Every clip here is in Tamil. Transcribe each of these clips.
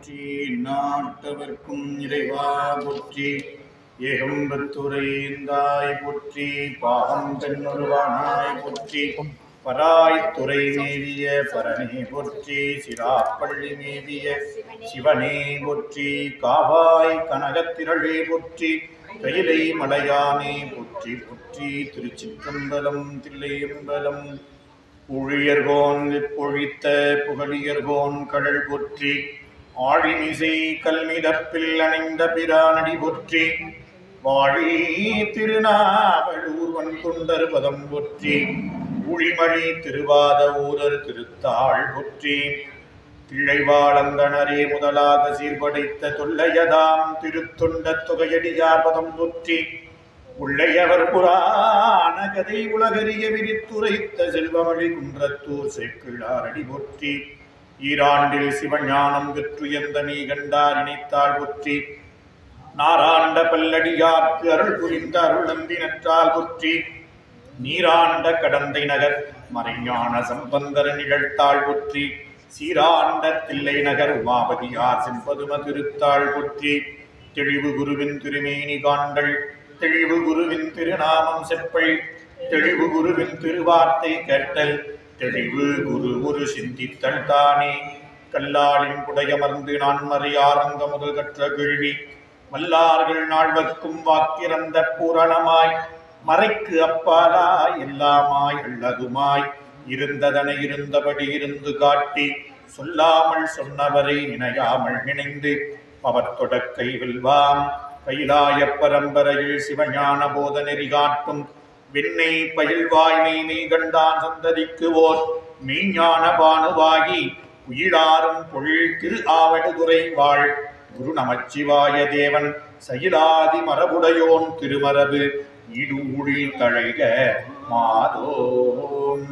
போற்றி, நாட்டவர்க்கும் இறைவா போற்றி, ஏகம்பத்துரைந்தாய் போற்றி, பாகம் தென்னுருவானாய் போற்றி, பராய்த்துறை மேவிய பரனே போற்றி, சிராப்பள்ளி மேவிய சிவனே போற்றி, காவாய் கனகத்திரளே போற்றி, கையிலை மலையானே போற்றி போற்றி. திருச்சிற்றம்பலம் தில்லையம்பலம். ஊழியர்கோன் பொழித்த புகழியர்கோன் கடல் போற்றி, ஆழிமிசை கல்மிதப்பில் அணைந்த பிரானடி போற்றி, வாழி திருநாவலூர் வன்கொண்டர் பதம் போற்றி, ஊழிமழி திருவாத ஊரர் திருத்தாள் போற்றி, திளைவாளந்தனரே முதலாக சீர்படைத்த தொல்லையதாம் திருத்தொண்ட தொகையடியார் பதம் போற்றி, உள்ளையவர் புராண கதை உலகறிய விரித்துரைத்த செல்வமொழி குன்றத்தூர் சேக்கிழாரடி போற்றி, ஈராண்டில் சிவஞானம் பெற்றுயர்ந்த நீ கண்டார் இணைத்தாள் போற்றி, நாராண்ட பல்லடியார்க்கு அருள் புரிந்த அருள் நம்பினற்றால் போற்றி, நீராண்ட கடந்தை நகர் மறைஞான சம்பந்தர நிகழ்த்தாள் போற்றி, சீராண்ட தில்லை நகர் உமாபதியார் செம்பதும திருத்தாள் போற்றி, தெளிவு குருவின் திருமேனி காண்டல் தெளிவு குருவின் திருநாமம் செப்பல், தெளிவு குருவின் திருவார்த்தை கேட்டல், தெளிவு குரு ஒரு சிந்தித்தல் தானே, கல்லாளின் புடையமர்ந்து நான்மறை ஆரங்க முதல் கற்ற கேள்வி, வல்லார்கள் நாள்வர்க்கும் வாக்கிறந்த பூரணமாய், மறைக்கு அப்பாலாய் எல்லாமாய் அல்லதுமாய், இருந்ததனை இருந்தபடி இருந்து காட்டி, சொல்லாமல் சொன்னவரை நினையாமல் நினைந்து பவத்தொடக்கை வெல்வாம், கைலாய பரம்பரையில் சிவஞான போத நெறி காட்டும், விண்ணை பயில்வாய்மை மெய் கண்டான் சந்ததிக்கு ஓர் மெய்ஞான பானுவாகி, உயிலாரும் பொழில் திரு ஆவடுதுறை வாழ் குரு நமச்சிவாய தேவன், சயிலாதி மரபுடையோன் திருமரபு ஈடூழி தழைக மாதோம்.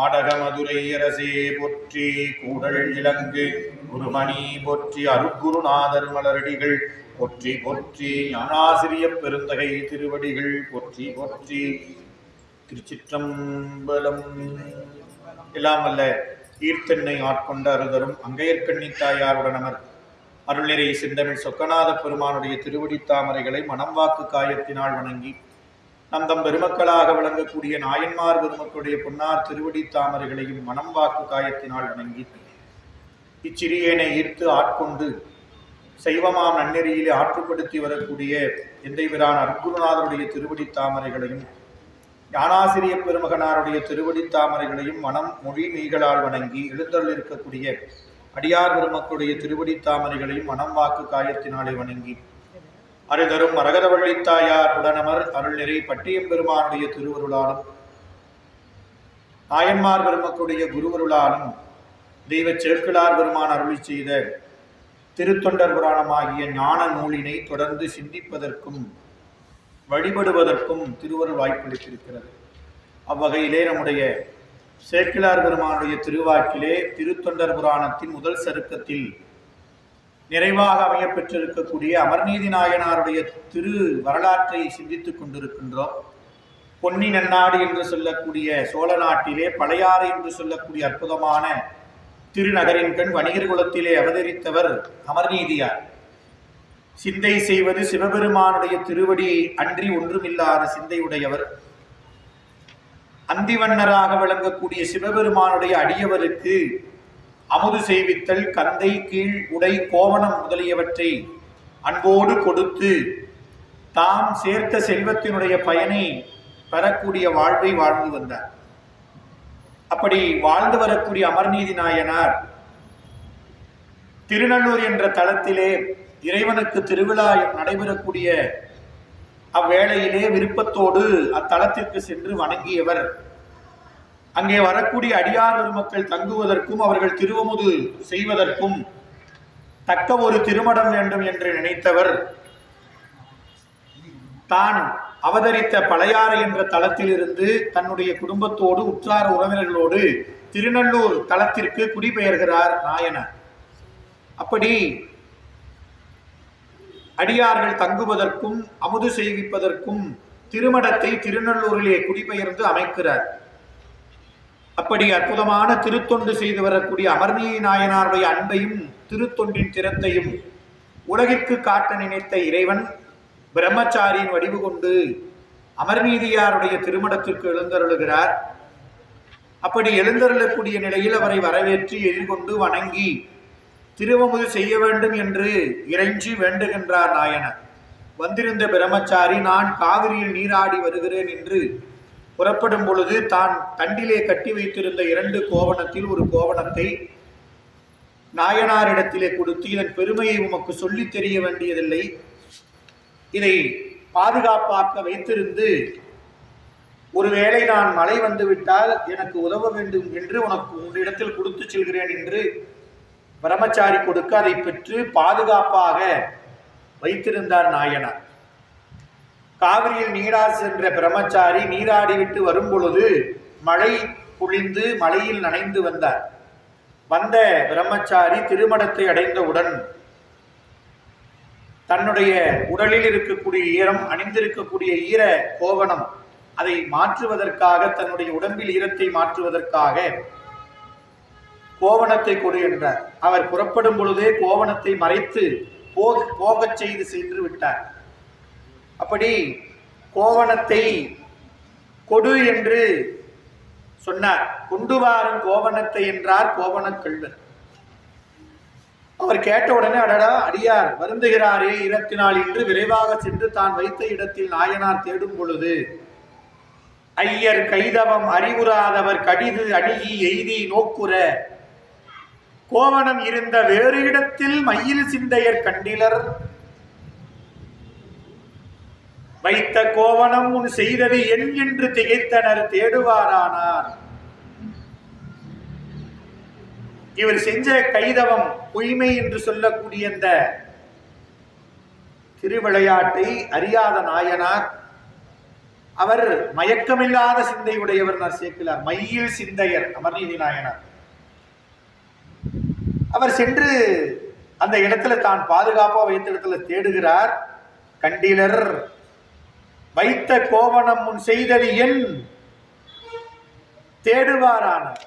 ஆடக மதுரை அரசே போற்றி, கூடல் இலங்கு குருமணி போற்றி, அருட்குருநாதர் மலரடிகள் போற்றி போற்றி, ஞானாசிரிய பெருந்தகை திருவடிகள் போற்றி போற்றி. திருச்சிற்றம்பலம். எல்லாம் அல்ல ஈர்த்தென்னை ஆட்கொண்ட அருதரும் அங்கையர்கண்ணி தாயாருடனமர் அருள்நிறை செந்தமிழ் சொக்கநாத பெருமானுடைய திருவடி தாமரைகளை மனம் வாக்கு காயத்தினால் வணங்கி, நம் பெருமக்களாக விளங்கக்கூடிய நாயன்மார் பெருமக்களுடைய பொன்னார் திருவடி தாமரைகளையும் மனம் வாக்கு காயத்தினால் வணங்கி, இச்சிறியனை ஈர்த்து ஆட்கொண்டு சைவமாம் நன்னெறியிலே ஆற்றுப்படுத்தி வரக்கூடிய எந்தைவரான் அருட்குருநாதருடைய திருவடி தாமரைகளையும், ஞானாசிரிய பெருமகனாருடைய திருவடி தாமரைகளையும் மனம் மொழி மெய்களால் வணங்கி, எழுந்தருள் இருக்கக்கூடிய அடியார் பெருமக்களுடைய திருவடி தாமரைகளையும் மனம் வாக்கு காயத்தினாலே வணங்கி, அருதரும் மரகதவள்ளித்தாயார் உடனமர் அருள்நிறை பட்டியம் பெருமானுடைய திருவருளாலும், நாயன்மார் பெருமக்களுடைய குருவருளாலும், தெய்வ சேக்கிழார் பெருமான் அருளி செய்த திருத்தொண்டர் புராணமாகிய ஞான நூலினை தொடர்ந்து சிந்திப்பதற்கும் வழிபடுவதற்கும் திருவருள் வாய்ப்பளித்திருக்கிறது. அவ்வகையிலே நம்முடைய சேக்கிழார் பெருமானுடைய திருவாக்கிலே திருத்தொண்டர் புராணத்தின் முதல் சருக்கத்தில் நிறைவாக அமையப்பெற்றிருக்கக்கூடிய அமர்நீதி நாயனாருடைய திரு வரலாற்றை சிந்தித்துக் கொண்டிருக்கின்றோம். பொன்னி நன்னாடு என்று சொல்லக்கூடிய சோழ நாட்டிலே பழையாறு என்று சொல்லக்கூடிய அற்புதமான திருநகரின் கண் வணிகர் குலத்திலே அவதரித்தவர் அமர்நீதியார். சிந்தை செய்வது சிவபெருமானுடைய திருவடி அன்றி ஒன்றுமில்லாத சிந்தையுடையவர். அந்திவண்ணராக விளங்கக்கூடிய சிவபெருமானுடைய அடியவருக்கு அமுது செய்வித்தல், கந்தை கீழ் உடை கோவணம் முதலியவற்றை அன்போடு கொடுத்து தாம் சேர்த்த செல்வத்தினுடைய பயனை பெறக்கூடிய வாழ்வை வாழ்ந்து வந்தார். அப்படி வாழ்ந்து வரக்கூடிய அமர்நீதி நாயனார் திருநள்ளூர் என்ற தலத்திலே இறைவனுக்கு திருவிழா நடைபெறக்கூடிய அவ்வேளையிலே விருப்பத்தோடு அத்தலத்திற்கு சென்று வணங்கியவர். அங்கே வரக்கூடிய அடியார் பெருமக்கள் தங்குவதற்கும் அவர்கள் திருவமுது செய்வதற்கும் தக்க ஒரு திருமடம் வேண்டும் என்று நினைத்தவர் தான் அவதரித்த பழையாறு என்ற தலத்திலிருந்து தன்னுடைய குடும்பத்தோடு உற்றார் உறவினர்களோடு திருநள்ளூர் தலத்திற்கு குடிபெயர்கிறார் நாயனார். அப்படி அடியார்கள் தங்குவதற்கும் அமுது செய்விப்பதற்கும் திருமடத்தை திருநள்ளூரிலே குடிபெயர்ந்து அமைக்கிறார். அப்படி அற்புதமான திருத்தொண்டு செய்து வரக்கூடிய அமர்நீதி நாயனாருடைய அன்பையும் திருத்தொண்டின் திறத்தையும் உலகிற்கு காட்ட நினைத்த இறைவன் பிரம்மச்சாரியின் வடிவு கொண்டு அமர்நீதியாருடைய திருமணத்திற்கு எழுந்தருளுகிறார். அப்படி எழுந்தருளக்கூடிய நிலையில் அவரை வரவேற்று எதிர்கொண்டு வணங்கி திருவமுது செய்ய வேண்டும் என்று இறைஞ்சி வேண்டுகின்றார் நாயனர். வந்திருந்த பிரம்மச்சாரி, நான் காவிரியில் நீராடி வருகிறேன் என்று புறப்படும் பொழுது தான் தண்டிலே கட்டி வைத்திருந்த 2 கோவணத்தில் ஒரு கோவணத்தை நாயனாரிடத்திலே கொடுத்து, இதன் பெருமையை உமக்கு சொல்லித் தெரிய வேண்டியதில்லை, இதை பாதுகாப்பாக்க வைத்திருந்து ஒருவேளை நான் மழை வந்துவிட்டால் எனக்கு உதவ வேண்டும் என்று உன்னிடத்தில் கொடுத்து செல்கிறேன் என்று பிரம்மச்சாரி கொடுக்க அதை பெற்று பாதுகாப்பாக வைத்திருந்தார் நாயனார். காவிரியில் நீரார் சென்ற பிரம்மச்சாரி நீராடிவிட்டு வரும் பொழுது மழை பொழிந்து மழையில் நனைந்து வந்தார். வந்த பிரம்மச்சாரி திருமணத்தை அடைந்தவுடன் தன்னுடைய உடலில் இருக்கக்கூடிய ஈரம், அணிந்திருக்கக்கூடிய ஈர கோவணம், அதை மாற்றுவதற்காக, தன்னுடைய உடம்பில் ஈரத்தை மாற்றுவதற்காக கோவணத்தை கொடு என்றார். அவர் புறப்படும் பொழுதே கோவணத்தை மறைத்து போகச் செய்து சென்று விட்டார். அப்படி கோவணத்தை கொடு என்று சொன்னார். கொண்டு வாரும் கோவணத்தை என்றார் கோவணக் கள்வர். அவர் கேட்ட உடனே, அடடா அடியார் வருந்துகிறாரே ஈரத்தினால் என்று விரைவாக சென்று தான் வைத்த இடத்தில் நாயனார் தேடும் பொழுது, ஐயர் கைதவம் அறிவுறாதவர் கடிது அணுகி எய்தி நோக்குற கோவணம் இருந்த வேறு இடத்தில் மையில் சிந்தையர் கண்டிலர், வைத்த கோவணம் உன் செய்தது என் என்று திகைத்தனர் தேடுவாரானார். இவர் செஞ்ச கைதவம் பொய்மை என்று சொல்லக்கூடிய இந்த திருவிளையாட்டை அறியாத நாயனார், அவர் மயக்கமில்லாத சிந்தையுடையவர் சேக்கிலார், மையில் சிந்தையர் அமர்நீதி நாயனார். அவர் சென்று அந்த இடத்துல தான் பாதுகாப்பாக வைத்த இடத்துல தேடுகிறார். கண்டிலர், வைத்த கோவணம் முன் செய்தது என் தேடுவாரானார்.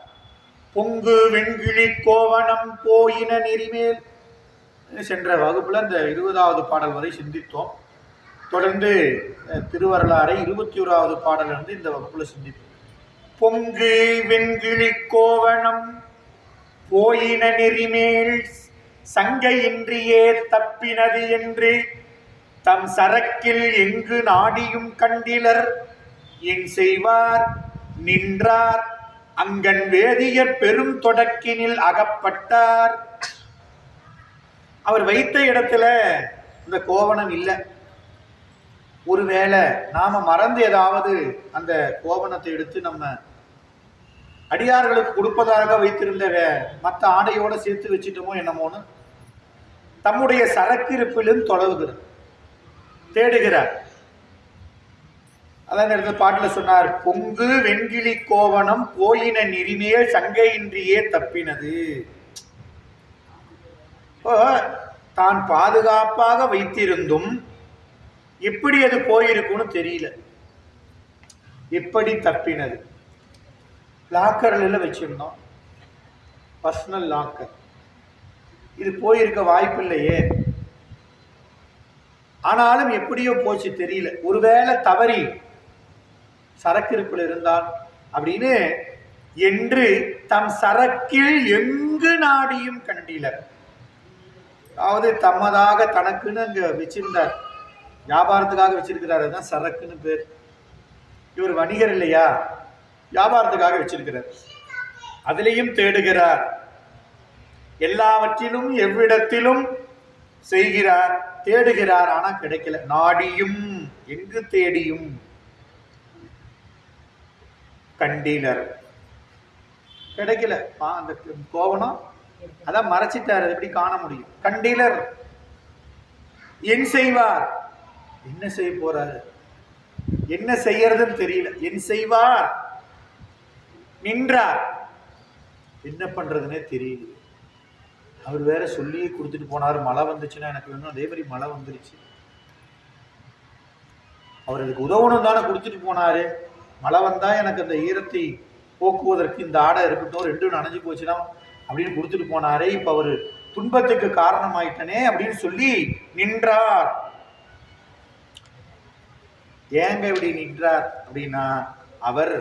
பொங்கு வெண்கிளி கோவணம் போயின நெறிமேல். சென்ற வகுப்புல இந்த 20வது பாடல் வரை சிந்தித்தோம். தொடர்ந்து திருவரலாறை 21வது பாடல் இருந்து இந்த வகுப்புல சிந்தித்தோம். பொங்கு வெண்கிளி கோவணம் போயின நெறிமேல் சங்கையின்றியே தப்பினது என்று தம் சரக்கில் எங்கு நாடியும் கண்டிலர், என் செய்வார் நின்றார் அங்கன் வேதியர் பெரும் தொடக்கினில் அகப்பட்டார். அவர் வைத்த இடத்துல இந்த கோவணம் இல்லை. ஒருவேளை நாம மறந்து ஏதாவது அந்த கோவணத்தை எடுத்து நம்ம அடியார்களுக்கு கொடுப்பதாக வைத்திருந்த மற்ற ஆடையோட சேர்த்து வச்சுட்டோமோ என்னமோன்னு தம்முடைய சரக்கு இருப்பிலும் தொலைவுகிறார், தேடுகிறார். அதான் இடத்துல பாட்டில் சொன்னார், பொங்கு வெண்கிளி கோவணம் போயின நெறிமேல் சங்கையின்றியே தப்பினது. தான் பாதுகாப்பாக வைத்திருந்தும் எப்படி அது போயிருக்கும்னு தெரியல. எப்படி தப்பினது? லாக்கர்ல வச்சிருந்தோம், பர்சனல் லாக்கர். இது போயிருக்க வாய்ப்பு இல்லையே. ஆனாலும் எப்படியோ போச்சு தெரியல. ஒருவேளை தவறி சரக்கு இருப்பில் இருந்தால் அப்படின்னு என்று தம் சரக்கில் எங்கு நாடியும் கண்டிலர். அதாவது தம்மதாக தனக்குன்னு அங்க வச்சிருந்தார், வியாபாரத்துக்காக வச்சிருக்கிறார். அதுதான் சரக்குன்னு பேர். இவர் வணிகர் இல்லையா, வியாபாரத்துக்காக வச்சிருக்கிறார். அதிலையும் தேடுகிறார். எல்லாவற்றிலும் எவ்விடத்திலும் செய்கிறார், தேடுகிறார். ஆனா கிடைக்கல. நாடியும் எங்கு தேடியும் கண்டிலர், கிடைக்கல. அந்த கோவணம் அதான் மறைச்சிட்டார், எப்படி காண முடியும்? கண்டிலர், என் செய்வார், என்ன செய்ய போறாரு, என்ன செய்யறதுன்னு தெரியல. என் செய்வார் நின்றார், என்ன பண்றதுன்னே தெரியல. அவர் வேற சொல்லி கொடுத்துட்டு போனார், மழை வந்துச்சுன்னா எனக்கு வேணும். அதே மாதிரி மழை வந்துருச்சு. அவர் அதுக்கு உதவணும் தானே கொடுத்துட்டு போனாரு. மழை வந்தா எனக்கு அந்த ஈரத்தை போக்குவதற்கு இந்த ஆடை இருக்கட்டும், 2 நனைஞ்சு போச்சுன்னா அப்படின்னு கொடுத்துட்டு போனாரே, இப்ப அவரு துன்பத்துக்கு காரணமாயிட்டனே அப்படின்னு சொல்லி நின்றார். ஏங்க இப்படி நின்றார் அப்படின்னா, அவர்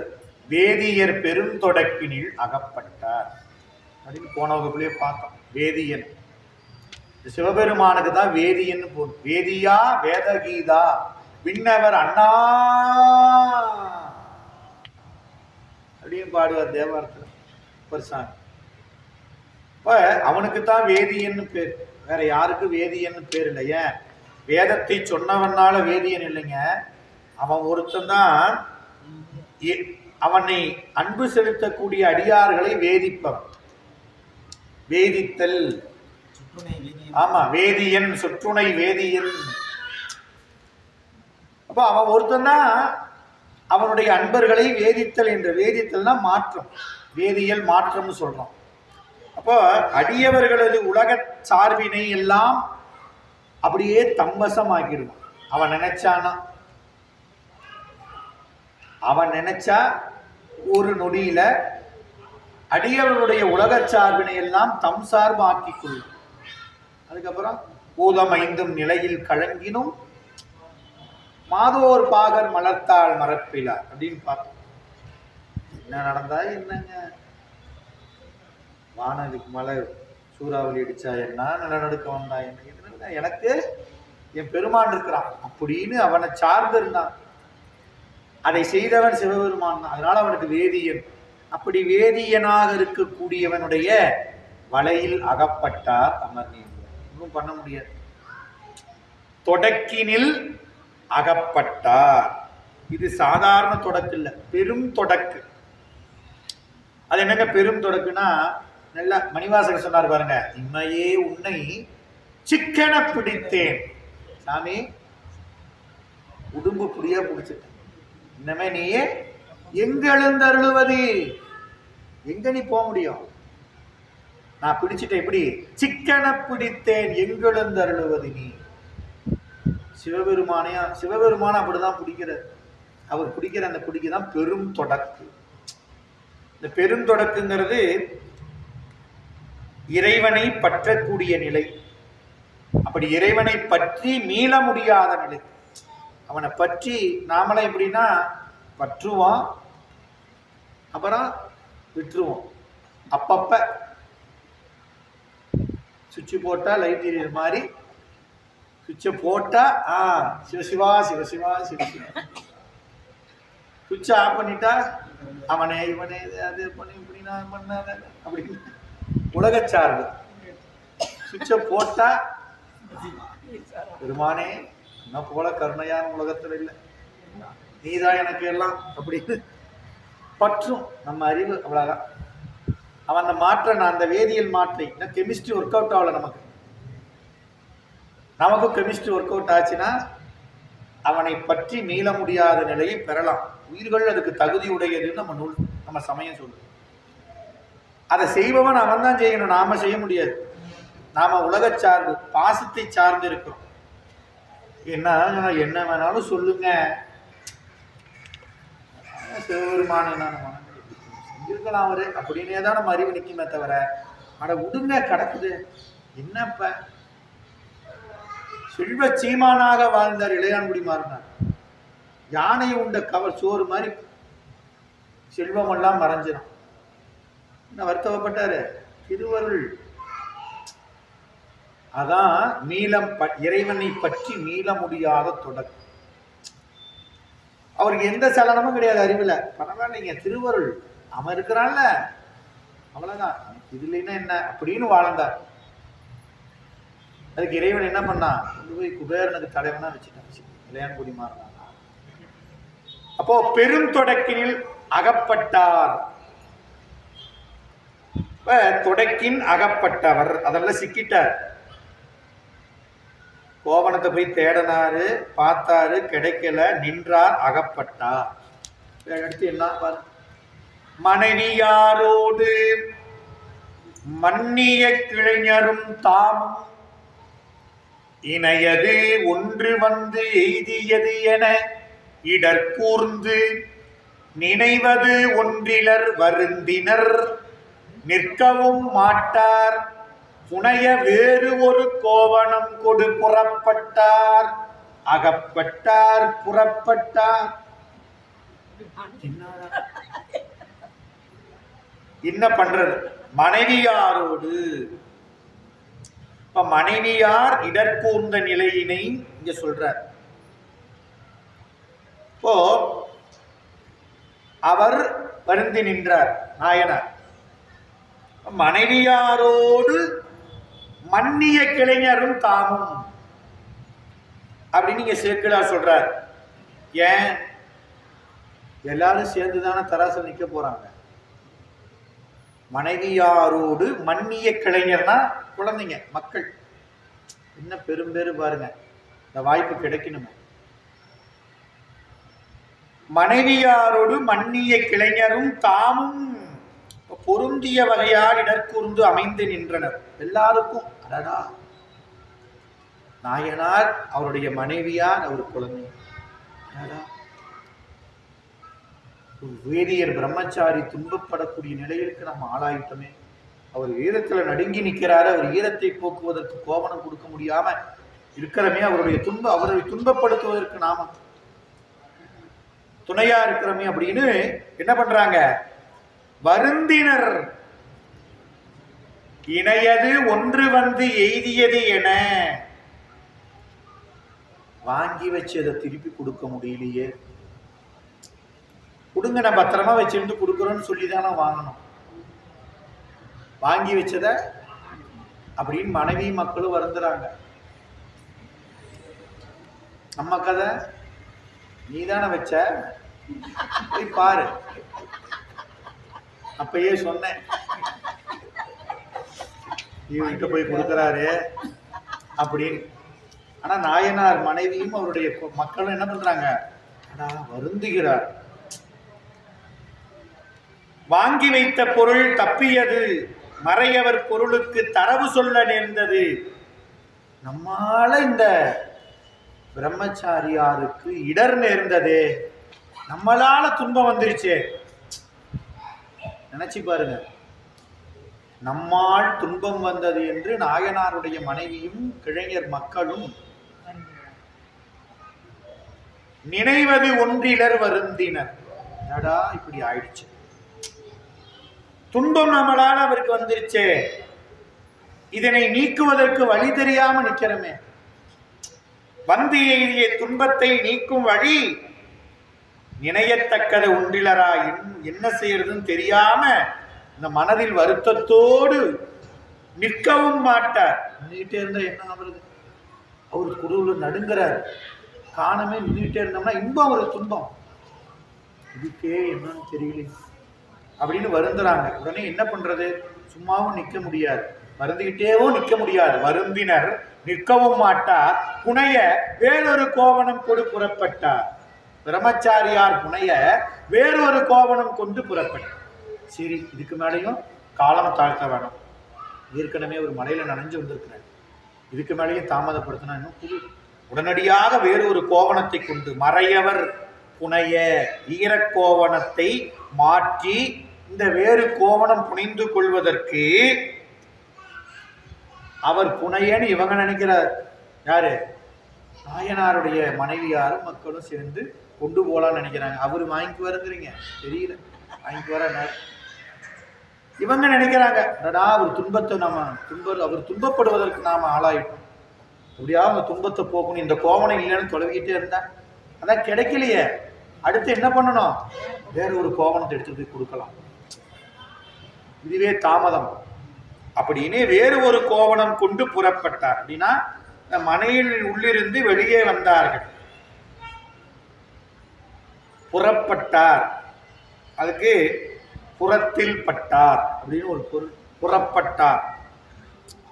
வேதியர் பெருந்தொடக்கினில் அகப்பட்டார் அப்படின்னு போன வகுப்புலயே பார்த்தோம். வேதியன் சிவபெருமானுக்கு தான் வேதியன்னு போடும். வேதியா வேதகீதா விண்ணவர் அண்ணா அப்படின்னு பாடுவார் தேவாரத்தில் பரிசாங்க. இப்ப அவனுக்கு தான் வேதியன்னு பேர், வேற யாருக்கு வேதியன்னு பேர் இல்லை. ஏன்? வேதத்தை சொன்னவனால வேதியன் இல்லைங்க, அவன் ஒருத்தன் தான் அவனை அன்பு செலுத்தக்கூடிய அடியார்களை வேதிப்பவன். வேதித்தல், ஆமா, வேதியன், சொற்றுணை வேதியன். அப்ப அவன் ஒருத்தன் தான் அவனுடைய அன்பர்களை வேதித்தல் என்ற, வேதித்தல்னா மாற்றம், வேதியியல் மாற்றம்னு சொல்றோம். அப்போ அடியவர்களது உலக சார்பினை எல்லாம் அப்படியே தம்வசம் ஆக்கிடுவான். அவன் நினைச்சானா, அவன் நினைச்சா ஒரு நொடியில அடியவர்களுடைய உலக சார்பினை எல்லாம் தம் சார்பு ஆக்கிக் கொள்ளும். அதுக்கப்புறம் பூதம் 5 நிலையில் கலங்கினும் மாதோர் பாகர் மலர்த்தாள் மரப்பிலார் அப்படின்னு பார்த்தோம். என்ன நடந்தா என்னங்க, வானதிக்கு மலை சூறாவளி அடிச்சா என்ன, நிலநடுக்க வந்தா என்ன, எனக்கு என் பெருமான் இருக்கிறான் அப்படின்னு அவனை சார்ந்து இருந்தான். அதை செய்தவன் சிவபெருமான் தான். அதனால அவனுக்கு வேதியன். அப்படி வேதியனாக இருக்கக்கூடியவனுடைய வலையில் அகப்பட்டார் அமர்நீர். ஒன்றும் பண்ண முடியாது. தொடக்கினில் அகப்பட்டார். இது சாதாரண தொடக்கு இல்லை, பெரும் தொடக்கு. அது என்னங்க பெரும் தொடக்குன்னா, நல்லா மணிவாசகர் சொன்னார் பாருங்க, இம்மையே உன்னை சிக்கன பிடித்தேன் சாமி, உடும்பு புடியா பிடிச்சிட்டேன், இன்னமே நீயே எங்க எழுந்தருளுவது, எங்க நீ போக முடியும், நான் பிடிச்சிட்டேன். எப்படி? சிக்கன பிடித்தேன், எங்கெழுந்தருளுவது நீ. சிவபெருமானையா, சிவபெருமான அப்படிதான் பிடிக்கிறார். அவர் பிடிக்கிற அந்த பிடிக்குதான் பெரும் தொடக்கு. இந்த பெருந்தொடக்குங்கிறது இறைவனை பற்றக்கூடிய நிலை. அப்படி இறைவனை பற்றி மீள முடியாத நிலை. அவனை பற்றி நாமளே எப்படின்னா பற்றுவோம், அப்புறம் விட்டுருவோம். அப்பப்ப சுவிட்சு போட்டா லைட் எரியற மாதிரி, சுவிட்சை போட்டா சிவசிவா சிவசிவா சிவசிவா, சுவிட்சை ஆஃப் பண்ணிட்டா அவனே இவனே அது பண்ணி இப்படி நான் பண்ணாத அப்படின்னு உலக சார்பு. சுவிட்சை போட்டா பெருமானே என்ன போல கருணையான உலகத்தில் இல்லை, நீதான் எனக்கு எல்லாம் அப்படின்னு பற்றும் நம்ம அறிவு. அவ்வளவுதான். அவன் அந்த மாற்ற, நான் அந்த வேதியியல் மாற்றை, கெமிஸ்ட்ரி ஒர்க் அவுட் ஆகல நமக்கு. நமக்கும் கெமிஸ்ட்ரி ஒர்க் அவுட் ஆச்சுன்னா அவனை பற்றி மீள முடியாத நிலையை பெறலாம். உயிர்கள் அதுக்கு தகுதி உடையதுன்னு நம்ம நூல், நம்ம சமயம் சொல்லுது. அதை செய்பவன் அவன் தான் செய்யணும், நாம செய்ய முடியாது. நாம உலக சார்பு, பாசத்தை சார்ந்து இருக்கிறோம். என்ன வேணாலும் சொல்லுங்க, சிவபெருமான செஞ்சிருக்கலாம் அவரு அப்படின்னே தான் நம்ம அறிவு நிற்குமே தவிர, அட விடுங்க கிடக்குது என்னப்ப. செல்வ சீமானாக வாழ்ந்தார் இளையான்குடி மாறினார். யானை உண்ட கவர் சோறு மாதிரி செல்வம் எல்லாம் மறைஞ்சிடும். என்ன வருத்தப்பட்டாரு திருவருள். அதான் மீளம், இறைவனை பற்றி மீள முடியாத தொடக்கம். அவருக்கு எந்த சலனமும் கிடையாது அறிவுல. பரவாயில்லைங்க, திருவருள் அவன் இருக்கிறான்ல, அவ்வளவுதான், இதுலன்னா என்ன அப்படின்னு வாழ்ந்தார். அதுக்கு இறைவன் என்ன பண்ணா, கொண்டு போய் குபேரனுக்கு தலைவனா வச்சுட்டாச்சு, இளையான்குடி மாறினார். அப்போ பெரும் தொடக்கினில் அகப்பட்டார். தொடக்கின் அகப்பட்டவர், அதெல்லாம் சிக்கிட்டார். கோவணத்தை போய் தேடினாரு, பார்த்தாரு, கிடைக்கல, நின்றார், அகப்பட்டார். அடுத்து என்ன பாரு, மனைவியாரோடு மன்னிய கிளைஞரும் தாமும் இணையது ஒன்று வந்து எய்தியது என இடர்கூர்ந்து நினைவது ஒன்றிலர் வருந்தினர் நிற்கவும் மாட்டார் புனைய வேறு ஒரு கோவணம் கொடு புறப்பட்டார் அகப்பட்டார் புறப்பட்டார். என்ன பண்றது? மனைவியாரோடு. இப்ப மனைவியார் இடர்கூர்ந்த நிலையினை இங்க சொல்றார். இப்போ அவர் வருந்தி நின்றார் நாயனார். மனைவியாரோடு மன்னிய கிளைஞரும் தாமும் அப்படின்னு நீங்க சேக்கிழார் சொல்றார். ஏன்? எல்லாரும் சேர்ந்துதானே தராசல் நிக்க போறாங்க. மனைவியாரோடு மன்னிய கிளைஞர்னா குழந்தைங்க, மக்கள். என்ன பெரும்பேறு பாருங்க, இந்த வாய்ப்பு கிடைக்கணுமே. மனைவியாரோடு மன்னிய கிளைஞரும் தாமும் பொருந்திய வகையால் இடர்கூர்ந்து அமைந்து நின்றனர். எல்லாருக்கும் அடடா, நாயனார், அவருடைய மனைவியார், அவர் குழந்தை. அடடா, வேதியர் பிரம்மச்சாரி துன்பப்படக்கூடிய நிலையிற்கு நம்ம ஆளாயிட்டோமே. அவர் ஈரத்துல நடுங்கி நிற்கிறாரு. அவர் ஈரத்தை போக்குவதற்கு கோவணம் கொடுக்க முடியாம இருக்கிறமே. அவருடைய அவரை துன்பப்படுத்துவதற்கு நாம துணையா இருக்கிறோமே அப்படின்னு என்ன பண்றாங்க? வருந்தினர். இணையது ஒன்று வந்து எய்தியது என வாங்கி வச்சு அதை திருப்பி கொடுக்க முடியலையே. கொடுங்க, நான் பத்திரமா வச்சிருந்து கொடுக்குறோன்னு சொல்லிதானே வாங்கணும். வாங்கி வச்சத அப்படின்னு மனைவி மக்களும் வருந்துறாங்க. நம்ம கதை, நீதானே வச்ச, போய் பாரு. அப்பயே சொன்னேன், இவன்கிட்ட போய் கொடுக்குறாரு அப்படின்னு. ஆனா நாயனார் மனைவியும் அவருடைய மக்களும் என்ன பண்றாங்க? வருந்துகிறார். வாங்கி வைத்த பொருள் தப்பியது, மறையவர் பொருளுக்கு தரவு சொல்ல நேர்ந்தது. நம்மால இந்த பிரம்மச்சாரியாருக்கு இடர் நேர்ந்தது, நம்மளால துன்பம் வந்துருச்சு. நினைச்சு பாருங்க, நம்மால் துன்பம் வந்தது என்று நாயனாருடைய மனைவியும் கிளைஞர் மக்களும் நினைவது ஒன்றிலர் வருந்தினர். என்னடா இப்படி ஆயிடுச்சு, துன்பம் நம்மளால அவருக்கு வந்துருச்சு, இதனை நீக்குவதற்கு வழி தெரியாம நிக்கிறமே. வந்து எய்திய துன்பத்தை நீக்கும் வழி நினையத்தக்கது ஒன்றிலரா, என்ன செய்யறதுன்னு தெரியாம இந்த மனதில் வருத்தத்தோடு நிற்கவும் மாட்டார். நின்றுட்டே இருந்தா என்ன ஆகுறது? அவரு குருவில் நடுங்கிறார். காணமே நின்றுட்டே இருந்தோம்னா இன்பம் ஒரு துன்பம், இதுக்கே என்னன்னு தெரியல அப்படின்னு வருந்துறாங்க. உடனே என்ன பண்றது? சும்மாவும் நிற்க முடியாது, வருந்துகிட்டேவும் நிற்க முடியாது. வருந்தினர் நிற்கவும் மாட்டார் புனைய வேறொரு கோவணம் கொடு புறப்பட்டார். பிரம்மச்சாரியார் புனைய வேறொரு கோவணம் கொண்டு புறப்பட்டார். சரி, இதுக்கு மேலேயும் காலம் தாழ்த்த வேணும். ஏற்கனவே ஒரு மலையில நனைஞ்சு வந்திருக்கிறார், இதுக்கு மேலேயும் தாமதப்படுத்தினா இன்னும் புது. உடனடியாக வேறு ஒரு கோவணத்தை கொண்டு, மறையவர் புனைய ஈரக்கோவணத்தை மாற்றி இந்த வேறு கோவணம் புனைந்து கொள்வதற்கு அவர் புனையன்னு இவங்க நினைக்கிறார். யாரு? நாயனாருடைய மனைவியாரும் மக்களும் சேர்ந்து கொண்டு போலான்னு நினைக்கிறாங்க. அவரு வாங்கிக்கு வருங்கிறீங்க, தெரியல, வாங்கிக்கு வர இவங்க நினைக்கிறாங்க. அவர் துன்பத்தை அவர் துன்பப்படுவதற்கு நாம ஆளாயிட்டோம், அப்படியாவது அவங்க துன்பத்தை போக்கணும். இந்த கோவணம் இல்லைன்னு தொலைவிக்கிட்டே இருந்தா அதான் கிடைக்கலையே, அடுத்து என்ன பண்ணணும்? வேற ஒரு கோவணத்தை எடுத்துட்டு போய் கொடுக்கலாம், இதுவே தாமதம் அப்படின்னு வேறு ஒரு கோவணம் கொண்டு புறப்பட்டார். அப்படின்னா மனையில் உள்ளிருந்து வெளியே வந்தார்கள். புறப்பட்டார், அதுக்கு புறத்தில் பட்டார் அப்படின்னு ஒரு பொருள். புறப்பட்டார்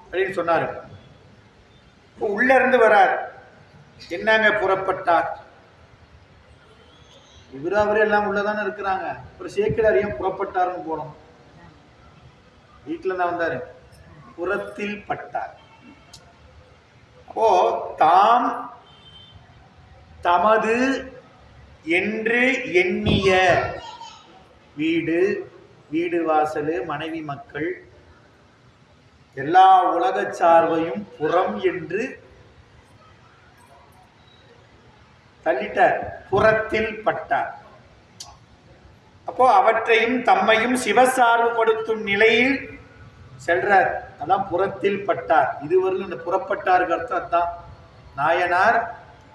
அப்படின்னு சொன்னாரு. உள்ள இருந்து வரார். என்னங்க புறப்பட்டார்? இவரு அவரே எல்லாம் உள்ளதானே இருக்கிறாங்க. ஒரு சேக்கிழார் ஏன் புறப்பட்டாருன்னு போனோம்? வீட்டுல தான் வந்தாரு. புறத்தில் பட்டார். அப்போ தாம் தமது என்று எண்ணிய வீடு, வீடு வாசல், மனைவி மக்கள், எல்லா உலக சார்பையும் புறம் என்று தள்ளிட்டார், புறத்தில் பட்டார். அப்போ அவற்றையும் தம்மையும் சிவசார்புபடுத்தும் நிலையில் செல்றார். அதான் புறத்தில் பட்டார். இதுவரையிலும் இந்த புறப்பட்டாருக்கு அர்த்தம் தான். நாயனார்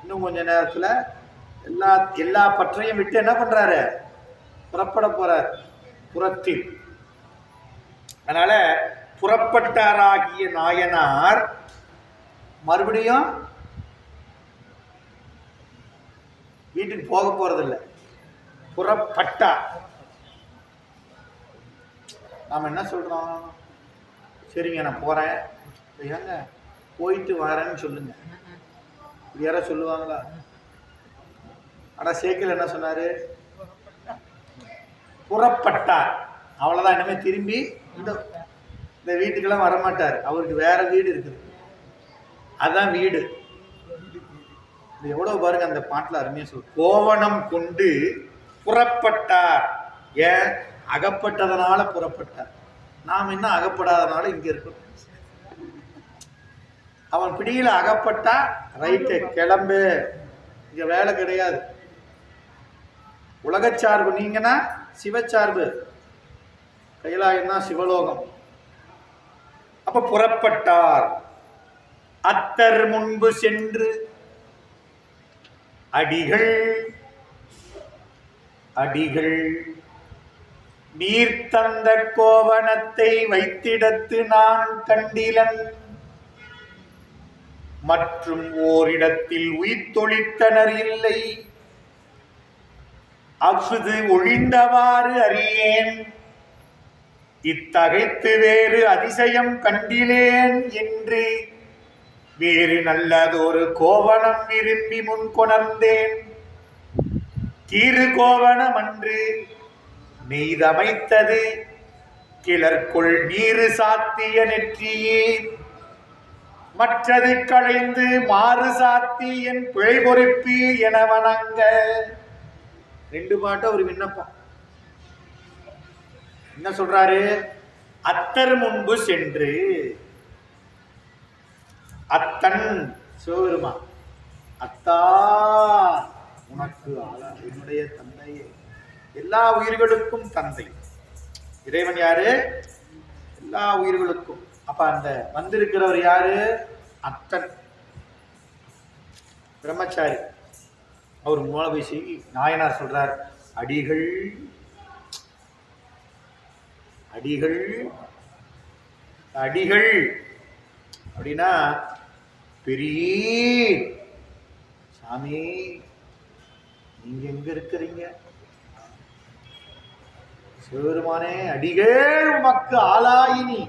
இன்னும் கொஞ்ச நேரத்துல எல்லா பற்றையும் விட்டு என்ன பண்றாரு? புறப்பட போறார் புறத்தில். அதனால புறப்பட்டாராகிய நாயனார் மறுபடியும் வீட்டுக்கு போக போறதில்லை, புறப்பட்டார். நாம என்ன சொல்றோம்? சரிங்க நான் போறேன், ஏங்க போயிட்டு வரேன்னு சொல்லுங்க. யாரா சொல்லுவாங்களா? ஆனா சேக்கில் என்ன சொன்னாரு? புறப்பட்டார், அவ்வளவுதான். இனிமே திரும்பி இந்த வீட்டுக்கெல்லாம் வரமாட்டார். அவருக்கு வேற வீடு இருக்குது, அதுதான் வீடு. இது எவ்வளவு பாருங்க, அந்த பாட்டுல அருமையா சொல்லு. கோவணம் கொண்டு புறப்பட்டார். ஏன்? அகப்பட்டதனால புறப்பட்டார். நாம் இன்னும் அகப்படாதனால இங்க இருக்கோம். அவன் பிடியில அகப்பட்டா ரைட்டு கிளம்பு, இங்க வேலை கிடையாது. உலகச்சார்பு நீங்கன்னா சிவச்சார்பு, கைலாயம் தான் சிவலோகம். அப்ப புறப்பட்டார். அத்தர் முன்பு சென்று அடிகள் அடிகள் நீர் தந்த கோவணத்தை வைத்திடத்து நான் கண்டிலன், மற்றும் ஓரிடத்தில் உயிர்த்தொழித்தனர் இல்லை, அஃது ஒழிந்தவாறு அறியேன், இத்தகைத்து வேறு அதிசயம் கண்டிலேன் என்று வேறு நல்லதொரு கோவணம் விரும்பி முன் கொணர்ந்தேன். தீரு கோவணம் அன்று நெய்தமைத்தது கிளர்கொள் நீரு சாத்திய நெற்றியே, மற்றது களைந்து மாறு சாத்தி என் பிழை பொறுப்பி என வணங்க. 2 பாட்டு ஒரு விண்ணப்பம். என்ன சொல்றாரு? அத்தர் முன்பு சென்று, அத்தன் சிவபெருமா, அத்தா உனக்கு ஆளா, என்னுடைய தந்தையே, எல்லா உயிர்களுக்கும் தந்தை இறைவன் யாரு? எல்லா உயிர்களுக்கும். அப்ப அந்த வந்திருக்கிறவர் யாரு? அத்தன் பிரம்மச்சாரி. அவர் மூலபேசி நாயனார் சொல்றார், அடிகள் அடிகள் அடிகள் அப்படின்னா பெரிய சாமி, நீங்க எங்க இருக்கிறீங்க? சிவபெருமானே, அடிகள் உமக்கு ஆளாயினி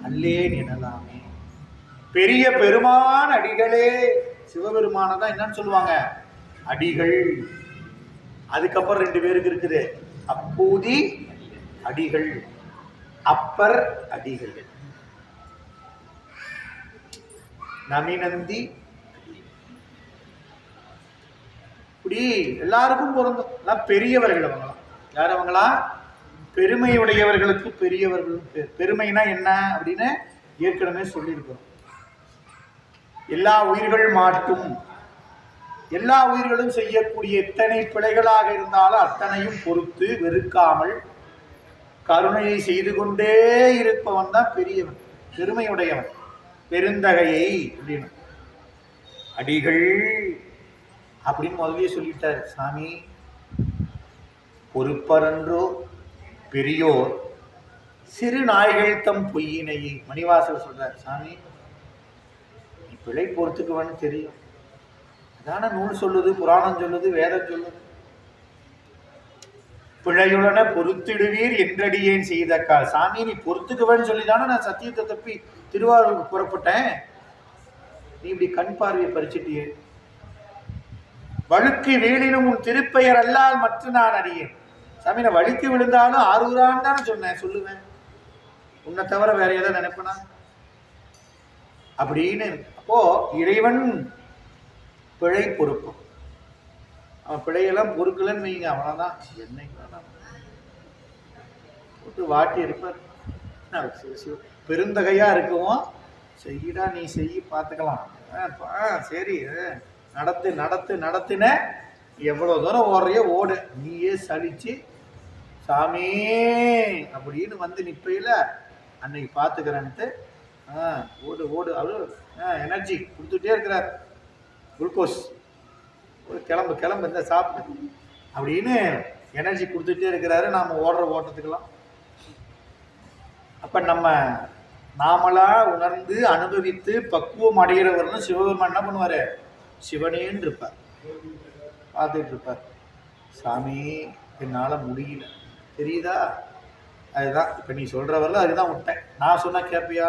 அல்லேன் எனலாமே. பெரிய பெருமான் அடிகளே. சிவபெருமானதான் என்னன்னு சொல்லுவாங்க? அடிகள். அதுக்கப்புறம் 2 பேருக்கு இருக்குது, அப்பூதி அடிகள், அப்பர் அடிகள், நமிநந்தி. இப்படி எல்லாருக்கும் பொருந்தும். பெரியவர்கள் அவங்களாம். யார் அவங்களா? பெருமையுடையவர்களுக்கு பெரியவர்கள் பேர். பெருமைனா என்ன அப்படின்னு ஏற்கனவே சொல்லியிருக்கிறோம். எல்லா உயிர்கள் மாட்டும், எல்லா உயிர்களும் செய்யக்கூடிய எத்தனை பிழைகளாக இருந்தாலும் அத்தனையும் பொறுத்து வெறுக்காமல் கருணையை செய்து கொண்டே இருப்பவன் தான் பெரியவன், பெருமையுடையவன். பெருந்தகையை அப்படின்னு அடிகள் அப்படின்னு முதலே சொல்லிட்டார் சாமி. பொறுப்பரன்றோ பெரியோர் சிறு நாய்கள் தம் பொய்யினையை. மணிவாசல் சொல்றார், சாமி நீ பிழை பொறுத்துக்குவன்னு தெரியும், அதான நூல் சொல்லுது, புராணம் சொல்லுது, வேதம் சொல்லுது. பிழையுடன பொறுத்திடுவீர் என்றடியேன் செய்த கால். சாமி நீ பொறுத்துக்குவேன்னு சொல்லிதானே நான் சத்தியத்தை தப்பி திருவாரூருக்கு புறப்பட்டேன். நீ இப்படி கண் பார்வையை பறிச்சிட்டியே. வழுக்கு வீழினும் உன் திருப்பெயர் அல்லால் மற்ற நான் அறியேன். சாமி நான் வழுக்கி விழுந்தாலும் ஆரூரான்னு தானே சொன்னேன், சொல்லுவேன். உன்னை தவிர வேற எதை நினைப்பனா அப்படின்னு. அப்போ இறைவன் பிழை பொறுப்பு. அவன் பிழையெல்லாம் பொறுக்கலன்னு வைங்க, அவனதான் என்னைக்கு போட்டு வாட்டி இருப்பார். பெருந்தகையா இருக்குவோம், செய்யடா நீ செய்ய பார்த்துக்கலாம், சரி நடத்து நடத்து நடத்துன, எவ்வளோ தூரம் ஓடுறையோ ஓடு, நீயே சலிச்சு சாமி அப்படின்னு வந்து நிற்பையில் அன்னைக்கு பார்த்துக்கிறேன்ட்டு ஓடு ஓடு அவரு எனர்ஜி கொடுத்துட்டே இருக்கிறார். குளுக்கோஸ் கிளம்பு கிளம்பு இந்த சாப்பிடு அப்படின்னு எனர்ஜி கொடுத்துட்டே இருக்கிறாரு. நாம் ஓடுற ஓட்டத்துக்கெல்லாம். அப்போ நாமளா உணர்ந்து அனுபவித்து பக்குவம் அடைகிறவர்னு சிவபெருமான் என்ன பண்ணுவார்? சிவனேன்னு இருப்பார், பார்த்துட்டு இருப்பார். சாமி என்னால் முடியல, தெரியுதா? அதுதான் இப்போ நீ சொல்கிறவரில் அதுதான் விட்டேன். நான் சொன்னால் கேட்பியா?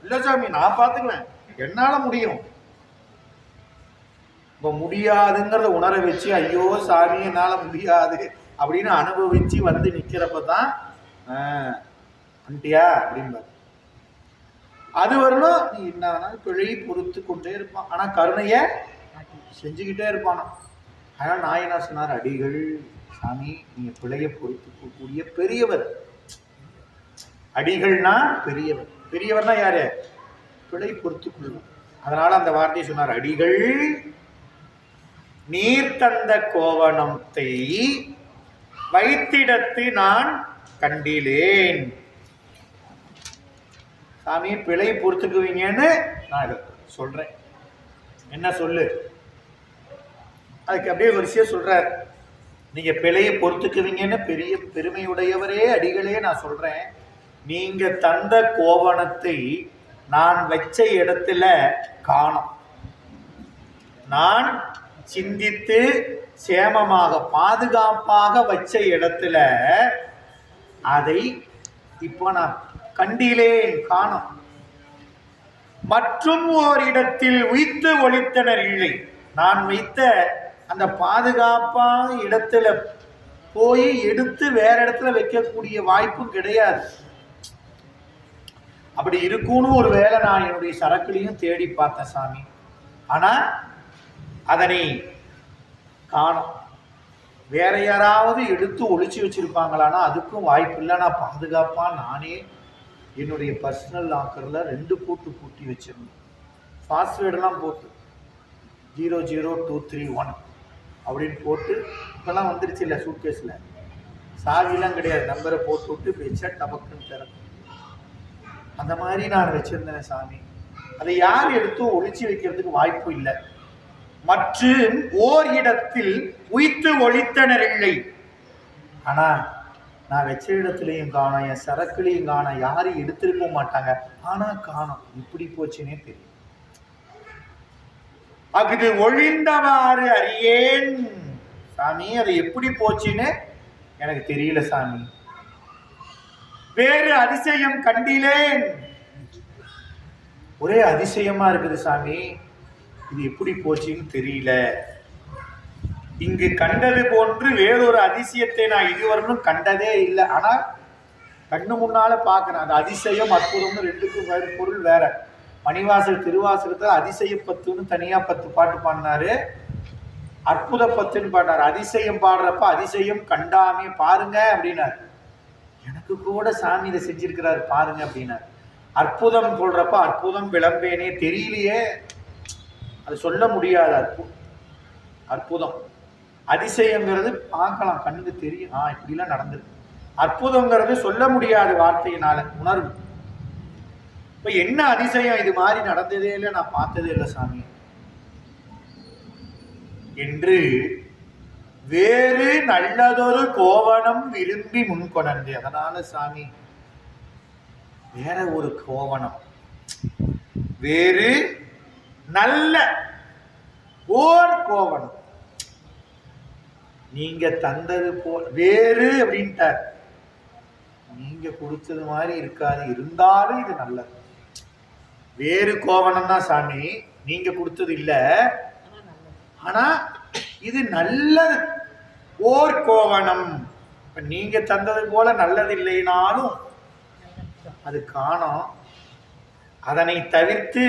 இல்லை சாமி நான் பார்த்துக்குவேன், என்னால் முடியும். இப்போ முடியாதுங்கிறத உணர வச்சு ஐயோ சாமி என்னால் முடியாது அப்படின்னு அனுபவித்து வந்து நிற்கிறப்ப தான் அண்டியா அப்படின்பார். அது வரலும் நீ என்ன பிழை பொறுத்து கொண்டே இருப்பான், ஆனால் கருணையை செஞ்சுக்கிட்டே இருப்பானா. அதனால் நான் என்ன சொன்னார்? அடிகள் சாமி நீங்கள் பிழையை பொறுத்துக்கூடிய பெரியவர். அடிகள்னா பெரியவர். பெரியவர்னா யாரு? பிழை பொறுத்து கொள்ளும். அதனால அந்த வார்த்தையை சொன்னார். அடிகள் நீர் தந்த கோவணத்தை வைத்திடத்து நான் கண்டிலேன். சாமி பிழை பொறுத்துக்குவீங்கன்னு நான் சொல்றேன். என்ன சொல்லு? அதுக்கு அப்படியே வரிசையா சொல்றார். நீங்க பிழையை பொறுத்துக்குவீங்கன்னு பெரிய பெருமையுடையவரே அடிகளே நான் சொல்றேன். நீங்க தந்த கோவணத்தை நான் வச்ச இடத்துல காணோம். நான் சிந்தித்து சேமமாக பாதுகாப்பாக வச்ச இடத்துல அதை இப்போ நான் கண்டிலேன், காணோம். மற்றும் ஓரிடத்தில் உய்த்து ஒழித்தனர் இல்லை. நான் வைத்த அந்த பாதுகாப்பான இடத்துல போய் எடுத்து வேற இடத்துல வைக்கக்கூடிய வாய்ப்பும் கிடையாது. அப்படி இருக்கும்னு ஒரு வேளை நான் என்னுடைய சரக்குலையும் தேடி பார்த்தேன் சாமி, ஆனா அதனை காணோம். வேற யாராவது எடுத்து ஒழிச்சு வச்சிருப்பாங்களான்னா அதுக்கும் வாய்ப்பு இல்லை. நான் பாதுகாப்பா நானே என்னுடைய பர்சனல் லாக்கர்ல 2 பூட்டு பூட்டி வச்சிருந்தேன். பாஸ்வேர்டெல்லாம் போட்டு 00231 அப்படின்னு போட்டு, இப்பெல்லாம் வந்துருச்சு இல்லை சூட்கேஸ்ல சாவிலாம் கிடையாது, நம்பரை போட்டு விட்டு வச்சா டபக்குன்னு திறக்கும். அந்த மாதிரி நான் வச்சிருந்தேன் சாமி. அதை யார் எடுத்தும் ஒழிச்சு வைக்கிறதுக்கு வாய்ப்பு இல்லை. மற்றும் ஓர் இடத்தில் உய்த்து ஒழித்தனர் இல்லை. ஆனா நான் வச்ச இடத்துலையும் காணோம், என் சரக்குலையும் காணோம், யாரும் எடுத்திருக்க மாட்டாங்க, ஆனா காணோம். இப்படி போச்சுன்னே தெரியும். அது ஒழிந்தவாறு அறியேன் சாமி, அது எப்படி போச்சுன்னு எனக்கு தெரியல சாமி. வேறு அதிசயம் கண்டிலேன். ஒரே அதிசயமா இருக்குது சாமி, இது எப்படி போச்சுன்னு தெரியல. இங்கு கண்டது போன்று வேறொரு அதிசயத்தை நான் இதுவரைக்கும் கண்டதே இல்லை. ஆனா கண்ணு முன்னால பாக்குறேன். அது அதிசயம் அற்புதம்னு 2க்கும் வேறு பொருள் வேற. மணிவாசல் திருவாசகத்தில் அதிசய 10ன்னு தனியா 10 பாட்டு பாடினாரு, அற்புத 10ன்னு பாடினாரு. அதிசயம் பாடுறப்ப அதிசயம் கண்டாமே பாருங்க அப்படின்னாரு. எனக்கு கூட சாமி இதை செஞ்சிருக்கிறாரு பாருங்க அப்படின்னாரு. அற்புதம் சொல்றப்ப அற்புதம் விளம்பேனே தெரியலையே, அது சொல்ல முடியாது. அற்புதம் அதிசயங்கிறது பார்க்கலாம், கண்ணுக்கு தெரியும், இப்படிலாம் நடந்திருக்கு. அற்புதங்கிறது சொல்ல முடியாது வார்த்தையினால, உணர்வு. இப்ப என்ன அதிசயம், இது மாதிரி நடந்ததே இல்லை, நான் பார்த்ததே இல்லை சாமி என்று வேறு நல்லதொரு கோவணம் விரும்பி முன்கொணர்ந்து. அதனால சாமி வேற ஒரு கோவணம், வேறு நல்ல ஓர் கோவணம் நீங்க தந்தது போல் வேறு அப்படின்ட்டார். நீங்க கொடுத்தது மாதிரி இருக்காது, இருந்தாலும் இது நல்லது. வேறு கோவணம் தான் சாமி, நீங்க கொடுத்தது இல்ல, ஆனா இது நல்லது. ஓர் கோவணம் நீங்க தந்தது போல நல்லது இல்லைனாலும் அது காணோம். அதனை தவிர்த்து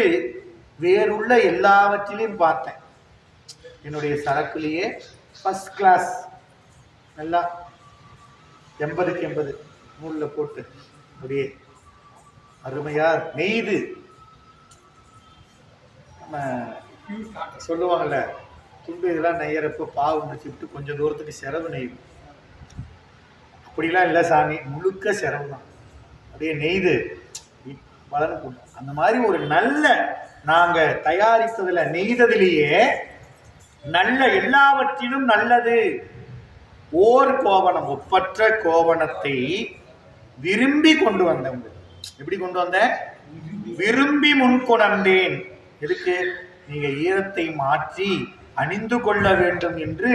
வேறுள்ள எல்லாவற்றிலையும் பார்த்தேன். என்னுடைய சரக்குலேயே ஃபர்ஸ்ட் கிளாஸ் நல்லா 80க்கு 80 நூலில் போட்டு அப்படியே அருமையா நெய்து. நம்ம சொல்லுவாங்கல்ல, துண்டு இதெல்லாம் நெய்யறப்ப பாவு முடிச்சுட்டு கொஞ்சம் தூரத்துக்கு செலவு நெய்யும். அப்படிலாம் இல்லை சாமி, முழுக்க செலவு தான். அப்படியே நெய்து வளர்ந்து கொடுத்தோம். அந்த மாதிரி ஒரு நல்ல நாங்க தயாரித்ததுல நெய்ததிலேயே நல்ல எல்லாவற்றிலும் நல்லது ஓர் கோவணம், ஒப்பற்ற கோவணத்தை விரும்பி கொண்டு வந்தவங்க. எப்படி கொண்டு வந்த? விரும்பி முன்கொணர்ந்தேன். எதுக்கு? நீங்க ஈரத்தை மாற்றி அணிந்து கொள்ள வேண்டும் என்று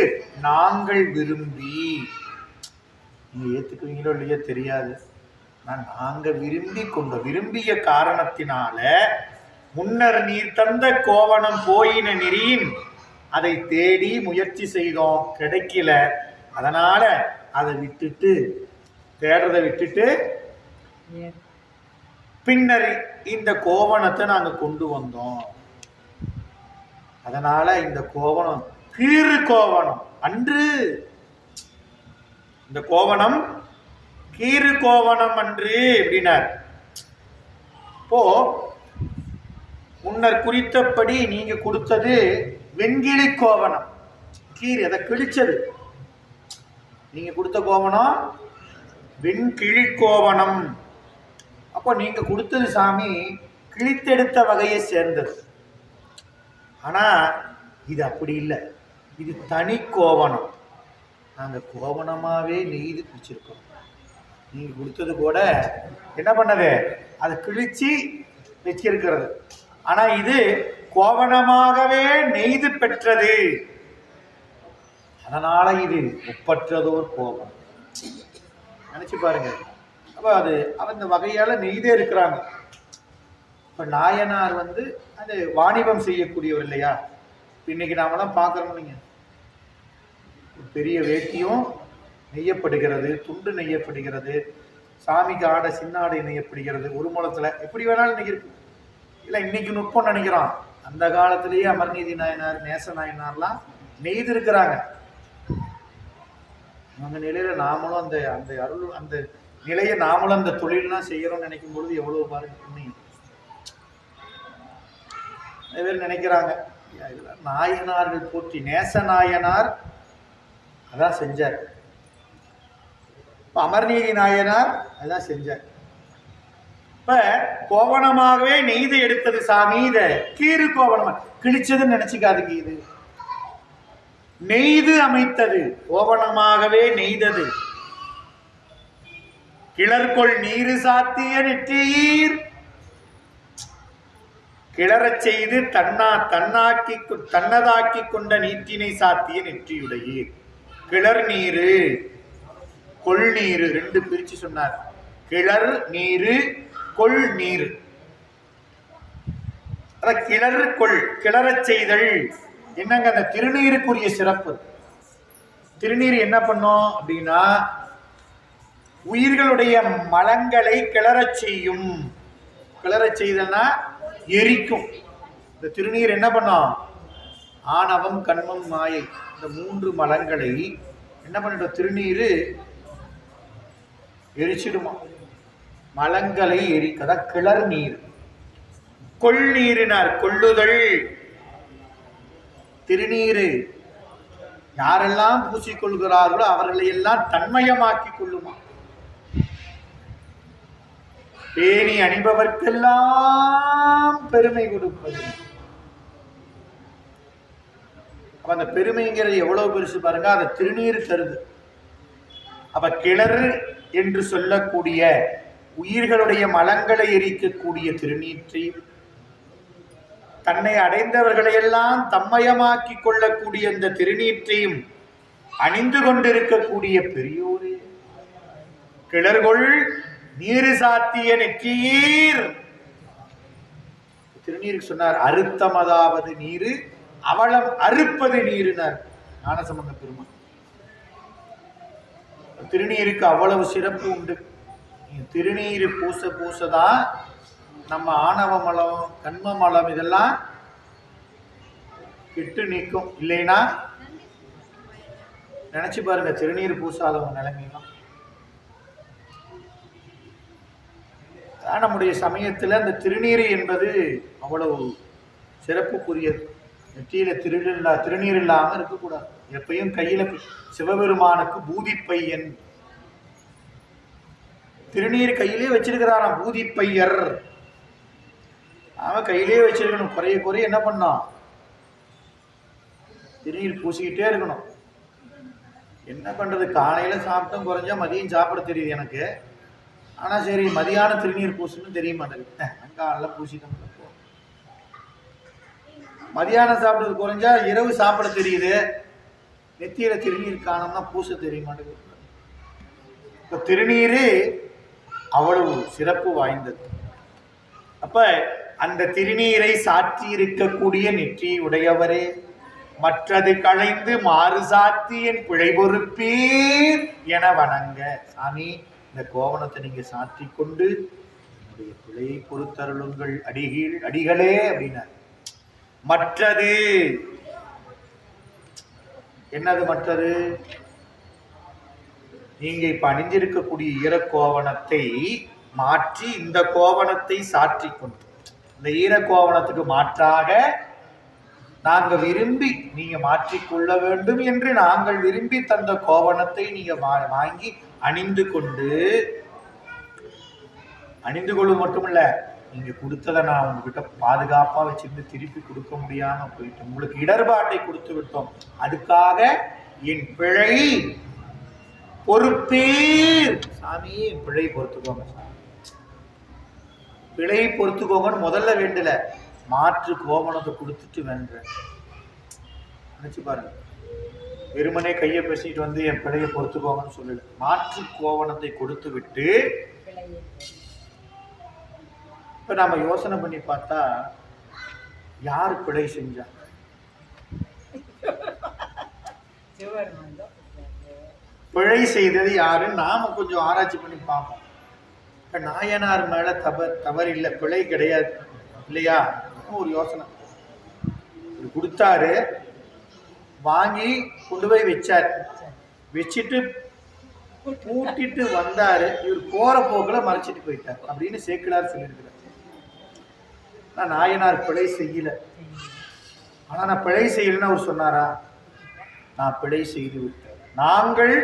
நாங்கள் விரும்பி. நீங்க ஏத்துக்குவீங்களோ இல்லையோ தெரியாது, நாங்க விரும்பி கொண்ட விரும்பிய காரணத்தினால முன்னர் நீர் தந்த கோவணம் போயின நெறியின் அதை தேடி முயற்சி செய்தோம், கிடைக்கல. அதனால அதை விட்டுட்டு, தேடுறதை விட்டுட்டு பின்னர் இந்த கோவணத்தை நாங்க கொண்டு வந்தோம். அதனால இந்த கோவணம் கீறு கோவணம் அன்று. இந்த கோவணம் கீறு கோவணம் அன்று அப்படின்னார். இப்போ முன்னர் குறித்தபடி நீங்க கொடுத்தது வெண்கிளி கோவணம். கீர் எதை கிழிச்சது? நீங்க கொடுத்த கோவணம் வெண்கிளி கோவணம். அப்போ நீங்க கொடுத்தது சாமி கிழித்தெடுத்த வகையை சேர்ந்தது. ஆனா இது அப்படி இல்லை, இது தனி கோவணம். நாங்க கோவணமாவே நெய்து பிடிச்சிருக்கோம். நீங்க கொடுத்தது கூட என்ன பண்ணது? அதை கிழிச்சு வச்சிருக்கிறது. ஆனா இது கோவணமாகவே நெய்து பெற்றது. அதனால இது ஒப்பற்றதோர் கோவணம். நினைச்சு பாருங்க. அப்ப அது அந்த வகையால நெய்தே இருக்கிறாங்க. இப்ப நாயனார் அது வாணிபம் செய்யக்கூடியவர் இல்லையா? இன்னைக்கு நாமெல்லாம் பார்க்கறோம் இல்லைங்க, பெரிய வேட்டியும் நெய்யப்படுகிறது, துண்டு நெய்யப்படுகிறது, சாமிக்கு ஆடை சின்ன ஆடை நெய்யப்படுகிறது, ஒரு மூலத்துல எப்படி வேணாலும் இன்னைக்கு இருக்கு. இல்லை இன்னைக்கு நுட்பம் நினைக்கிறான். அந்த காலத்திலேயே அமர்நீதி நாயனார், நேச நாயனார்லாம் நெய்திருக்கிறாங்க. அந்த நிலையில நாமளும் அந்த அந்த அருள் அந்த நிலையை நாமளும் அந்த தொழிலாம் செய்யறோம்னு நினைக்கும் பொழுது எவ்வளவு பாருங்க புண்ணியம். நிறைய பேர் நினைக்கிறாங்க நாயனார்கள் போற்றி, நேச நாயனார் அதான் செஞ்சார். அமர்நீதி நாயனார் அதான் செஞ்சார். இப்ப கோவணமாகவே நெய்து எடுத்தது சாமி. இத கீறு கோவணமா கிழிச்சதுன்னு நினைச்சுக்காதுங்க. இது நெய்து அமைத்தது, கோவணமாகவே நெய்தது. கிளர்கொள் நீரு சாத்திய நெற்றியீர், கிளறச் செய்து தன்னதாக்கி கொண்ட நீற்றினை சாத்திய நெற்றியுடையீர். கிளர் நீரு கொள் நீரு ரெண்டு பிரிச்சு சொன்னார். கிளர் நீரு கொள் நீரு. கிளர் கொள், கிளறச் செய்தல் என்னங்க? அந்த திருநீருக்குரிய சிறப்பு. திருநீர் என்ன பண்ணும் அப்படின்னா உயிர்களுடைய மலங்களை கிளறச் செய்யும். கிளறச் செய்தல்னா எரிக்கும். இந்த திருநீர் என்ன பண்ணும்? ஆணவம், கண்மம், மாயை இந்த மூன்று மலங்களை என்ன பண்ணிடும்? திருநீரு எரிச்சிடுமா? மலங்களை எரிக்கதா கிளர் நீர். கொள் நீரினார் கொள்ளுதல். திருநீரு யாரெல்லாம் பூசிக்கொள்கிறார்களோ அவர்களை எல்லாம் தன்மயமாக்கி கொள்ளுமா. பேணி அணிபவர்க்கெல்லாம் பெருமை கொடுப்பது. அந்த பெருமைங்கிறது எவ்வளவு பெருசு பாருங்க. அதை திருநீர் தருது. அப்ப கிளறு என்று சொல்லக்கூடிய உயிர்களுடைய மலங்களை எரிக்கக்கூடிய திருநீற்றை, தன்னை அடைந்தவர்களை எல்லாம் தம்மயமாக்கி கொள்ளக்கூடிய இந்த திருநீற்றையும் அணிந்து கொண்டிருக்கக்கூடிய பெரியோரே, கிளர்கொள் நீரு சாத்திய நெற்றியீர். திருநீருக்கு சொன்னார் அறுத்தமதாவது நீரு, அவளம் அறுப்பது நீருனார் ஞானசம்பந்த பெருமான். திருநீருக்கு அவ்வளவு சிறப்பு உண்டு. திருநீரு பூச பூசதான் நம்ம ஆணவ மலம், கண்ம மலம் இதெல்லாம் கெட்டு நீக்கும். இல்லைன்னா நினைச்சு பாருங்க திருநீர் பூசாதவங்க நிலைமையெல்லாம். நம்முடைய சமயத்தில் அந்த திருநீறு என்பது அவ்வளவு சிறப்புக்குரியது. நெற்றியில திருநீர் இல்லாமல் இருக்கக்கூடாது. எப்பயும் கையில சிவபெருமானுக்கு பூதிப்பையன் திருநீர் கையிலே வச்சிருக்கிறாராம். பூதிப்பையர் அவன் கையிலே வச்சிருக்கணும். குறைய என்ன பண்ணான்? திருநீர் பூசிக்கிட்டே இருக்கணும். என்ன பண்றது, காலையில சாப்பிட்டும் குறைஞ்சா மதியம் சாப்பிட தெரியுது எனக்கு. ஆனா சரி, மதியான திருநீர் பூசணும்னு தெரிய மாட்டேங்குது. காலைல பூசிட்டோம், மதியானம் சாப்பிட்றது குறைஞ்சா இரவு சாப்பிட தெரியுது. நெத்தியில திருநீர் காணோம்னா பூச தெரிய மாட்டேங்குது. இப்ப திருநீரு அவ்வளவு சிறப்பு வாய்ந்தது. அப்ப அந்த திருநீரை சாற்றி இருக்கக்கூடிய நெற்றி உடையவரே, மற்றது களைந்து மாறு சாத்தி என் பிழை பொறுப்பீர் என வணங்க. சாமி, இந்த கோவணத்தை நீங்க சாற்றி கொண்டு என்னுடைய பிழையை பொறுத்தருளுங்கள் அடிகளே அப்படின்னா. மற்றது என்னது? மற்றது நீங்க இப்ப அணிஞ்சிருக்கக்கூடிய ஈரக்கோவணத்தை மாற்றி இந்த கோவணத்தை சாற்றி கொண்டு, இந்த ஈரக்கோவணத்துக்கு மாற்றாக நாங்க விரும்பி நீங்க மாற்றிக்கொள்ள வேண்டும் என்று நாங்கள் விரும்பி தந்த கோவணத்தை நீங்க வாங்கி அணிந்து கொள்ளும் மட்டுமல்ல, நீங்க கொடுத்ததை நான் உங்ககிட்ட பாதுகாப்பா வச்சிருந்து திருப்பி கொடுக்க முடியாம போயிட்டு உங்களுக்கு இடர்பாட்டை கொடுத்து விட்டோம். அதுக்காக என் பிழை பொறுப்பீர். சாமி, என் பிழை பொறுத்துக்கோங்க. பிழை பொறுத்துக்கோங்கன்னு முதல்ல வேண்டல, மாற்று கோவணத்தை கொடுத்துட்டு வென்ற. நினைச்சு பாருங்க, வெறுமனே கையை பேசிட்டு வந்து என் பிழையை பொறுத்துக்கோங்கன்னு சொல்லல, மாற்று கோவணத்தை கொடுத்து விட்டு. இப்ப நாம யோசனை பண்ணி பார்த்தா யாரு பிழை செஞ்சா? பிழை செய்தது யாரு? நாம கொஞ்சம் ஆராய்ச்சி பண்ணி பார்ப்போம். இப்ப நாயனார் மேல தவறு இல்லை, பிழை கிடையாது இல்லையா? ஒரு யோசனை கொடுத்தாரு, வாங்கி கொண்டு போய் வச்சார், வச்சுட்டு பூட்டிட்டு வந்தாரு. இவர் போற போக்குல மறைச்சிட்டு போயிட்டார் அப்படின்னு சேக்கிழார் சொல்லியிருக்கிறார். நான் நாயனார் பிழை செய்யல, ஆனா நான் பிழை செய்யலன்னு அவர் சொன்னாரா? நான் பிழை செய்து விட்டேன். நாங்கள்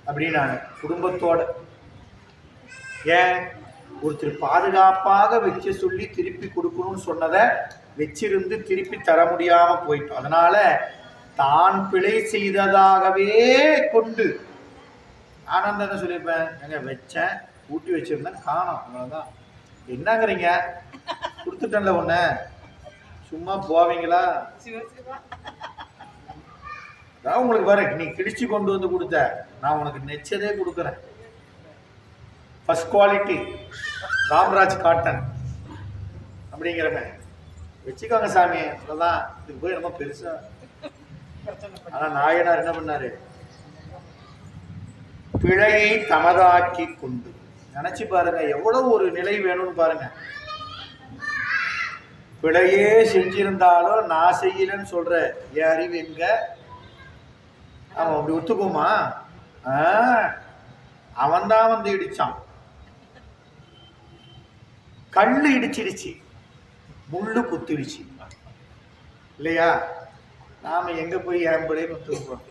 அப்படின்னாங்க குடும்பத்தோட. ஏன்? ஒருத்தர் பாதுகாப்பாக வச்சு சொல்லி திருப்பி கொடுக்கணும்னு சொன்னதை வச்சிருந்து திருப்பி தர முடியாம போயிட்டோம். அதனால தான் பிழை செய்ததாகவே கொண்டு ஆனந்தம் என்ன சொல்லியிருப்பேன், எங்க வச்சேன், ஊட்டி வச்சிருந்தேன், காணோம், அவ்வளவுதான். என்னங்கிறீங்க? கொடுத்துட்டேன்ல ஒண்ணு, சும்மா போவீங்களா? அதான் உங்களுக்கு வர, நீ கிழிச்சு கொண்டு வந்து கொடுத்த, நான் உனக்கு நெச்சதே கொடுக்குறேன், ஃபர்ஸ்ட் குவாலிட்டி ராம்ராஜ் காட்டன் அப்படிங்கிறமே வச்சுக்கோங்க சாமி, அவ்வளோதான். இதுக்கு போய் ரொம்ப பெருசா. ஆனா நாயனார் என்ன பண்ணாரு? பிழையை தமதாக்கி கொண்டு. நினைச்சு பாருங்க, எவ்வளவு ஒரு நிலை வேணும்னு பாருங்க. பிழையே செஞ்சிருந்தாலும் நான் செய்யலன்னு சொல்ற என் அறிவு எங்க? அவன் அப்படி ஒத்துக்குமா? அவன் தான் வந்து இடிச்சான். கல்லு இடிச்சிடுச்சு, முள்ளு குத்திடுச்சு இல்லையா? நாம எங்க போய் என் பிள்ளைன்னு ஒத்துக்குறோம்?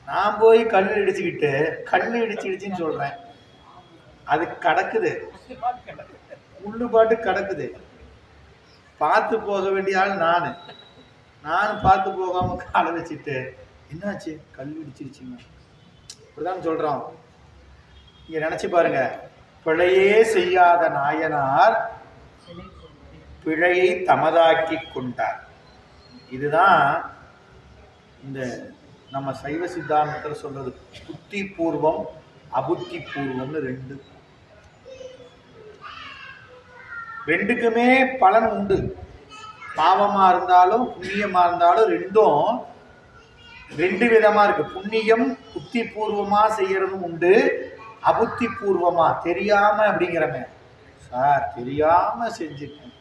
நான் போய் கல்லு இடிச்சுன்னு சொல்றேன், அது கடக்குது, முள்ளு பாட்டு கடக்குது. பார்த்து போக வேண்டிய ஆள் நானும் பார்த்து போகாம காலை வச்சுட்டு என்னாச்சு, கல் இடிச்சிருச்சுங்க இப்படிதான் சொல்றோம். இங்க நினைச்சு பாருங்க, பிழையே செய்யாத நாயனார் பிழையை தமதாக்கி கொண்டார். இதுதான் இந்த நம்ம சைவ சித்தாந்தத்தில் சொல்றது. புத்தி பூர்வம் அபுத்தி பூர்வம்னு ரெண்டுக்குமே பலன் உண்டு. பாவமா இருந்தாலும் புண்ணியமா இருந்தாலும் ரெண்டு விதமா இருக்கு. புண்ணியம் புத்தி பூர்வமா செய்யறதும் உண்டு, அபுத்தி பூர்வமா தெரியாம அப்படிங்கிறமே. சார் தெரியாம செஞ்சுட்டேன்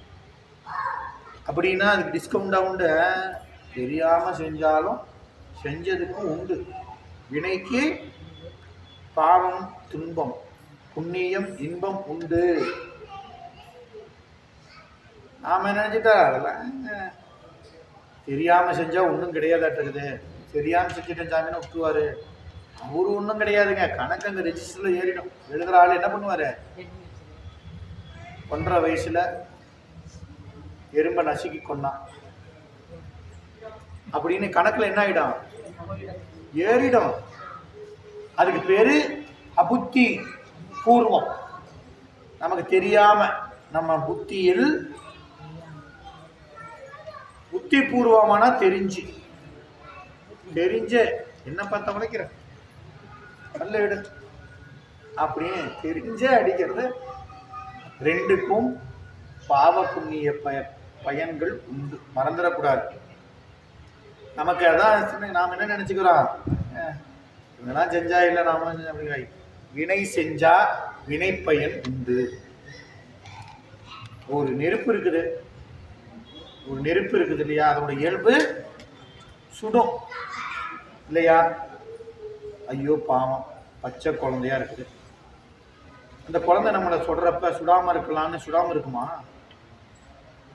அப்படின்னா அதுக்கு டிஸ்கவுண்டா உண்டு. தெரியாம செஞ்சாலும் செஞ்சதுக்கும் உண்டு. வினைக்கு பாவம் துன்பம், புண்ணியம் இன்பம் உண்டு. நாம நினைச்சிட்டா அதெல்லாம் தெரியாம செஞ்சா ஒன்றும் கிடையாதாட்டுக்குது, தெரியாம செஞ்சுட்டேன் சாமின்னு விட்டுருவாரு. அவரு ஒன்றும் கிடையாதுங்க. கணக்கு அங்கே ரெஜிஸ்டர்ல ஏறிடும். எழுதுற ஆள் என்ன பண்ணுவாரு, 1.5 வயசுல எறும்ப நசுக்கி கொண்டான் அப்படின்னு கணக்குல என்ன ஆயிடும், ஏறிடும். அதுக்கு பேரு அபுத்தி பூர்வம். நமக்கு தெரியாம நம்ம புத்தியில் புத்தி பூர்வமான தெரிஞ்சு என்ன பார்த்தா உடைக்கிற கல்ல எடு அப்படின்னு தெரிஞ்சே அடிக்கிறது. ரெண்டுக்கும் பாவ புண்ணிய பயன்கள் உண்டு, மறந்துடக்கூடாது. நமக்கு அதான் நாம் என்ன நினைச்சுக்கிறோம், இதெல்லாம் செஞ்சா இல்லை நாம அப்படி. வினை செஞ்சா வினை பயன் உண்டு. ஒரு நெருப்பு இருக்குது இல்லையா, அதோட இயல்பு சுடும் இல்லையா. ஐயோ பாவம், பச்சை குழந்தையா இருக்குது. அந்த குழந்தை நம்மளை சொல்றப்ப சுடாம இருக்கலாம்னு சுடாம இருக்குமா?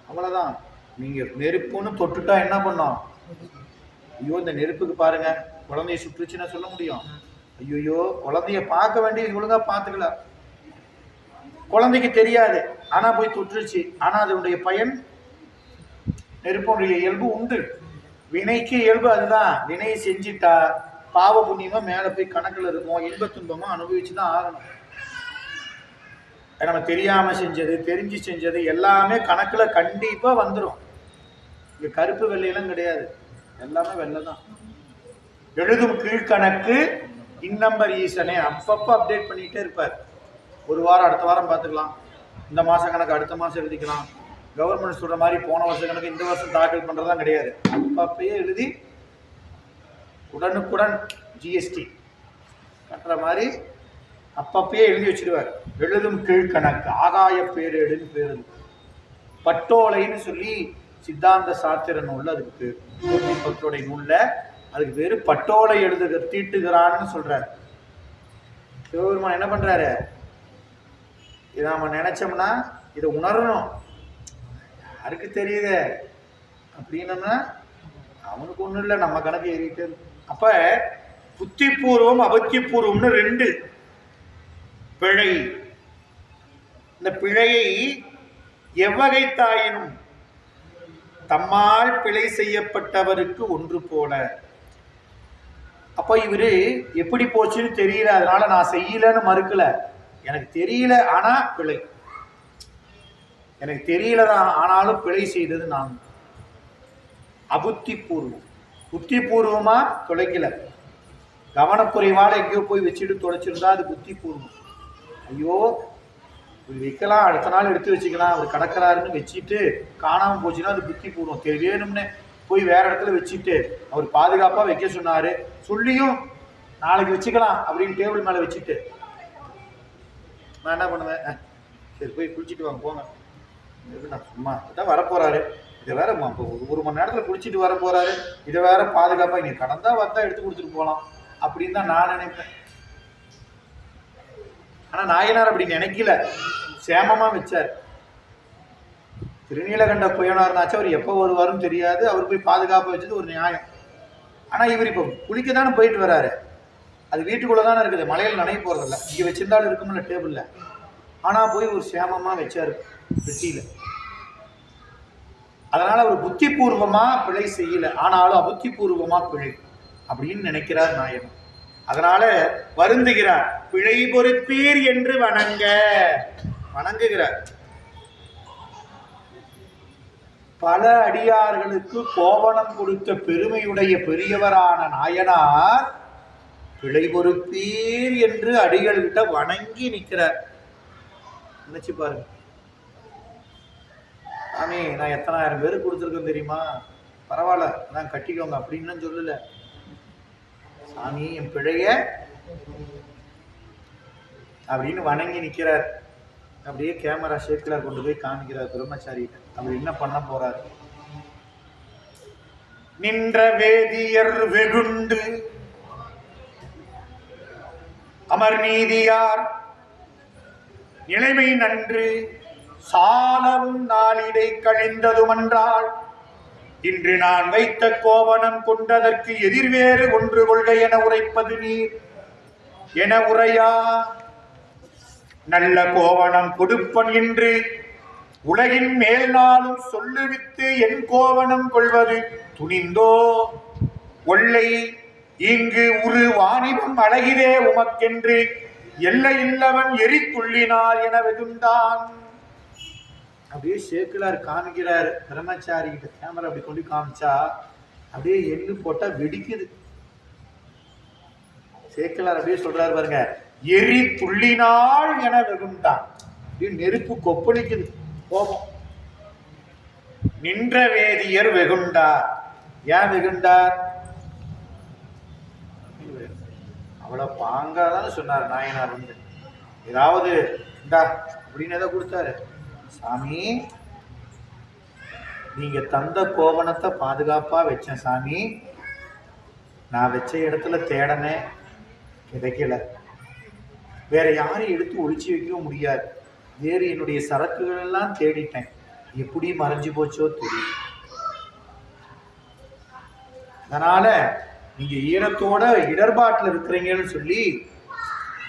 அவ்வளவுதான். நீங்க நெருப்புன்னு தொட்டுட்டா என்ன பண்ணோம், ஐயோ இந்த நெருப்புக்கு பாருங்க குழந்தைய சுட்டுச்சுன்னா சொல்ல முடியும். ஐயோ குழந்தைய பார்க்க வேண்டிய ஒழுங்கா பார்த்துக்கல, குழந்தைக்கு தெரியாது, ஆனா போய் தொற்றுச்சு. ஆனா அதனுடைய பயன், நெருப்புடைய இயல்பு உண்டு. வினைக்கு இயல்பு அதுதான். வினை செஞ்சிட்டா பாவ புண்ணியமா மேல போய் கணக்குல இருக்கும், இன்ப துன்பமா அனுபவிச்சுதான் ஆகணும். நம்ம தெரியாம செஞ்சது தெரிஞ்சு செஞ்சது எல்லாமே கணக்குல கண்டிப்பா வந்துடும். இங்க கருப்பு வெள்ளையெல்லாம் கிடையாது, எல்லாமே வெள்ளை தான். எழுதும் கீழ்கணக்கு இந்நம்பர் ஈசனே அப்பப்போ அப்டேட் பண்ணிட்டே இருப்பார். ஒரு வாரம் அடுத்த வாரம் பார்த்துக்கலாம், இந்த மாச கணக்கு அடுத்த மாசம் எழுதிக்கலாம். கவர்மெண்ட் சொல்ற மாதிரி போன வருஷ கணக்கு இந்த வருஷம் தாக்கல் பண்றதுலாம் கிடையாது. அப்பப்பயே எழுதி உடனுக்குடன் ஜிஎஸ்டி கட்டுற மாதிரி அப்பப்பயே எழுதி வச்சிருவார். எழுதும் கீழ்கணக்கு ஆகாய பேரேடுன்னு பேரு. பட்டோலைன்னு சொல்லி சித்தாந்த சாத்திர நூல்ல அதுக்கு பேர். 110 நூல்ல அதுக்கு பேரு பட்டோலை தீட்டுகிறான்னு சொல்றாரு. சிவபெருமான் என்ன பண்றாரு, இதை நாம நினைச்சோம்னா இதை உணரணும். யாருக்கு தெரியுது அப்படின்னா அவனுக்கு ஒண்ணும் இல்லை, நம்ம கணக்கு ஏறிட்டு. அப்ப புத்தி பூர்வம் அபத்தி பூர்வம்னு 2 பிழை. இந்த பிழையை எவ்வகை தாயினும் தம்மால் பிழை செய்யப்பட்டவருக்கு ஒன்று போல. அப்ப இவரு எப்படி போச்சுன்னு தெரியல, அதனால நான் செய்யலன்னு மறுக்கல. எனக்கு தெரியல ஆனா பிழை, எனக்கு தெரியலதான் ஆனாலும் பிழை செய்தது நான். அபுத்தி பூர்வம். புத்தி பூர்வமா தொலைக்கல, கவனக்குறைவால எங்கேயோ போய் வச்சுட்டு தொலைச்சிருந்தா அது புத்தி பூர்வம். ஐயோ இப்படி வைக்கலாம், அடுத்த நாள் எடுத்து வச்சுக்கலாம், அவர் கடக்கிறாருன்னு வச்சுட்டு காணாம போச்சுன்னா அது புத்தி பூர்வம். வேணும்னு போய் வேற இடத்துல வச்சுட்டு அவர் பாதுகாப்பா வைக்க சொன்னாரு, சொல்லியும் நாளைக்கு வச்சுக்கலாம் அப்படின்னு டேபிள் மேல வச்சுட்டு நான் என்ன பண்ணுவேன், சரி போய் குளிச்சுட்டு வாங்க போங்க, சும்மா இதான் வரப்போறாரு, இதை வேற 1 மணி நேரத்துல குளிச்சுட்டு வர போறாரு, இதை வேற பாதுகாப்பா இங்க கடந்தா வந்தா எடுத்து கொடுத்துட்டு போகலாம் அப்படின்னு தான் நான் நினைப்பேன். ஆனா நாயனார் அப்படி நினைக்கல, சேமமா வச்சார். திருநீலகண்ட குயனார்னாச்சும் அவர் எப்போ வருவாருன்னு தெரியாது, அவர் போய் பாதுகாப்பா வச்சது ஒரு நியாயம். ஆனா இவர் இப்போ குளிக்க தானே போயிட்டு வராரு, அது வீட்டுக்குள்ளதானே இருக்குது, மலையில நனைய போறதில்ல, இங்க வச்சிருந்தாலும் இருக்கும்ல டேபிள்ல. ஆனா போய் ஒரு சேமமா வச்சாரு பெட்டியில. அதனால அவர் புத்தி பூர்வமா பிழை செய்யல, ஆனாலும் அபுத்தி பூர்வமா பிழை அப்படின்னு நினைக்கிறார் நாயகன். அதனால வருந்துகிறார், பிழை பொறுப்பீர் என்று வணங்குகிறார். பல அடியார்களுக்கு கோவணம் கொடுத்த பெருமையுடைய பெரியவரான நாயனார் பிழை பொறுப்பீர் என்று அடிகள்கிட்ட வணங்கி நிற்கிறார். நினைச்சு பாருங்க, சாமி நான் எத்தனாயிரம் பேருக்கு கொடுத்துருக்கேன் தெரியுமா, பரவாயில்ல நான் கட்டிக்கோங்க அப்படின்னு சொல்லல. சாமி என் பிழைய அப்படின்னு வணங்கி நிற்கிறார். அப்படியே கேமரா ஷேக்கில் கொண்டு போய் காமிக்கிறார் பிரம்மச்சாரி. அப்படி என்ன பண்ண போறார், நின்ற வேதியர் வெகுண்டு அமர் நீதியார் நிலைமை நன்று சாலவும் நாளிடை கழிந்ததுமன்றால் இன்று நான் வைத்த கோவணம் கொண்டதற்கு எதிர்வேறு ஒன்று கொள்கை என உரைப்பது நீர் என உரையா. நல்ல கோவணம் கொடுப்பன் என்று உலகின் மேல் நாளும் சொல்லுவித்து என் கோவணம் கொள்வது துணிந்தோ ஒல்லை இங்கு உரு வாணிபம் அழகிதே உமக்கென்று எல்லை இல்லவன் எரித்துள்ளினார் என வெகுண்டான். அப்படியே சேக்கிலார் காமிக்கிறார் பிரம்மச்சாரி கிட்ட கேமரா அப்படி கொண்டு காமிச்சா அப்படியே எள்ளு போட்டா வெடிக்குது. சேக்கிலார் அப்படியே சொல்றாரு பாருங்க, எரி துள்ளினாள் என வெகுண்டான். அப்படியே நெருப்பு கொப்பளிக்குது கோபம். நின்ற வேதியர் வெகுண்டார். ஏன் வெகுண்டார்? அவ்வளவு பாங்காதான்னு சொன்னார் நாயனார். வந்து ஏதாவது இந்தா அப்படின்னு எதை கொடுத்தாரு, சாமி நீங்க தந்த கோவணத்தை பாதுகாப்பா வச்சேன் சாமி, நான் வச்ச இடத்துல தேடனே கிடைக்கல, வேற யாரையும் எடுத்து ஒளிச்சு வைக்கவும் முடியாது, வேறு என்னுடைய சரக்குகள் எல்லாம் தேடிட்டேன், எப்படி மறைஞ்சு போச்சோ தெரியும். அதனால நீங்க ஈரத்தோட இடர்பாட்டில் இருக்கிறீங்கன்னு சொல்லி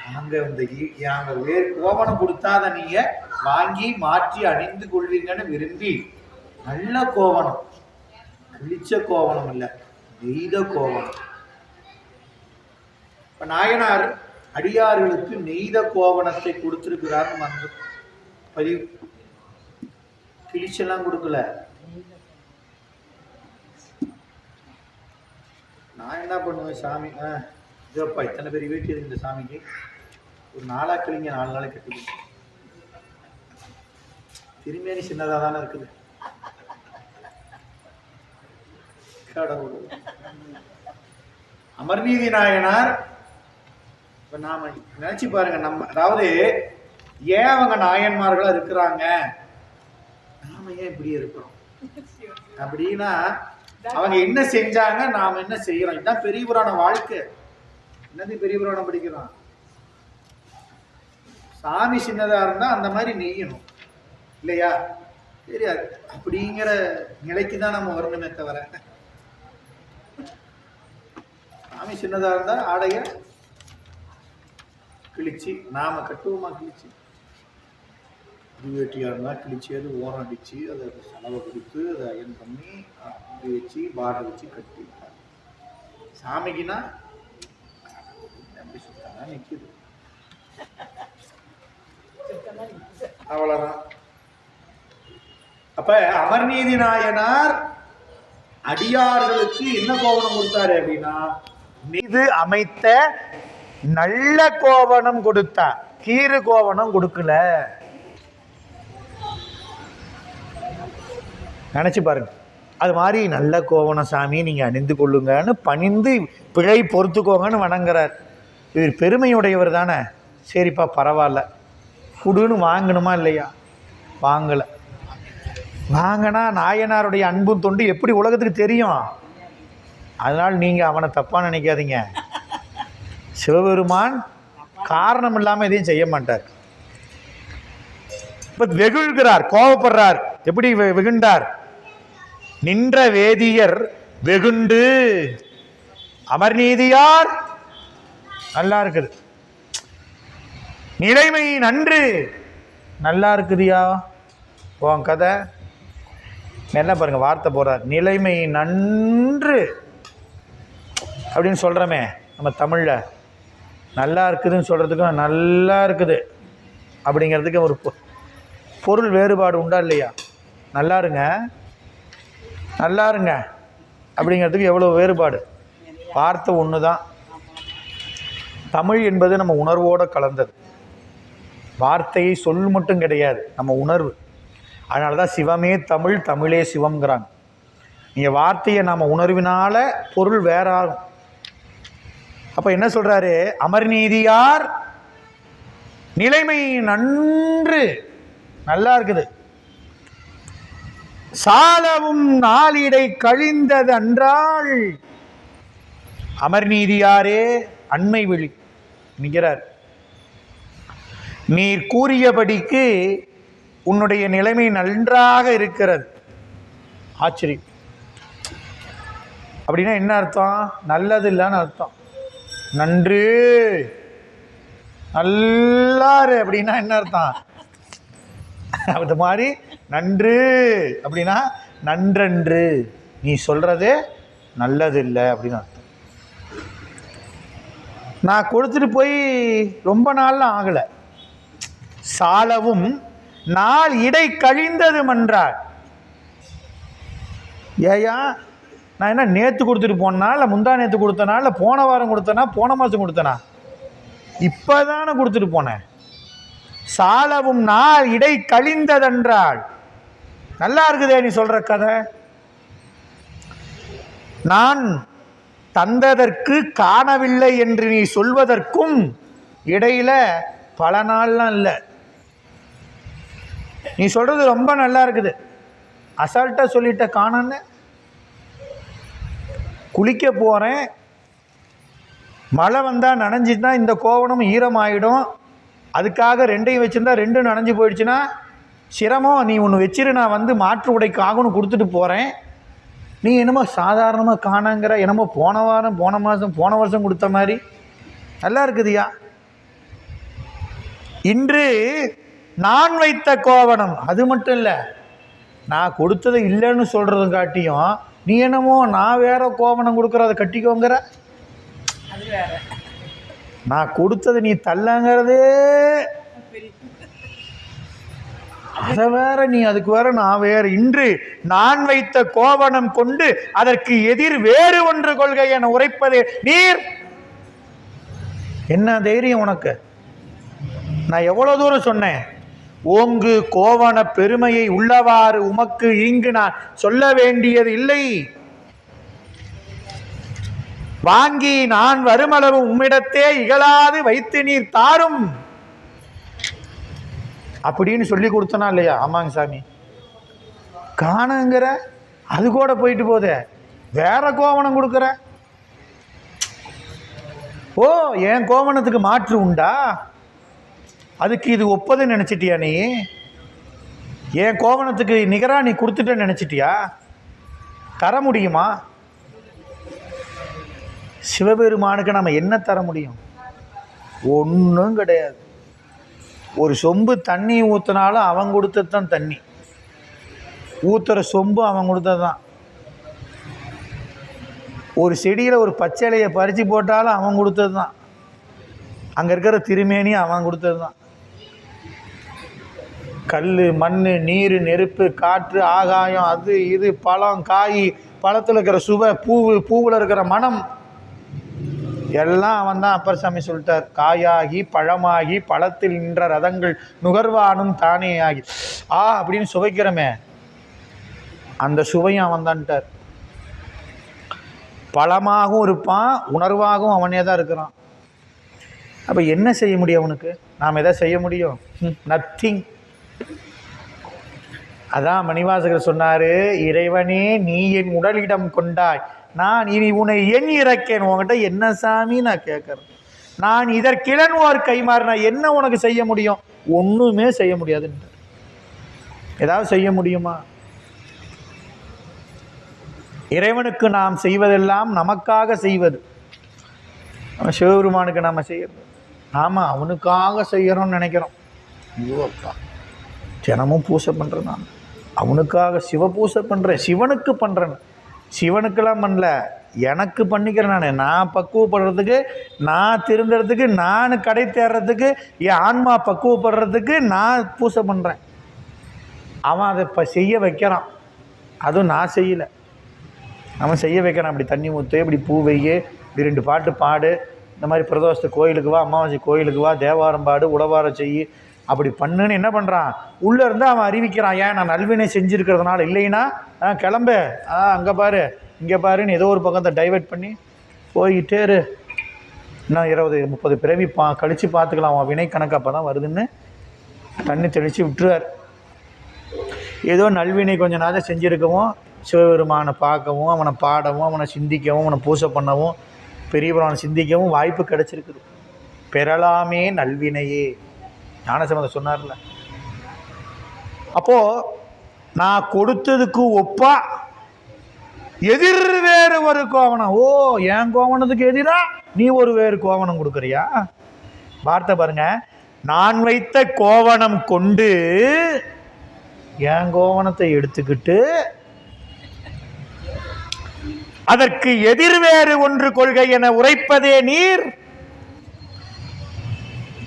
நாங்க வேறு கோவணம் கொடுத்தாத நீங்க வாங்கி மாற்றி அணிந்து கொள்வீங்கன்னு விரும்பி நல்ல கோவணம், கிழிச்ச கோவணம் இல்ல, நெய்த கோவணம். இப்ப நாயனார் அடியார்களுக்கு நெய்த கோவணத்தை கொடுத்திருக்கிறார். பதிவு கிழிச்செல்லாம் கொடுக்கல. நான் என்ன பண்ணுவேன், சாமி இதப்பா இத்தனை பேர் வீட்டு இந்த சாமிக்கு ஒரு 4 கிழிங்க 4 நாளைக்கு கட்டி திருமேனி சின்னதாக தானே இருக்குது. கடவுள் அமர்நீதி நாயனார். இப்ப நாம நினைச்சு பாருங்க, நம்ம அதாவது ஏன் அவங்க நாயன்மார்களா இருக்கிறாங்க, நாம ஏன் இப்படி இருக்கிறோம் அப்படின்னா அவங்க என்ன செஞ்சாங்க, நாம என்ன செய்யறோம். இதுதான் பெரிய புராண வாழ்க்கை. என்னது பெரிய புராணம் படிக்கிறோம், சாமி சின்னதா இருந்தா அந்த மாதிரி நெய்யணும் இல்லையா, தெரியாது அப்படிங்கிற நிலைக்கு தான் நம்ம வரணுமே தவிர, சாமி சின்னதா இருந்தா ஆடைய கிழிச்சு நாம கட்டுவோமா, கிழிச்சு வேட்டியா இருந்தா கிழிச்சு அது ஓரம் அடிச்சு அதை செலவை கொடுத்து அதை அயன் பண்ணி அப்படி வச்சு பார்டர் வச்சு கட்டி. சாமிக்குன்னா அப்படி சுத்தமா நிக்குது, அவ்வளவுதான். அப்ப அமர்நீதி நாயனார் அடியார்களுக்கு என்ன கோவணம் கொடுத்தாரு அப்படின்னா, மீது அமைத்த நல்ல கோவணம் கொடுத்தார், கீறு கோவணம் கொடுக்கல. நினைச்சு பாருங்க, அது மாதிரி நல்ல கோவணம் சாமி நீங்க அணிந்து கொள்ளுங்கன்னு பணிந்து பிழை பொறுத்துக்கோங்கன்னு வணங்குறார். இவர் பெருமையுடையவர் தானே, சரிப்பா பரவாயில்ல குடுன்னு வாங்கணுமா இல்லையா, வாங்கலை. வாங்கினா நாயனாருடைய அன்பும் தொண்டு எப்படி உலகத்துக்கு தெரியும். அதனால் நீங்கள் அவனை தப்பாக நினைக்காதீங்க. சிவபெருமான் காரணம் இல்லாமல் எதையும் செய்ய மாட்டார். இப்போ வெகுழ்கிறார், கோபப்படுறார். எப்படி வெகுண்டார், நின்ற வேதியர் வெகுண்டு அமர்நீதியார். நல்லா இருக்குது, நிலைமை நன்று. நல்லா இருக்குதியா உன் கதை. என்ன பாருங்க வார்த்தை போறார், நிலைமை நன்று அப்படின்னு சொல்றமே நம்ம தமிழ்ல. நல்லா இருக்குதுன்னு சொல்றதுக்கும் நல்லா இருக்குது அப்படிங்கிறதுக்கு ஒரு பொருள் வேறுபாடு உண்டா இல்லையா. நல்லா இருங்க நல்லா இருங்க அப்படிங்கிறதுக்கு எவ்வளோ வேறுபாடு. வார்த்தை ஒன்று தான். தமிழ் என்பது நம்ம உணர்வோடு கலந்தது. வார்த்தையை சொல் மட்டும் கிடையாது, நம்ம உணர்வு. அதனால தான் சிவமே தமிழ், தமிழே சிவம்ங்கிறாங்க. நீங்கள் வார்த்தையை நாம் உணர்வினால பொருள் வேற ஆகும். அப்போ என்ன சொல்கிறாரு, அமர்நீதியார் நிலைமை நன்று. நல்லா இருக்குது. சாலவும் நாளிடை கழிந்தது அன்றாள். அமர்நீதியாரே அண்மை விழி நிற்கிறார். நீர் கூறியபடிக்கு உன்னுடைய நிலைமை நன்றாக இருக்கிறது. ஆச்சரியம். அப்படின்னா என்ன அர்த்தம்? நல்லது இல்லைன்னு அர்த்தம். நன்று நல்லாரு அப்படின்னா என்ன அர்த்தம்? அது மாதிரி நன்று அப்படின்னா நன்றன்று, நீ சொல்றது நல்லது இல்லை அப்படின்னு அர்த்தம். நான் கொடுத்துட்டு போய் ரொம்ப நாள்லாம் ஆகலை. சாலவும் நாள் இடை கழிந்தது மன்றார். ஏயா நான் என்ன நேற்று கொடுத்துட்டு போனா, இல்லை முந்தா நேற்று கொடுத்தனா, இல்லை போன வாரம் கொடுத்தனா, போன மாதம் கொடுத்தனா? இப்போ தானே கொடுத்துட்டு போனேன். சாலவும் நாள் இடை கழிந்ததென்றால் நல்லா இருக்குதே நீ சொல்ற கதை. நான் தந்ததற்கு காணவில்லை என்று நீ சொல்வதற்கும் இடையில பல நாள்லாம் இல்லை. நீ சொல்றது ரொம்ப நல்லா இருக்குது. அசால்ட்டா சொல்லிட்ட காணன்னு. குளிக்க போறேன், மழை வந்தா நனைஞ்சிட்டா இந்த கோவணம் ஈரமாயிடும். அதுக்காக ரெண்டையும் வச்சிருந்தா ரெண்டும் நனைஞ்சு போயிடுச்சுன்னா சிரமம். நீ ஒன்று வச்சிரு, நான் வந்து மாற்று உடைக்கு ஆகும்னு கொடுத்துட்டு போகிறேன். நீ என்னமோ சாதாரணமாக காணங்கிற, என்னமோ போன வாரம் போன மாதம் போன வருஷம் கொடுத்த மாதிரி. நல்லா இருக்குதுயா. இன்று நான் வைத்த கோவணம் அது மட்டும் இல்லை, நான் கொடுத்ததை இல்லைன்னு சொல்கிறதும் காட்டியும் நீ என்னமோ நான் வேற கோவணம் கொடுக்குறத கட்டிக்கோங்கிற. நான் கொடுத்ததை நீ தள்ளங்கிறதே அதை வேற, நீ அதுக்கு வேற நான் வேற. இன்று நான் வைத்த கோவணம் கொண்டு அதற்கு எதிர் வேறு ஒன்று கொள்கை என உரைப்பது நீர். என்ன தைரியம் உனக்கு? நான் எவ்வளவு தூரம் சொன்னேன். ஓங்கு கோவண பெருமையை உள்ளவாறு உமக்கு இங்கு நான் சொல்ல வேண்டியது இல்லை. வாங்கி நான் வருமளவு உம்மிடத்தே இகழாது வைத்து நீர் தாரும் அப்படின்னு சொல்லி கொடுத்தனா இல்லையா? ஆமாங்க சாமி. காணுங்கிற அது கூட போயிட்டு போதே, வேற கோவணம் கொடுக்குற. ஓ, என் கோவணத்துக்கு மாற்று உண்டா? அதுக்கு இது ஒப்பதுன்னு நினைச்சிட்டியா? நீ என் கோவணத்துக்கு நிகராக நீ கொடுத்துட்டேன்னு நினைச்சிட்டியா? தர முடியுமா? சிவபெருமானுக்கு நம்ம என்ன தர முடியும்? ஒன்றும் கிடையாது. ஒரு சொம்பு தண்ணி ஊற்றினாலும் அவன் கொடுத்தது தான் தண்ணி. ஊற்றுற சொம்பு அவன் கொடுத்தது தான். ஒரு செடியில் ஒரு பச்சை இலையை பறித்து போட்டாலும் அவன் கொடுத்தது தான். அங்கே இருக்கிற திருமேனி அவன் கொடுத்தது தான். கல், மண், நீர், நெருப்பு, காற்று, ஆகாயம், அது இது, பழம், காய், பழத்தில் இருக்கிற சுவை, பூவில் இருக்கிற மனம் எல்லாம் அவன் தான். அப்பர் சாமி சொல்லிட்டார், காயாகி பழமாகி பழத்தில் நின்ற ரதங்கள் நுகர்வானும் தானே ஆகி. அப்படின்னு சுவைக்கிறமே, அந்த சுவையும் அவன் தான்ட்டார். பழமாகவும் இருப்பான், உணர்வாகவும் அவனே தான் இருக்கிறான். அப்போ என்ன செய்ய முடியும் அவனுக்கு? நாம் எதை செய்ய முடியும்? நத்திங். அதான் மணிவாசகர் சொன்னார், இறைவனே நீ என் உடலிடம் கொண்டாய், நான் இனி உன்னை என் இறக்கேன். உங்ககிட்ட என்ன சாமி நான் கேட்கறேன்? நான் இதற்கிழன்வார் கைமாறு, நான் என்ன உனக்கு செய்ய முடியும்? ஒன்றுமே செய்ய முடியாதுன்ற. ஏதாவது செய்ய முடியுமா? இறைவனுக்கு நாம் செய்வதெல்லாம் நமக்காக செய்வது. சிவபெருமானுக்கு நாம் செய்யறது, நாம அவனுக்காக செய்யறோம்னு நினைக்கிறோம். ஐயோ அப்பா, தினமும் பூசை பண்ணுறேன், நான் அவனுக்காக சிவ பூசை பண்ணுறேன், சிவனுக்கு பண்ணுறேன். சிவனுக்கெல்லாம் பண்ணல, எனக்கு பண்ணிக்கிறேன். நான் பக்குவப்படுறதுக்கு, நான் திருந்துறதுக்கு, நான் கடை தேர்றதுக்கு, என் ஆன்மா பக்குவப்படுறதுக்கு நான் பூசை பண்ணுறேன். அவன் அதை செய்ய வைக்கிறான், அதுவும் நான் செய்யலை. அவன் செய்ய வைக்கிறான். அப்படி தண்ணி ஊற்று, இப்படி பூ வையே, இப்படி 2 பாட்டு பாடு, இந்த மாதிரி பிரதோஷத்து கோயிலுக்கு வா, அமாவாசை கோயிலுக்கு வா, தேவாரம் பாடு, உடவாரம் செய்யி, அப்படி பண்ணுன்னு என்ன பண்ணுறான்? உள்ளே இருந்து அவன் அறிவிக்கிறான். ஏன்? நான் நல்வினை செஞ்சுருக்கிறதுனால. இல்லைன்னா கிளம்பு, அங்கே பாரு, இங்கே பாருன்னு ஏதோ ஒரு பக்கத்தை டைவெர்ட் பண்ணி போய்கிட்டே இரு. இன்னும் 20-30 பிறவி கழித்து பார்த்துக்கலாம், அவன் வினை கணக்கு அப்போ தான் வருதுன்னு தண்ணி தெளித்து விட்டுருவார். ஏதோ நல்வினை கொஞ்ச நாள் செஞ்சுருக்கவும், சிவபெருமானை பார்க்கவும், அவனை பாடவும், அவனை சிந்திக்கவும், அவனை பூசை பண்ணவும், பெரியவரான சிந்திக்கவும் வாய்ப்பு கிடச்சிருக்குது. பெறலாமே நல்வினையே. ஞானசம்பந்தர் சொன்னார்ல. அப்போ நான் கொடுத்ததுக்கு ஒப்பா எதிர் வேறு ஒரு கோவணம். ஓ, என் கோவணத்துக்கு எதிரா நீ ஒரு வேறு கோவணம் கொடுக்குறியா? வார்த்தை பாருங்க, நான் வைத்த கோவணம் கொண்டு என் கோவணத்தை எடுத்துக்கிட்டு அதற்கு எதிர் வேறு ஒன்று கொள்கை என உரைப்பதே நீர்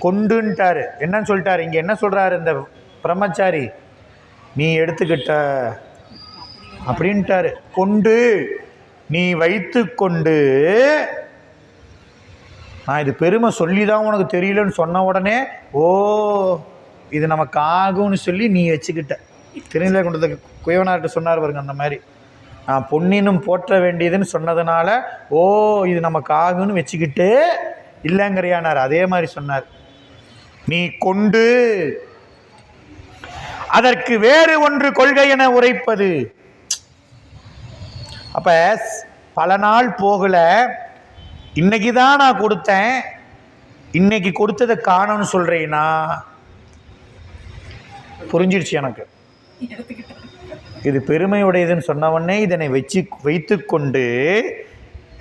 கொண்டுன்ட்டாரு. என்னன்னு சொல்லிட்டாரு? இங்க என்ன சொல்றாரு இந்த பிரம்மச்சாரி? நீ எடுத்துக்கிட்ட அப்படின்ட்டாரு. கொண்டு நீ வைத்து கொண்டு, நான் இது பெருமை சொல்லிதான் உனக்கு தெரியலன்னு சொன்ன உடனே ஓ இது நமக்கு ஆகும்னு சொல்லி நீ வச்சுக்கிட்ட. திருநிலை கொண்டதுக்கு குயவனார்கிட்ட சொன்னார் பாருங்க, அந்த மாதிரி நான் பொன்னினும் போற்ற வேண்டியதுன்னு சொன்னதுனால ஓ இது நமக்கு ஆகும்னு வச்சுக்கிட்டு இல்லைங்கிறியானார். அதே மாதிரி சொன்னார், நீ கொண்டு அதற்கு வேறு ஒன்று கொள்கை என உரைப்பது. அப்ப பல நாள் போகல, இன்னைக்கு தான் நான் கொடுத்தேன், இன்னைக்கு கொடுத்ததை காணோன்னு சொல்றேன்னா புரிஞ்சிருச்சு எனக்கு. இது பெருமையுடையதுன்னு சொன்னவொடனே இதனை வைத்து கொண்டு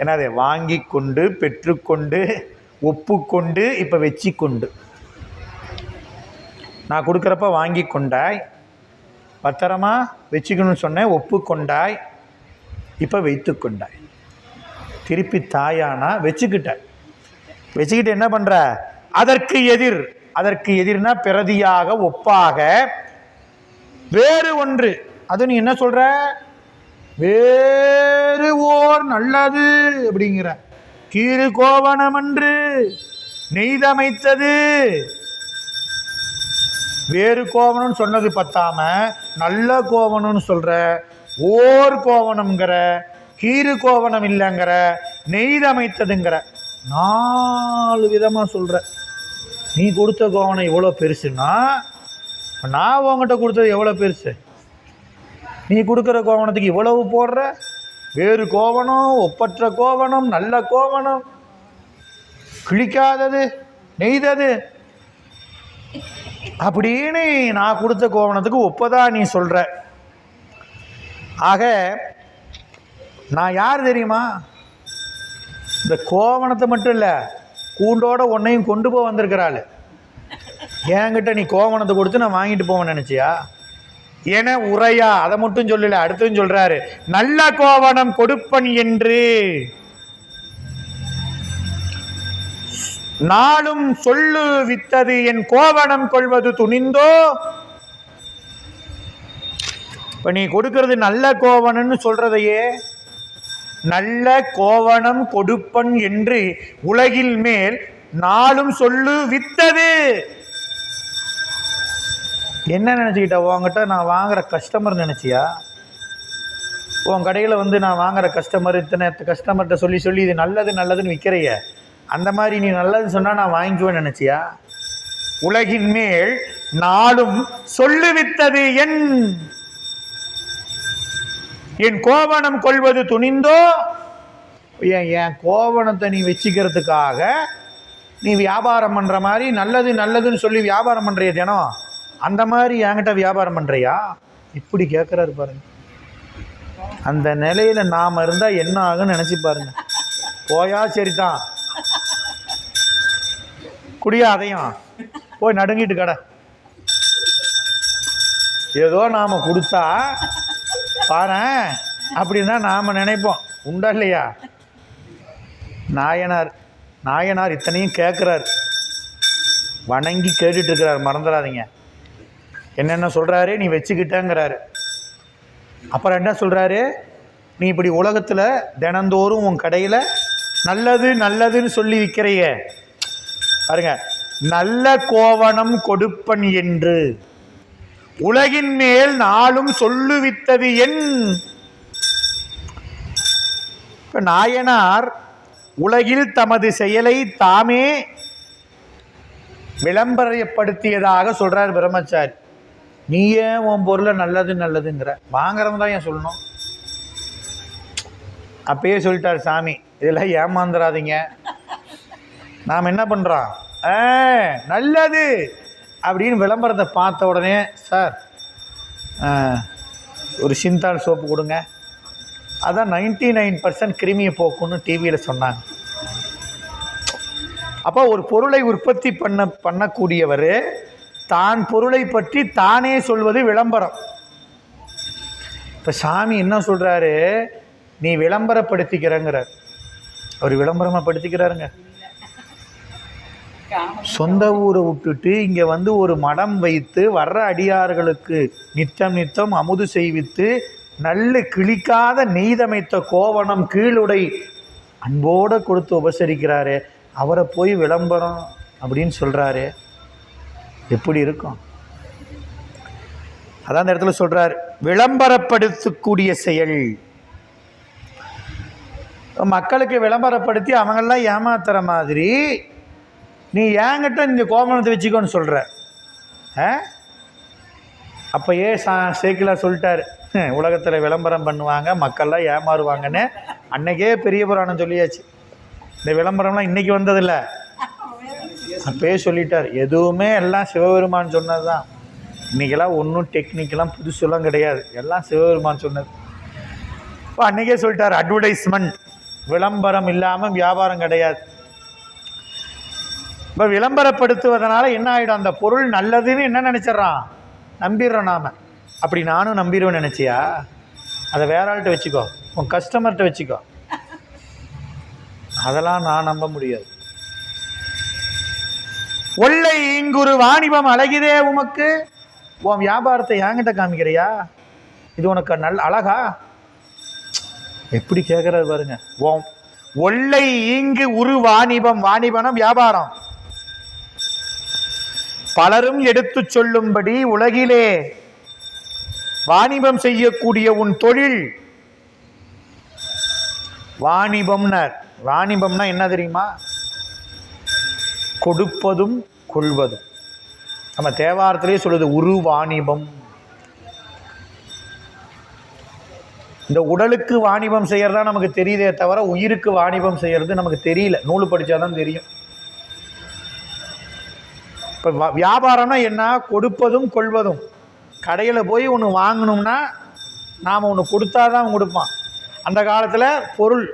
என்னதை வாங்கி கொண்டு பெற்றுக்கொண்டு ஒப்புக்கொண்டு இப்போ வச்சு கொண்டு, நான் கொடுக்குறப்ப வாங்கி கொண்டாய், பத்திரமா வச்சுக்கணும்னு சொன்னேன், ஒப்புக்கொண்டாய், இப்போ வைத்து கொண்டாய், திருப்பி தாயானா வச்சுக்கிட்டு என்ன பண்ணுற? அதற்கு எதிர், அதற்கு எதிர்னா பிரதியாக ஒப்பாக வேறு ஒன்று. அது நீ என்ன சொல்ற? வேறு ஓர் நல்லது அப்படிங்கிற. கீறு கோவணம் என்று நெய்தமைத்தது. வேறு கோவணம் சொன்னது பத்தாம நல்ல கோவணம்னு சொல்ற, ஓர் கோவணம்ங்கிற, கீறு கோவணம் இல்லைங்கிற, நெய்தமைத்ததுங்கிற, 4 விதமா சொல்ற. நீ கொடுத்த கோவணம் எவ்வளோ பெருசுன்னா நான் உங்ககிட்ட கொடுத்தது எவ்வளோ பெருசு? நீ கொடுக்குற கோவணத்துக்கு இவ்வளவு போடுற. வேறு கோவணம், ஒப்பற்ற கோவணம், நல்ல கோவணம், கிழிக்காதது, நெய்தது அப்படின்னு நான் கொடுத்த கோவணத்துக்கு ஒப்பதா நீ சொல்ற. ஆக நான் யார் தெரியுமா? இந்த கோவணத்தை மட்டும் இல்லை, கூண்டோட ஒன்னையும் கொண்டு போக வந்திருக்கிறாள். என்கிட்ட நீ கோவணத்தை கொடுத்து நான் வாங்கிட்டு போவேன்னு நினைச்சியா? என உரையா, அதை மட்டும் சொல்லல, அடுத்ததும் சொல்றாரு, நல்ல கோவணம் கொடுப்பன் என்று நாளும் சொல்லு வித்தது என் கோவணம் கொள்வது துணிந்தோ. இப்ப நீ கொடுக்கிறது நல்ல கோவணம்னு சொல்றதையே நல்ல கோவணம் கொடுப்பன் என்று உலகில் மேல் நாளும் சொல்லு வித்தது. என்ன நினைச்சுக்கிட்ட? உங்ககிட்ட நான் வாங்குற கஸ்டமர் நினைச்சியா? உன் கடையில் வந்து நான் வாங்குற கஸ்டமர், இத்தனை கஸ்டமர்கிட்ட சொல்லி சொல்லி இது நல்லது நல்லதுன்னு விற்கிறைய, அந்த மாதிரி நீ நல்லது சொன்னால் நான் வாங்கிக்குவேன்னு நினச்சியா? உலகின் மேல் நாளும் சொல்லுவித்தது என் கோவணம் கொள்வது துணிந்தோ. என் கோவணத்தை நீ வச்சுக்கிறதுக்காக நீ வியாபாரம் பண்ணுற மாதிரி நல்லது நல்லதுன்னு சொல்லி வியாபாரம் பண்ணுறிய தினம், அந்த மாதிரி என்கிட்ட வியாபாரம் பண்ணுறியா? இப்படி கேட்குறாரு பாருங்க. அந்த நிலையில் நாம் இருந்தால் என்ன ஆகுன்னு நினச்சி பாருங்க. போயா சரிதான், குடியா அதையும் போய் நடுங்கிட்டு கடை. ஏதோ நாம் கொடுத்தா பாரு அப்படின்னா நாம் நினைப்போம், உண்டா இல்லையா? நாயனார் இத்தனையும் கேட்குறார், வணங்கி கேட்டுட்டு இருக்கிறார், மறந்துடாதீங்க. என்னென்ன சொல்கிறாரு? நீ வச்சுக்கிட்டேங்கிறாரு. அப்புறம் என்ன சொல்கிறாரு? நீ இப்படி உலகத்தில் தினந்தோறும் உன் கடையில் நல்லது நல்லதுன்னு சொல்லி விற்கிறைய பாருங்க. நல்ல கோவணம் கொடுப்பன் என்று உலகின் மேல் நாளும் சொல்லுவித்தது இப்ப நாயனார் உலகில் தமது செயலை தாமே விளம்பரப்படுத்தியதாக சொல்றார் பிரம்மச்சாரி. நீ ஏன் உன் பொருளை நல்லது நல்லதுங்கிற? வாங்குறவங்க தான் ஏன் சொல்லணும்? அப்பயே சொல்லிட்டார் சாமி, இதெல்லாம் ஏமாந்துடாதீங்க. நாம் என்ன பண்ணுறோம்? நல்லது அப்படின்னு விளம்பரத்தை பார்த்த உடனே, சார் ஒரு சிந்தால் சோப்பு கொடுங்க, அதான் 99% கிருமியை போக்குன்னு டிவியில் சொன்னாங்க. அப்போ ஒரு பொருளை உற்பத்தி பண்ணக்கூடியவர் தான் பொருளை பற்றி தானே சொல்வது விளம்பரம். இப்போ சாமி என்ன சொல்கிறாரு, நீ விளம்பரப்படுத்திக்கிறங்கிறார். அவர் விளம்பரமாக படுத்திக்கிறாருங்க. சொந்த ஊரை விட்டுட்டு இங்கே வந்து ஒரு மடம் வைத்து வர்ற அடியார்களுக்கு நித்தம் நித்தம் அமுது செய்வித்து நல்ல கிழிக்காத நெய்தமைத்த கோவணம் கீழுடை அன்போடு கொடுத்து உபசரிக்கிறாரு. அவரை போய் விளம்பரம் அப்படின்னு சொல்கிறாரு, எப்படி இருக்கும்? அதான் அந்த இடத்துல சொல்கிறார், விளம்பரப்படுத்தக்கூடிய செயல். மக்களுக்கு விளம்பரப்படுத்தி அவங்கெல்லாம் ஏமாத்துற மாதிரி நீ ஏங்கிட்ட இந்த கோவணத்தை வச்சுக்கோன்னு சொல்கிற. அப்போயே சேக்கிலார் சொல்லிட்டார், உலகத்தில் விளம்பரம் பண்ணுவாங்க, மக்கள்லாம் ஏமாறுவாங்கன்னு. அன்னைக்கே பெரிய புராணம் சொல்லியாச்சு. இந்த விளம்பரம்லாம் இன்றைக்கி வந்ததில்லை, அப்பயே சொல்லிட்டார். எதுவுமே எல்லாம் சிவபெருமான் சொன்னது தான். இன்றைக்கெல்லாம் ஒன்றும் டெக்னிக்கெல்லாம் புதுசெல்லாம் கிடையாது, எல்லாம் சிவபெருமான் சொன்னது. இப்போ அன்றைக்கே சொல்லிட்டார், அட்வர்டைஸ்மெண்ட், விளம்பரம் இல்லாமல் வியாபாரம் கிடையாது. இப்போ விளம்பரப்படுத்துவதனால என்ன ஆகிடும், அந்த பொருள் நல்லதுன்னு என்ன நினச்சிட்றான், நம்பிடுறோம் நாம். அப்படி நானும் நம்பிடுவேன் நினச்சியா, அதை வேற ஆள்கிட்ட வச்சுக்கோ, உன் கஸ்டமர்கிட்ட வச்சுக்கோ. அதெல்லாம் நான் நம்ப முடியாது. ஒல்லை இங்குரு வாணிபம் அழகிதே உமக்கு, உன் வியாபாரத்தை என்கிட்ட காமிக்கிறியா, இது உனக்கு அழகா? எப்படி கேட்கறது பாருங்க. ஒல்லை இங்கு உரு வாணிபம், வாணிபனம் வியாபாரம், பலரும் எடுத்து சொல்லும்படி உலகிலே வாணிபம் செய்யக்கூடிய உன் தொழில் வாணிபம்னர். வாணிபம்னா என்ன தெரியுமா? கொடுப்பதும் கொள்வதும். நம்ம தேவாரத்திலே சொல்லுது உரு வாணிபம். இந்த உடலுக்கு வாணிபம் செய்யறதா நமக்கு தெரியுதே தவிர உயிருக்கு வாணிபம் செய்யறது நமக்கு தெரியல. நூல் படித்தாதான் தெரியும். இப்போ வியாபாரம்னா என்ன? கொடுப்பதும் கொள்வதும். கடையில் போய் ஒன்று வாங்கணும்னா நாம் ஒன்று கொடுத்தா தான் அவன் கொடுப்பான். அந்த காலத்தில் பொருள்,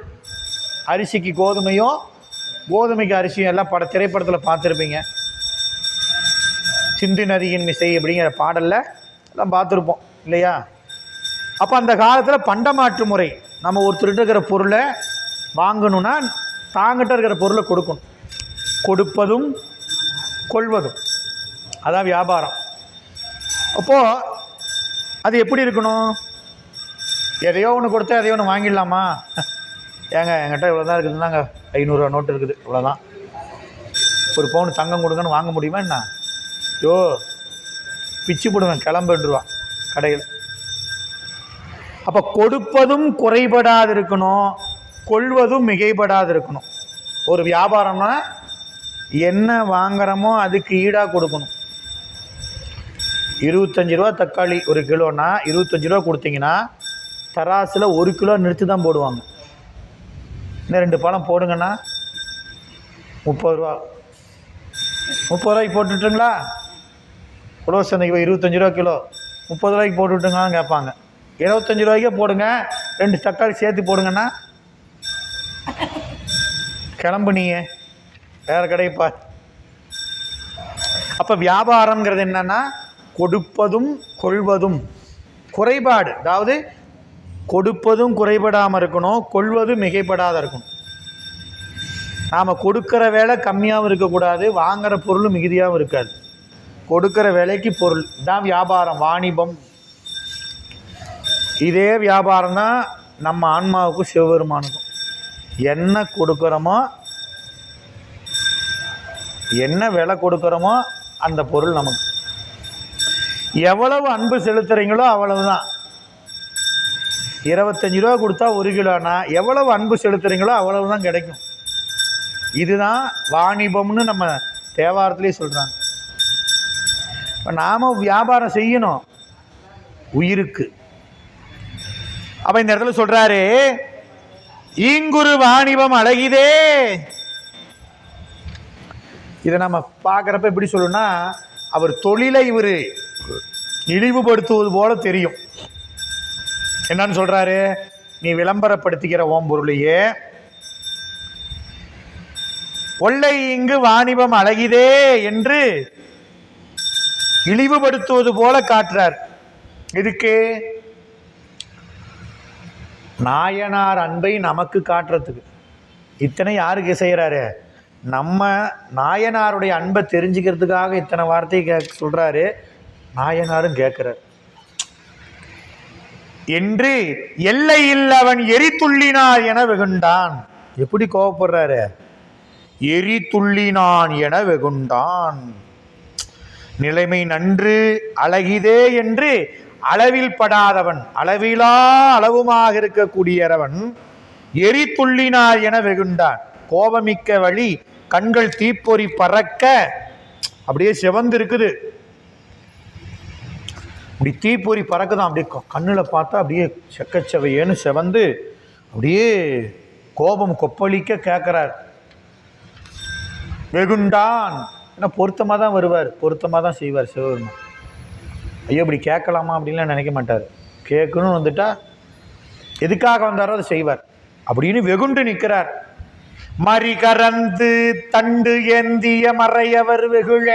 அரிசிக்கு கோதுமையும் கோதுமைக்கு அரிசியும் எல்லாம் திரைப்படத்தில் பார்த்துருப்பீங்க. சிந்து நதியின் மிசை அப்படிங்கிற பாடலில் எல்லாம் பார்த்துருப்போம் இல்லையா? அப்போ அந்த காலத்தில் பண்டமாற்று முறை. நம்ம ஒருத்தர்கிட்ட இருக்கிற பொருளை வாங்கணும்னா தாங்கிட்ட இருக்கிற பொருளை கொடுக்கணும். கொடுப்பதும் கொள்வதும், அதான் வியாபாரம். அப்போது அது எப்படி இருக்கணும்? எதையோ ஒன்று கொடுத்தா எதையோ ஒன்று வாங்கிடலாமா? ஏங்க என்கிட்ட இவ்வளோ தான் இருக்குதுன்னாங்க, 500 ரூபா நோட்டு இருக்குது, இவ்வளோதான், ஒரு பவுன் தங்கம் கொடுங்கன்னு வாங்க முடியுமா என்ன? யோ பிச்சு போடுவேன், கிளம்புருவான் கடையில். அப்போ கொடுப்பதும் குறைபடாது இருக்கணும், கொள்வதும் மிகைப்படாது இருக்கணும். ஒரு வியாபாரம்னா என்ன வாங்குறோமோ அதுக்கு ஈடாக கொடுக்கணும். 25 ரூபா தக்காளி ஒரு கிலோனா 25 ரூபா கொடுத்தீங்கன்னா தராசில் 1 கிலோ நிறுத்தி தான் போடுவாங்க. இன்னும் 2 பழம் போடுங்கன்னா 30 ரூபா. 30 ரூபாய்க்கு போட்டுட்டுங்களா? உழவு சந்தைக்கு 25 ரூபா கிலோ, 30 ரூபாய்க்கு போட்டுவிட்டுங்களான்னு கேட்பாங்க. 25 ரூபாய்க்கே போடுங்க, 2 தக்காளி சேர்த்து போடுங்கன்னா கிளம்பு நீங்க வேறு கடைப்பா. அப்போ வியாபாரங்கிறது என்னன்னா கொடுப்பதும் கொள்வதும் குறைபாடு, அதாவது கொடுப்பதும் குறைபடாமல் இருக்கணும், கொள்வதும் மிகைப்படாத இருக்கணும். நாம் கொடுக்குற வேலை கம்மியாகவும் இருக்கக்கூடாது, வாங்குகிற பொருளும் மிகுதியாகவும் இருக்காது. கொடுக்குற வேலைக்கு பொருள் தான் வியாபாரம், வாணிபம். இதே வியாபாரம் தான் நம்ம ஆன்மாவுக்கும் சிவபெருமானுக்கும். என்ன கொடுக்குறோமோ, என்ன விலை கொடுக்குறோமோ அந்த பொருள் நமக்கு. எவ்வளவு அன்பு செலுத்துறீங்களோ அவ்வளவுதான். 25 ரூபா கொடுத்தா 1 கிலோனா எவ்வளவு அன்பு செலுத்துறீங்களோ அவ்வளவு தான் கிடைக்கும். இதுதான் வாணிபம்னு நம்ம தேவாரத்திலே சொல்கிறாங்க. இப்போ நாம் வியாபாரம் செய்யணும் உயிருக்கு. அப்போ இந்த இடத்துல சொல்கிறாரு, ஈங்குரு வாணிபம் அழகிதே. இதை நம்ம பார்க்குறப்ப எப்படி சொல்லணும்னா, அவர் தொழிலை இவர் இழிவுபடுத்துவது போல தெரியும். என்னன்னு சொல்றாரு, நீ விளம்பரப்படுத்திக்கிற ஓம் பொருளையே ஒல்லை இங்கு வாணிபம் அழகிதே என்று இழிவுபடுத்துவது போல காட்டுறார். இதுக்கு நாயனார் அன்பை நமக்கு காட்டுறதுக்கு. இத்தனை யாருக்கு செய்கிறாரு, நம்ம நாயனாருடைய அன்பை தெரிஞ்சுக்கிறதுக்காக இத்தனை வார்த்தையை சொல்றாரு. நாயனாரும் கேட்கிறார். என்று எல்லையில் அவன் எரித்துள்ளினார் என வெகுண்டான். எப்படி கோபப்படுறாரு, எரித்துள்ளினான் என வெகுண்டான். நிலைமை நன்று அழகிதே என்று அளவில் படாதவன், அளவிலா அளவுமாக இருக்கக்கூடியவன் எரித்துள்ளினார் என வெகுண்டான். கோபமிக்க வழி கண்கள் தீப்பொறி பறக்க அப்படியே செவந்து இருக்குது. அப்படி தீப்பொறி பறக்குதான். அப்படியே கண்ணில் பார்த்தா அப்படியே செக்கச்சவையேன்னு செவந்து அப்படியே கோபம் கொப்பளிக்க கேட்கிறார். வெகுண்டான். ஏன்னா பொருத்தமாக தான் வருவார், பொருத்தமாக தான் செய்வார் சிவபெருமான். ஐயோ இப்படி கேட்கலாமா அப்படின்லாம் நினைக்க மாட்டார். கேட்கணும்னு வந்துட்டா எதுக்காக வந்தாரோ அதை செய்வார். அப்படின்னு வெகுண்டு நிற்கிறார். மறி கறந்து தண்டு ஏந்திய மறையவர் வெகுழ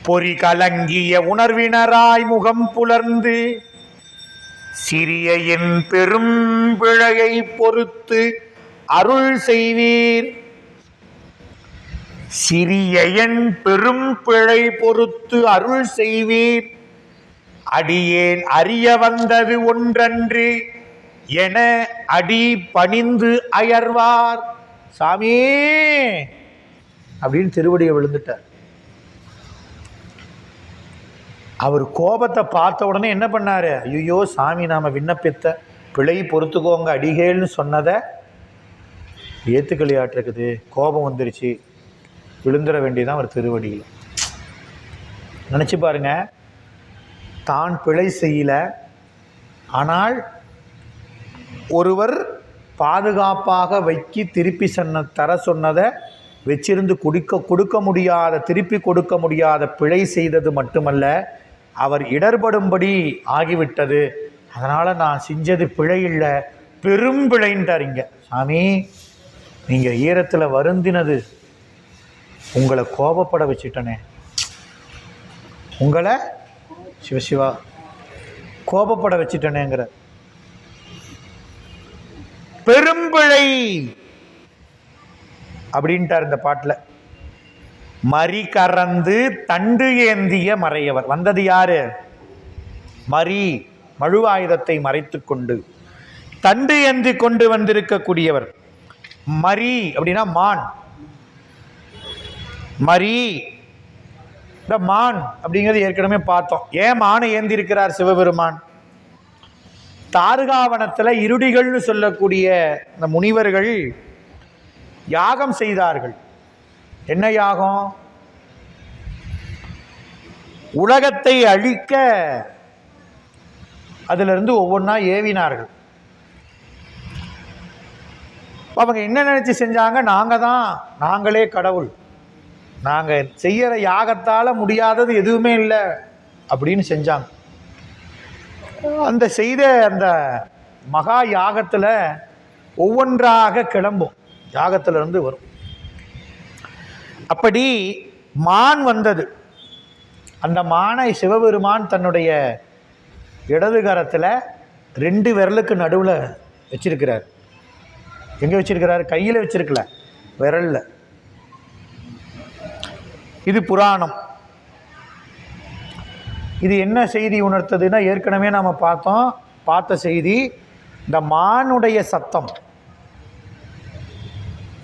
பொறி கலங்கிய உணர்வினராய் முகம் புலர்ந்து சிறிய என் பெரும் பிழையை பொறுத்து அருள் செய்வீர். சிறிய என் பெரும் பிழை பொறுத்து அருள் செய்வீர். அடியேன் அறிய வந்தது ஒன்றன்று என அடி பணிந்து அயர்வார். சாமி அப்படின்னு திருவடியை விழுந்துட்டார். அவர் கோபத்தை பார்த்த உடனே என்ன பண்ணாரு, ஐயோ சாமி நாம விண்ணப்பித்த பிழை பொறுத்துக்கோங்க அடிகேள்னு சொன்னதை ஏத்துக்கலையாட்டிருக்குது, கோபம் வந்துருச்சு, விழுந்துட வேண்டியதான் அவர் திருவடியில். நினச்சி பாருங்க, தான் பிழை செய்யல, ஆனால் ஒருவர் பாதுகாப்பாக வைக்கி திருப்பி தர சொன்னதை வச்சிருந்து கொடுக்க முடியாத, திருப்பி கொடுக்க முடியாத பிழை செய்தது மட்டுமல்ல, அவர் இடர்படும்படி ஆகிவிட்டது. அதனால் நான் செஞ்சது பிழை இல்லை, பெரும் பிழைன்றார். இங்கே சாமி நீங்கள் ஈரத்தில் வருந்தினது உங்களை கோபப்பட வச்சுட்டனே, உங்களை சிவசிவா கோபப்பட வச்சுட்டனேங்கிற பெரும்பிழை அப்படின்ட்டார் இந்த பாட்டில். மறி கறந்து தண்டு ஏந்திய மறையவர். வந்தது யாரு, மறி மழுவாயுதத்தை மறைத்து கொண்டு தண்டு ஏந்தி கொண்டு வந்திருக்கக்கூடியவர். மறி அப்படின்னா மான். மறி இந்த மான் அப்படிங்கிறது ஏற்கனவே பார்த்தோம். ஏன் மானை ஏந்தி இருக்கிறார் சிவபெருமான்? தாருகாவனத்தில் இருடிகள்னு சொல்லக்கூடிய இந்த முனிவர்கள் யாகம் செய்தார்கள். என்ன யாகம்? உலகத்தை அழிக்க அதிலிருந்து ஒவ்வொன்றா ஏவினார்கள். அவங்க என்ன நினைச்சு செஞ்சாங்க, நாங்களே கடவுள், நாங்கள் செய்யற யாகத்தால் முடியாதது எதுவுமே இல்லை அப்படின்னு செஞ்சாங்க. அந்த செய்த அந்த மகா யாகத்தில் ஒவ்வொன்றாக கிளம்பும், யாகத்திலிருந்து வரும். அப்படி மான் வந்தது. அந்த மானை சிவபெருமான் தன்னுடைய இடது கரத்தில் 2 விரலுக்கு நடுவில் வச்சிருக்கிறார். எங்கே வச்சிருக்கிறார்? கையில் வச்சிருக்கல, விரலில். இது புராணம். இது என்ன செய்தி உணர்த்ததுன்னா, ஏற்கனவே நாம் பார்த்த செய்தி. இந்த மானுடைய சத்தம்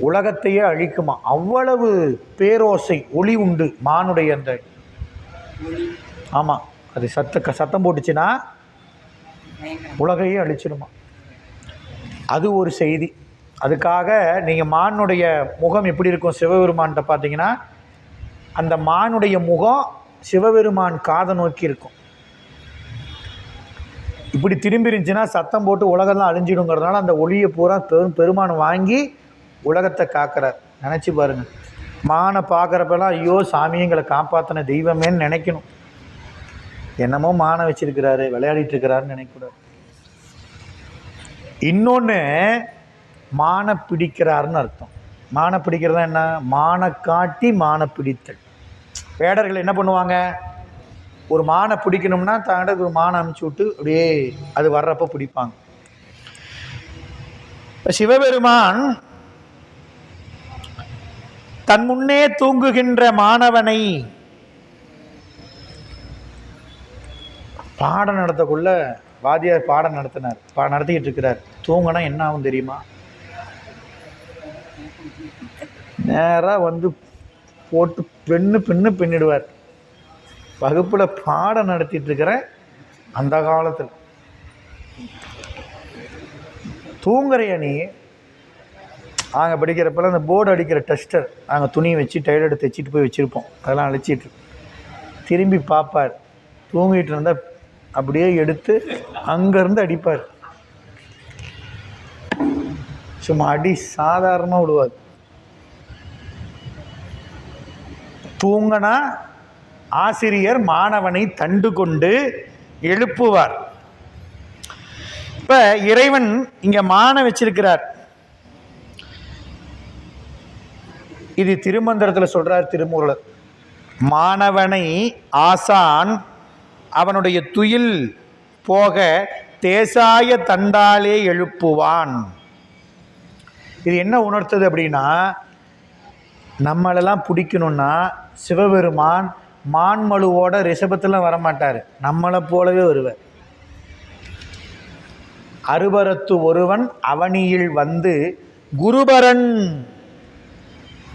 உலகத்தையே அழிக்குமா, அவ்வளவு பேரோசை ஒளி உண்டு மானுடைய அந்த. ஆமாம், அது சத்தம் போட்டுச்சுன்னா உலகையே அழிச்சிடுமா. அது ஒரு செய்தி. அதுக்காக நீங்கள் மானுடைய முகம் எப்படி இருக்கும் சிவபெருமான்கிட்ட பார்த்தீங்கன்னா, அந்த மானுடைய முகம் சிவபெருமான் காதை நோக்கி இருக்கும். இப்படி திரும்பி இருந்துச்சுன்னா சத்தம் போட்டு உலகெல்லாம் அழிஞ்சிடுங்கிறதுனால அந்த ஒளியை பூரா பெருமான் வாங்கி உலகத்தை காக்கிறார். நினச்சி பாருங்கள், மானை பார்க்குறப்பெல்லாம் ஐயோ சாமியங்களை காப்பாற்றின தெய்வமேன்னு நினைக்கணும். என்னமோ மானை வச்சிருக்கிறாரு விளையாடிட்டு இருக்கிறாருன்னு நினைக்கக்கூடாது. இன்னொன்று, மானை பிடிக்கிறாருன்னு அர்த்தம். மானை பிடிக்கிறதா என்ன? மானை காட்டி மானை பிடித்தல். வேடர்கள் என்ன பண்ணுவாங்க, ஒரு மானை பிடிக்கணும்னா தாண்ட ஒரு மானை அனுப்பிச்சி விட்டு அப்படியே அது வர்றப்ப பிடிப்பாங்க. சிவபெருமான் தன் முன்னே தூங்குகின்ற மாணவனை பாடம் நடத்தக்குள்ள வாத்தியார் பாடம் நடத்திக்கிட்டு இருக்கிறார். தூங்கினா என்ன ஆகும் தெரியுமா? நேராக வந்து போட்டு பின்னிடுவார். வகுப்பில் பாடம் நடத்திட்டு இருக்கிற அந்த காலத்தில் தூங்குறைய நீ. நாங்கள் படிக்கிறப்பெல்லாம் அந்த போர்டு அடிக்கிற டெஸ்டர் நாங்கள் துணியை வச்சு டைலர் தைச்சிட்டு போய் வச்சுருப்போம். அதெல்லாம் அழிச்சிட்டு திரும்பி பார்ப்பார். தூங்கிட்டு இருந்தால் அப்படியே எடுத்து அங்கேருந்து அடிப்பார். சும்மா அடி சாதாரணமாக விடுவார். தூங்கினா ஆசிரியர் மாணவனை தண்டு கொண்டு எழுப்புவார். இப்போ இறைவன் இங்கே மானை வச்சிருக்கிறார். இது திருமந்திரத்தில் சொல்றார் திருமூலர். மாணவனை ஆசான் அவனுடைய துயில் போக தேசாய தண்டாலே எழுப்புவான். இது என்ன உணர்த்துது அப்படின்னா, நம்மளெல்லாம் பிடிக்கணும்னா சிவபெருமான் மான்மழுவோட ரிஷபத்தில் வரமாட்டார், நம்மளை போலவே வருவார். அருபரத்து ஒருவன் அவனியில் வந்து குருபரன்,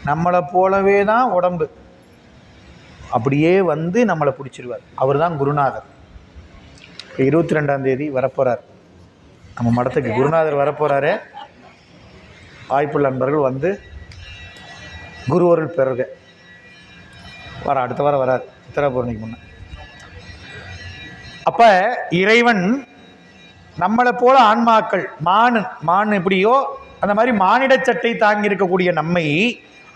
நம்மளை போலவே தான் உடம்பு, அப்படியே வந்து நம்மளை பிடிச்சிருவார். அவர் தான் குருநாதர். 22ஆம் தேதி வரப்போகிறார் நம்ம மடத்துக்கு. குருநாதர் வரப்போகிறாரு. வாய்ப்புள்ள நண்பர்கள் வந்து குருவருள் பெறுக. அடுத்த வாரம் வரார், சித்திரை பௌர்ணமிக்கு முன்ன. அப்போ இறைவன் நம்மளை போல ஆன்மாக்கள், மான் எப்படியோ அந்த மாதிரி மானிட சட்டை தாங்கி இருக்கக்கூடிய நம்மை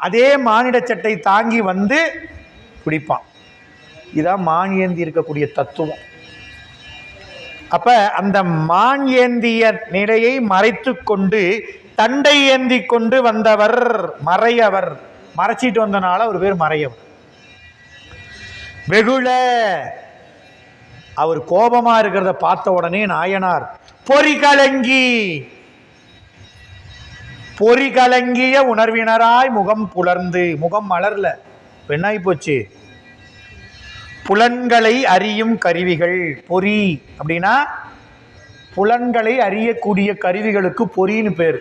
அதே மானிட சட்டை தாங்கி வந்து பிடிப்பான். இதான் மான் ஏந்தி இருக்கக்கூடிய தத்துவம். அப்ப அந்த மான் ஏந்திய நிலையை மறைத்து கொண்டு தண்டை ஏந்தி கொண்டு வந்தவர் மறையவர். மறைச்சிட்டு வந்தனால ஒரு பேர் மறையவர். வெகுள, அவர் கோபமா இருக்கிறத பார்த்த உடனே நாயனார் பொறி கலங்கிய உணர்வினராய் முகம் புலர்ந்து, முகம் மலர்ல பெண்ணாய் போச்சு. புலன்களை அறியும் கருவிகள். பொறி அப்படின்னா புலன்களை அறியக்கூடிய கருவிகளுக்கு பொறின்னு பேர்.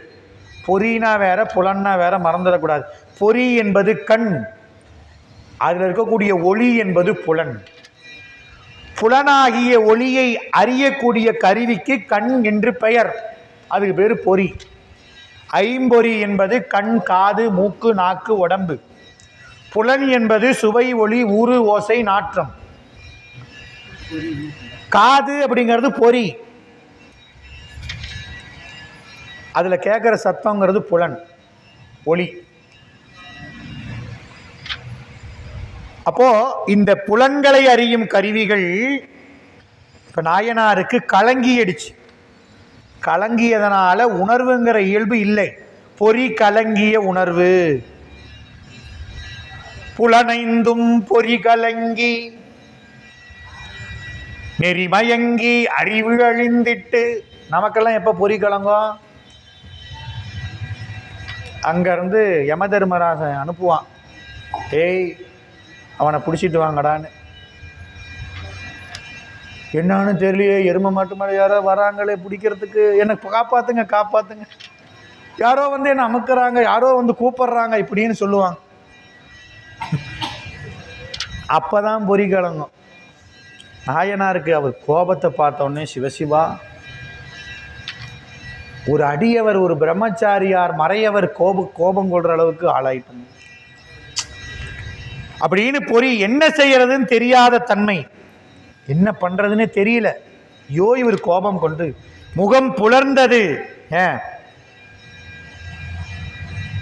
பொறினா வேற புலன்னா வேற, மறந்துடக்கூடாது. பொறி என்பது கண், அதில் இருக்கக்கூடிய ஒளி என்பது புலன். புலனாகிய ஒளியை அறியக்கூடிய கருவிக்கு கண் என்று பெயர், அதுக்கு பேர் பொறி. ஐம்பொறி என்பது கண், காது, மூக்கு, நாக்கு, உடம்பு. புலன் என்பது சுவை, ஒளி, ஊறு, ஓசை, நாற்றம். காது அப்படிங்கிறது பொறி, அதுல கேட்கிற சத்தங்கிறது புலன், ஒளி. அப்போ இந்த புலன்களை அறியும் கருவிகள் இப்ப நாயனாருக்கு கலங்கிடுச்சு. கலங்கியதனால உணர்வுங்கிற இயல்பு இல்லை, பொறி கலங்கிய உணர்வு. புலனைந்தும் பொறி கலங்கி நெறிமயங்கி அறிவு அழிந்திட்டு. நமக்கெல்லாம் எப்ப பொறி கலங்கும்? அங்கிருந்து யம தர்மராஜன் அனுப்புவான், ஏய் அவனை பிடிச்சிட்டு வாங்கடான்னு. என்னான்னு தெரியலையே, எருமை மாட்டு மேலே யாரோ வராங்களே பிடிக்கிறதுக்கு, என்னை காப்பாத்துங்க, யாரோ வந்து என்னை அமுக்குறாங்க, யாரோ வந்து கூப்பிடுறாங்க இப்படின்னு சொல்லுவாங்க. அப்பதான் பொறி கலங்கும். நாயனாருக்கு அவர் கோபத்தை பார்த்தோன்னே சிவசிவா, ஒரு அடியவர், ஒரு பிரம்மச்சாரியார், மறையவர் கோபம் கொள்ற அளவுக்கு ஆளாயிட்டாங்க அப்படின்னு. பொறி என்ன செய்யறதுன்னு தெரியாத தன்மை, என்ன பண்றதுன்னு தெரியல. யோ இவர் கோபம் கொண்டு முகம் புலர்ந்தது.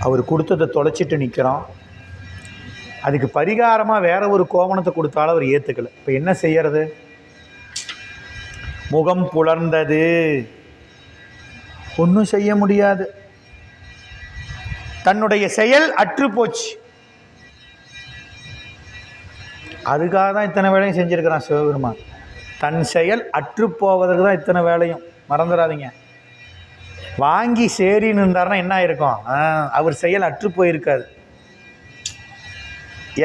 அவர் கொடுத்ததை தொலைச்சிட்டு நிற்கிறோம். அதுக்கு பரிகாரமாக வேற ஒரு கோவணத்தை கொடுத்தாலும் அவர் ஏற்றுக்கலை. இப்போ என்ன செய்யறது? முகம் புலர்ந்தது, ஒன்றும் செய்ய முடியாது. தன்னுடைய செயல் அற்று போச்சு. அதுக்காக தான் இத்தனை வேலையும் செஞ்சிருக்கிறான் சிவபெருமான். தன் செயல் அற்று போவதற்கு தான் இத்தனை வேலையும், மறந்துடாதீங்க. வாங்கி சேரின்னு இருந்தாருன்னா என்ன ஆயிருக்கும்? அவர் செயல் அற்று போயிருக்காது.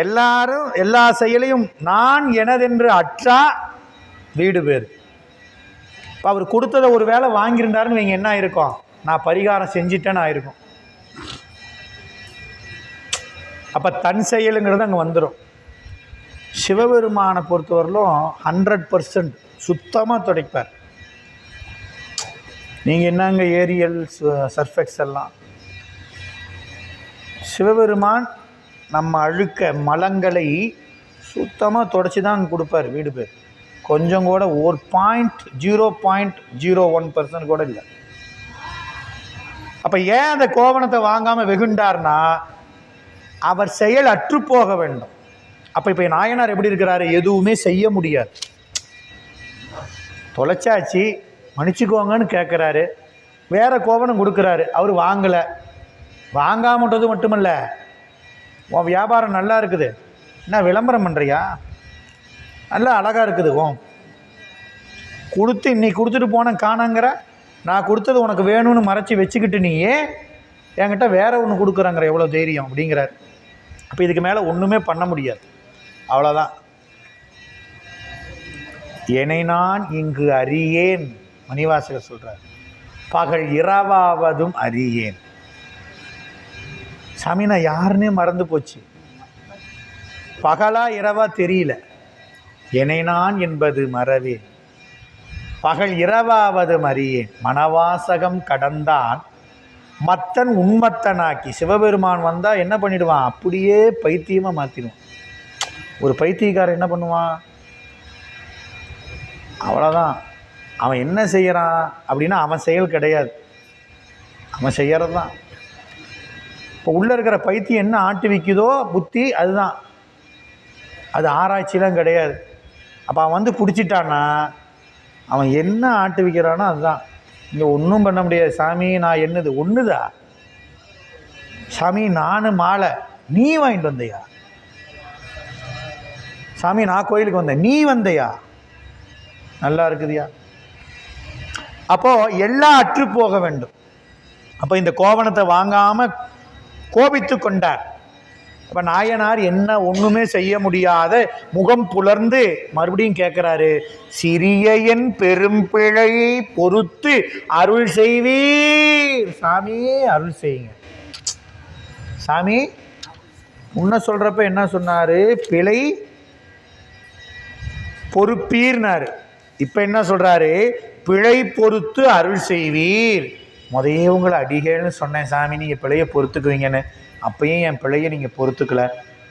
எல்லாரும் எல்லா செயலையும் நான் எனதென்று அற்றா வீடு பேர். இப்போ அவர் கொடுத்ததை ஒரு வேளை வாங்கியிருந்தாருன்னு நீங்கள் என்ன ஆயிருக்கும்? நான் பரிகாரம் செஞ்சிட்டேன்னு ஆயிருக்கும். அப்போ தன் செயலுங்கிறது அங்கே வந்துடும். சிவபெருமானை பொறுத்தவரையிலும் 100% சுத்தமாக துடைப்பார். நீங்கள் என்னங்க ஏரியல் சர்ஃபெக்ஸ் எல்லாம், சிவபெருமான் நம்ம அழுக்க மலங்களை சுத்தமாக தொடச்சி தான் கொடுப்பார் வீடு பேர். கொஞ்சம் கூட ஒரு 0.01% கூட இல்லை. அப்போ ஏன் அந்த கோவணத்தை வாங்காமல் வெகுண்டார்னா அவர் செயல் அற்று போக வேண்டும். அப்போ இப்போ நாயனார் எப்படி இருக்கிறாரு? எதுவுமே செய்ய முடியாது. தொலைச்சாச்சு மன்னிச்சுக்கோங்கன்னு கேட்குறாரு, வேற கோவணம் கொடுக்குறாரு, அவர் வாங்கலை. வாங்காமன்றது மட்டுமல்ல, உன் வியாபாரம் நல்லா இருக்குது, என்ன விளம்பரம் பண்ணுறியா, நல்லா அழகாக இருக்குது, கொடுத்து இன்னைக்கு கொடுத்துட்டு போனேன் காணாங்கிற, நான் கொடுத்தது உனக்கு வேணும்னு மறைச்சி வச்சுக்கிட்டு நீயே என்கிட்ட வேற ஒன்று கொடுக்குறாங்கிற, எவ்வளோ தைரியம் அப்படிங்கிறார். அப்போ இதுக்கு மேலே ஒன்றுமே பண்ண முடியாது, அவ்வளோதான். என்னை நான் இங்கு அறியேன், மணிவாசகர் சொல்கிறார். பகல் இரவாவதும் அறியேன். சாமி நான் யாருன்னே மறந்து போச்சு, பகலா இரவா தெரியல. என்னை நான் என்பது மறவே, பகல் இரவாவது அறியேன். மனவாசகம் கடந்தான் மத்தன் உண்மத்தனாக்கி. சிவபெருமான் வந்தால் என்ன பண்ணிடுவான்? அப்படியே பைத்தியமாக மாற்றிடுவான். ஒரு பைத்தியக்காரன் என்ன பண்ணுவான்? அவ்வளோதான். அவன் என்ன செய்கிறான் அப்படின்னா அவன் செயல் கிடையாது, அவன் செய்கிறது தான். இப்போ உள்ளே இருக்கிற பைத்தியம் என்ன ஆட்டி வைக்குதோ புத்தி, அதுதான். அது ஆராய்ச்சிலாம் கிடையாது. அப்போ அவன் வந்து பிடிச்சிட்டான்னா அவன் என்ன ஆட்டு வைக்கிறானோ அதுதான். இங்கே ஒன்றும் பண்ண முடியாது. சாமி நான் என்னது ஒன்றுதா? சாமி நான் மாலை நீ வாங்கிட்டு வந்தையா? சாமி நான் கோயிலுக்கு வந்தேன் நீ வந்தையா? நல்லா இருக்குதுயா. அப்போ எல்லாம் அற்று போக வேண்டும். அப்போ இந்த கோவணத்தை வாங்காம கோபித்து கொண்டார். அப்ப நாயனார் என்ன ஒண்ணுமே செய்ய முடியாத முகம் புலர்ந்து மறுபடியும் கேட்கிறாரு, சிறிய என் பெரும் பிழையை பொறுத்து அருள் செய்வீர். சாமி அருள் செய்யுங்க. சாமி முன்ன சொல்றப்ப என்ன சொன்னாரு? பிழை பொறுப்பீர்னாரு. இப்ப என்ன சொல்றாரு? பிழை பொறுத்து அருள் செய்வீர். முதையே உங்களை அடிகள்னு சொன்னேன் சாமி, நீங்கள் பிழையை பொறுத்துக்குவீங்கன்னு. அப்பயும் என் பிழையை நீங்கள் பொறுத்துக்கல.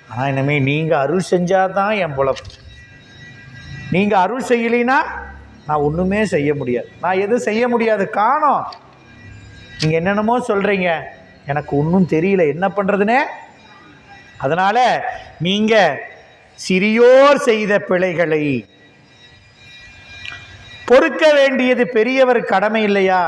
ஆனால் இனிமேல் நீங்கள் அருள் செஞ்சாதான் என் பொழப்பு. நீங்கள் அருள் செய்யலைன்னா நான் ஒன்றுமே செய்ய முடியாது. நான் எதுவும் செய்ய முடியாது. காணோம். நீங்கள் என்னென்னமோ சொல்கிறீங்க, எனக்கு ஒன்றும் தெரியல என்ன பண்ணுறதுனே. அதனால் நீங்கள் சிறியோர் செய்த பிழைகளை பொறுக்க வேண்டியது பெரியவர் கடமை இல்லையா?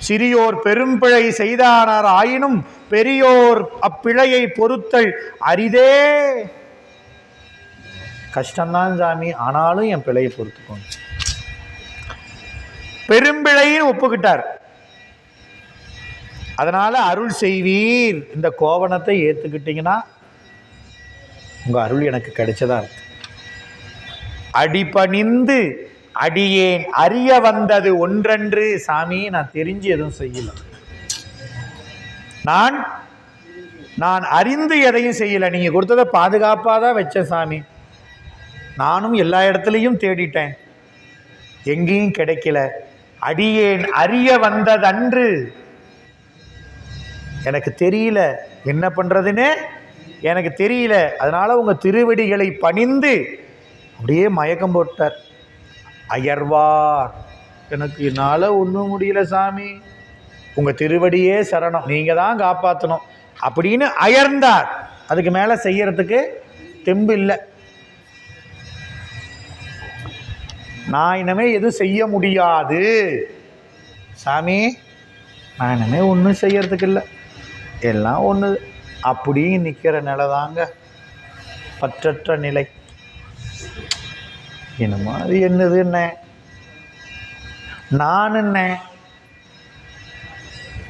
சிறியோர் பெரும்பிழை செய்தானார் ஆயினும் பெரியோர் அப்பிழையை பொறுத்தல் அரிதே. கஷ்டம்தான் சாமி, ஆனாலும் என் பிழையை பொறுத்துக்கோங்க. பெரும்பிழைன்னு ஒப்புக்கிட்டார். அதனால அருள் செய்வீர். இந்த கோவணத்தை ஏத்துக்கிட்டீங்கன்னா உங்க அருள் எனக்கு கிடைச்சதா இருக்கு. அடிபணிந்து அடியேன் அறிய வந்தது ஒன்றன்று. சாமி நான் தெரிஞ்சு எதுவும் செய்யல, நான் அறிந்து எதையும் செய்யல. நீங்க கொடுத்ததை பாதுகாப்பாதான் வச்சேன் சாமி. நானும் எல்லா இடத்துலையும் தேடிட்டேன், எங்கேயும் கிடைக்கல. அடியேன் அறிய வந்ததன்று. எனக்கு தெரியல என்ன பண்றதுன்னு, எனக்கு தெரியல. அதனால உங்க திருவடிகளை பணிந்து அப்படியே மயக்கம் போட்டார். அயர்வார், எனக்கு என்னால் ஒன்றும் முடியல சாமி, உங்கள் திருவடியே சரணம், நீங்கள் தான் காப்பாற்றணும் அப்படின்னு அயர்ந்தார். அதுக்கு மேலே செய்யறதுக்கு தெம்பு இல்லை. நான் இனிமே எதுவும் செய்ய முடியாது சாமி, நான் இனிமே ஒன்றும் செய்யறதுக்கு இல்லை, எல்லாம் ஒன்று அப்படியே நிற்கிற நிலை தாங்க பற்றற்ற நிலை. என்ன மாதிரி என்னது என்ன நான் என்ன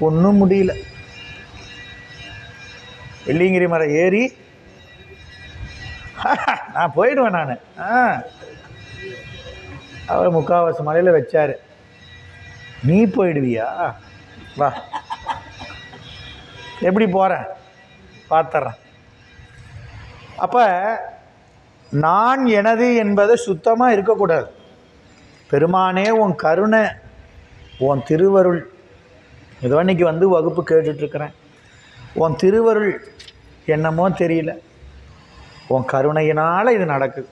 ஒன்றும் முடியல. வெள்ளியங்கிரி மரம் ஏறி நான் போயிடுவேன். நான் அவர் முக்கால்வாசி மலையில் வச்சார். நீ போயிடுவியா? வா, எப்படி போகிறேன் பார்த்துட்றேன். அப்போ நான் எனது என்பது சுத்தமாக இருக்கக்கூடாது. பெருமானே உன் கருணை, உன் திருவருள், ஏதோ அன்றைக்கி வந்து வகுப்பு கேட்டுட்ருக்கிறேன், உன் திருவருள் என்னமோ தெரியல, உன் கருணையினால் இது நடக்குது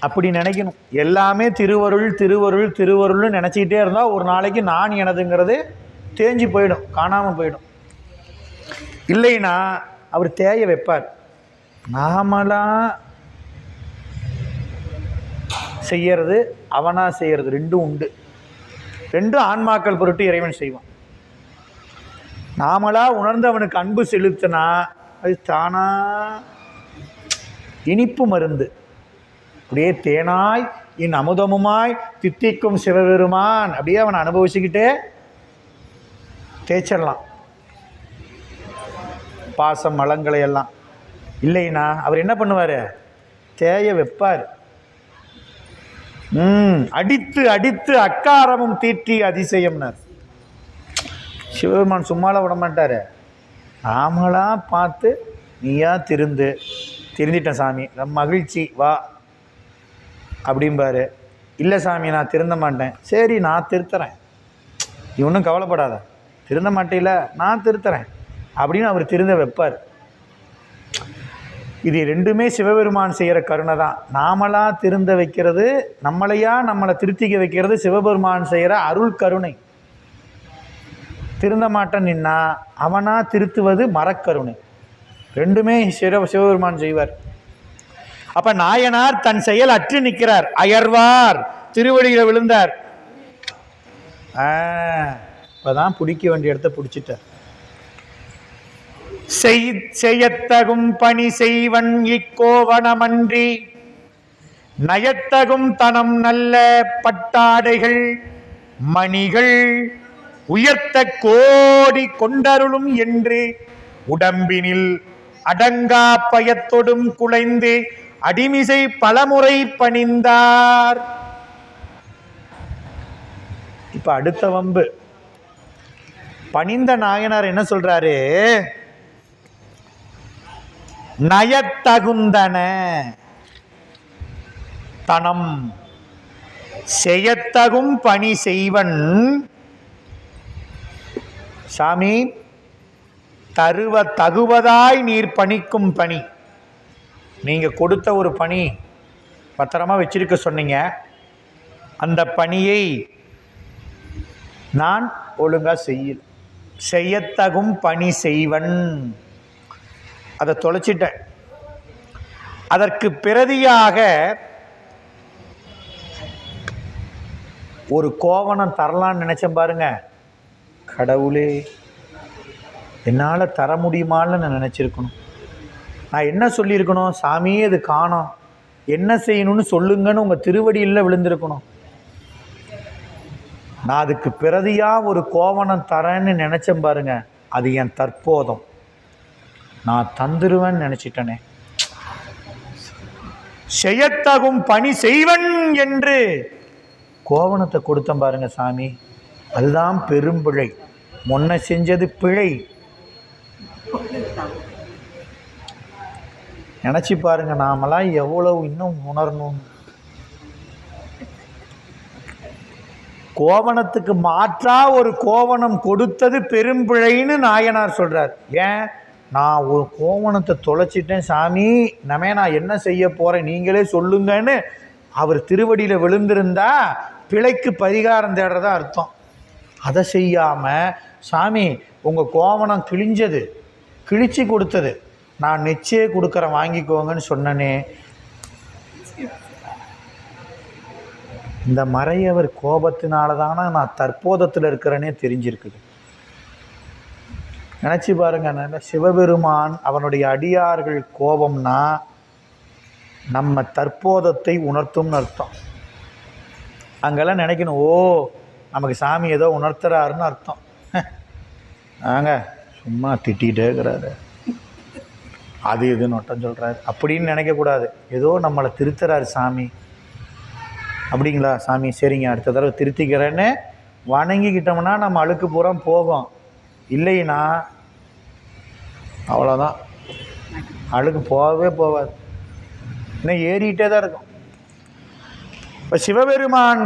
அப்படி நினைக்கணும். எல்லாமே திருவருள் திருவருள் திருவருள்னு நினச்சிக்கிட்டே இருந்தால் ஒரு நாளைக்கு நான் எனதுங்கிறது தேஞ்சு போயிடும், காணாமல் போயிடும். இல்லைன்னா அவர் தேய வைப்பார். நாமலாம் செய்யறது அவனா செய்யறது ரெண்டும் உண்டு. ரெண்டும் ஆன்மாக்கள் பொருட்டு இறைவன் செய்வான். நாமளா உணர்ந்து அவனுக்கு அன்பு செலுத்தினா அது தானா இனிப்பு மருந்து. அப்படியே தேனாய் என் அமுதமுமாய் தித்திக்கும் சிவபெருமான் அப்படியே அவனை அனுபவிச்சுக்கிட்டே தேய்ச்சிடலாம் பாசம் மலங்களை எல்லாம். இல்லைன்னா அவர் என்ன பண்ணுவார்? தேய வைப்பார். அடித்து அடித்து அக்காரமும் தீட்டி அதிசயம்னார். சிவபெருமான் சும்மால விட மாட்டார். நாமளாம் பார்த்து நீயா திருந்திட்டேன் சாமி, ரொம்ப மகிழ்ச்சி, வா அப்படிம்பாரு. இல்லை சாமி நான் திருந்த மாட்டேன். சரி நான் திருத்துறேன், நீ ஒன்றும் கவலைப்படாத, திருந்த மாட்டேல நான் திருத்துறேன் அப்படின்னு அவர் திருந்த வைப்பார். இது ரெண்டுமே சிவபெருமான் செய்கிற கருணை தான். நாமளாக திருந்த வைக்கிறது, நம்மளை திருத்திக்க வைக்கிறது சிவபெருமான் செய்கிற அருள் கருணை. திருந்த மாட்டேன் நின்னா அவனா திருத்துவது மரக்கருணை. ரெண்டுமே சிவபெருமான் செய்வார். அப்ப நாயனார் தன் செயல் அற்று நிற்கிறார். அயர்வார் திருவடியில் விழுந்தார். இப்பதான் பிடிக்க வேண்டிய இடத்த பிடிச்சிட்டார். செய்யத்தகும் பணி செய்வன் இக்கோவனமன்றி நயத்தகும் தனம் நல்ல பட்டாடைகள் மணிகள் உயர்த்த கோடி கொண்டருளும் என்று உடம்பினில் அடங்கா பயத்தொடும் குலைந்து அடிமிசை பலமுறை பணிந்தார். இப்ப அடுத்த வம்பு. பணிந்த நாயனார் என்ன சொல்றாரு? நயத்தகுந்தன தனம் செய்யத்தகும் பணி செய்வன். சாமி தகுவதாய் நீர் பணிக்கும் பணி, நீங்க கொடுத்த ஒரு பணி பத்திரமா வச்சிருக்க சொன்னீங்க, அந்த பணியை நான் ஒழுங்கா செய்யத்தகும் பணி செய்வன், அதை தொலைச்சிட்டேன். அதற்கு பிரதியாக ஒரு கோவணம் தரலான்னு நினைச்சேன் பாருங்க. கடவுளே, என்னால் தர முடியுமான்னு நான் நினச்சிருக்கணும். நான் என்ன சொல்லியிருக்கணும்? சாமி அது காணோம், என்ன செய்யணும்னு சொல்லுங்கன்னு உங்கள் திருவடியில் விழுந்திருக்கணும். நான் அதுக்கு பிரதியாக ஒரு கோவணம் தரேன்னு நினச்சேன் பாருங்க, அது என் தற்போதம். நான் தந்துருவேன்னு நினச்சிட்டனே. செய்யத்தகும் பணி செய்வன் என்று கோவணத்தை கொடுத்தேன் பாருங்க சாமி, அதுதான் பெரும்பிழை. முன்ன செஞ்சது பிழை. நினைச்சு பாருங்க, நாமெல்லாம் எவ்வளவு இன்னும் உணரணும். கோவணத்துக்கு மாற்றா ஒரு கோவணம் கொடுத்தது பெரும்பிழைன்னு நாயனார் சொல்றார். ஏன்? நான் ஒரு கோவணத்தை தொலைச்சிட்டேன் சாமி, நான் என்ன செய்ய போறேன் நீங்களே சொல்லுங்கன்னு அவர் திருவடியில் விழுந்திருந்தா பிழைக்கு பரிகாரம் தேடுறதா அர்த்தம். அதை செய்யாம சாமி உங்க கோவணம் கிழிஞ்சது, கிழிச்சு கொடுத்தது, நான் நிச்சயம் கொடுக்குறேன் வாங்கிக்கோங்கன்னு சொன்னனே. இந்த மறையவர் கோபத்தினால தானே நான் தற்போதத்தில் இருக்கிறேனே தெரிஞ்சிருக்குது. நினச்சி பாருங்க, சிவபெருமான் அவனுடைய அடியார்கள் கோபம்னா நம்ம தற்போதத்தை உணர்த்தும்னு அர்த்தம். அங்கெல்லாம் நினைக்கணும், ஓ நமக்கு சாமி ஏதோ உணர்த்துறாருன்னு அர்த்தம். ஆங்க சும்மா திட்டிகிட்டே இருக்கிறாரு, அது இதுன்னு ஒட்டம் சொல்கிறாரு அப்படின்னு நினைக்கக்கூடாது. ஏதோ நம்மளை திருத்துறாரு சாமி. அப்படிங்களா சாமி, சரிங்க அடுத்த தடவை திருத்திக்கிறேன்னு வணங்கிக்கிட்டோம்னா நம்ம அழுக்கு பூரா போகும். இல்லைன்னா அவ்வளோதான், அழுக்கு போகவே போகாது, இன்னும் ஏறிக்கிட்டே தான் இருக்கும். இப்போ சிவபெருமான்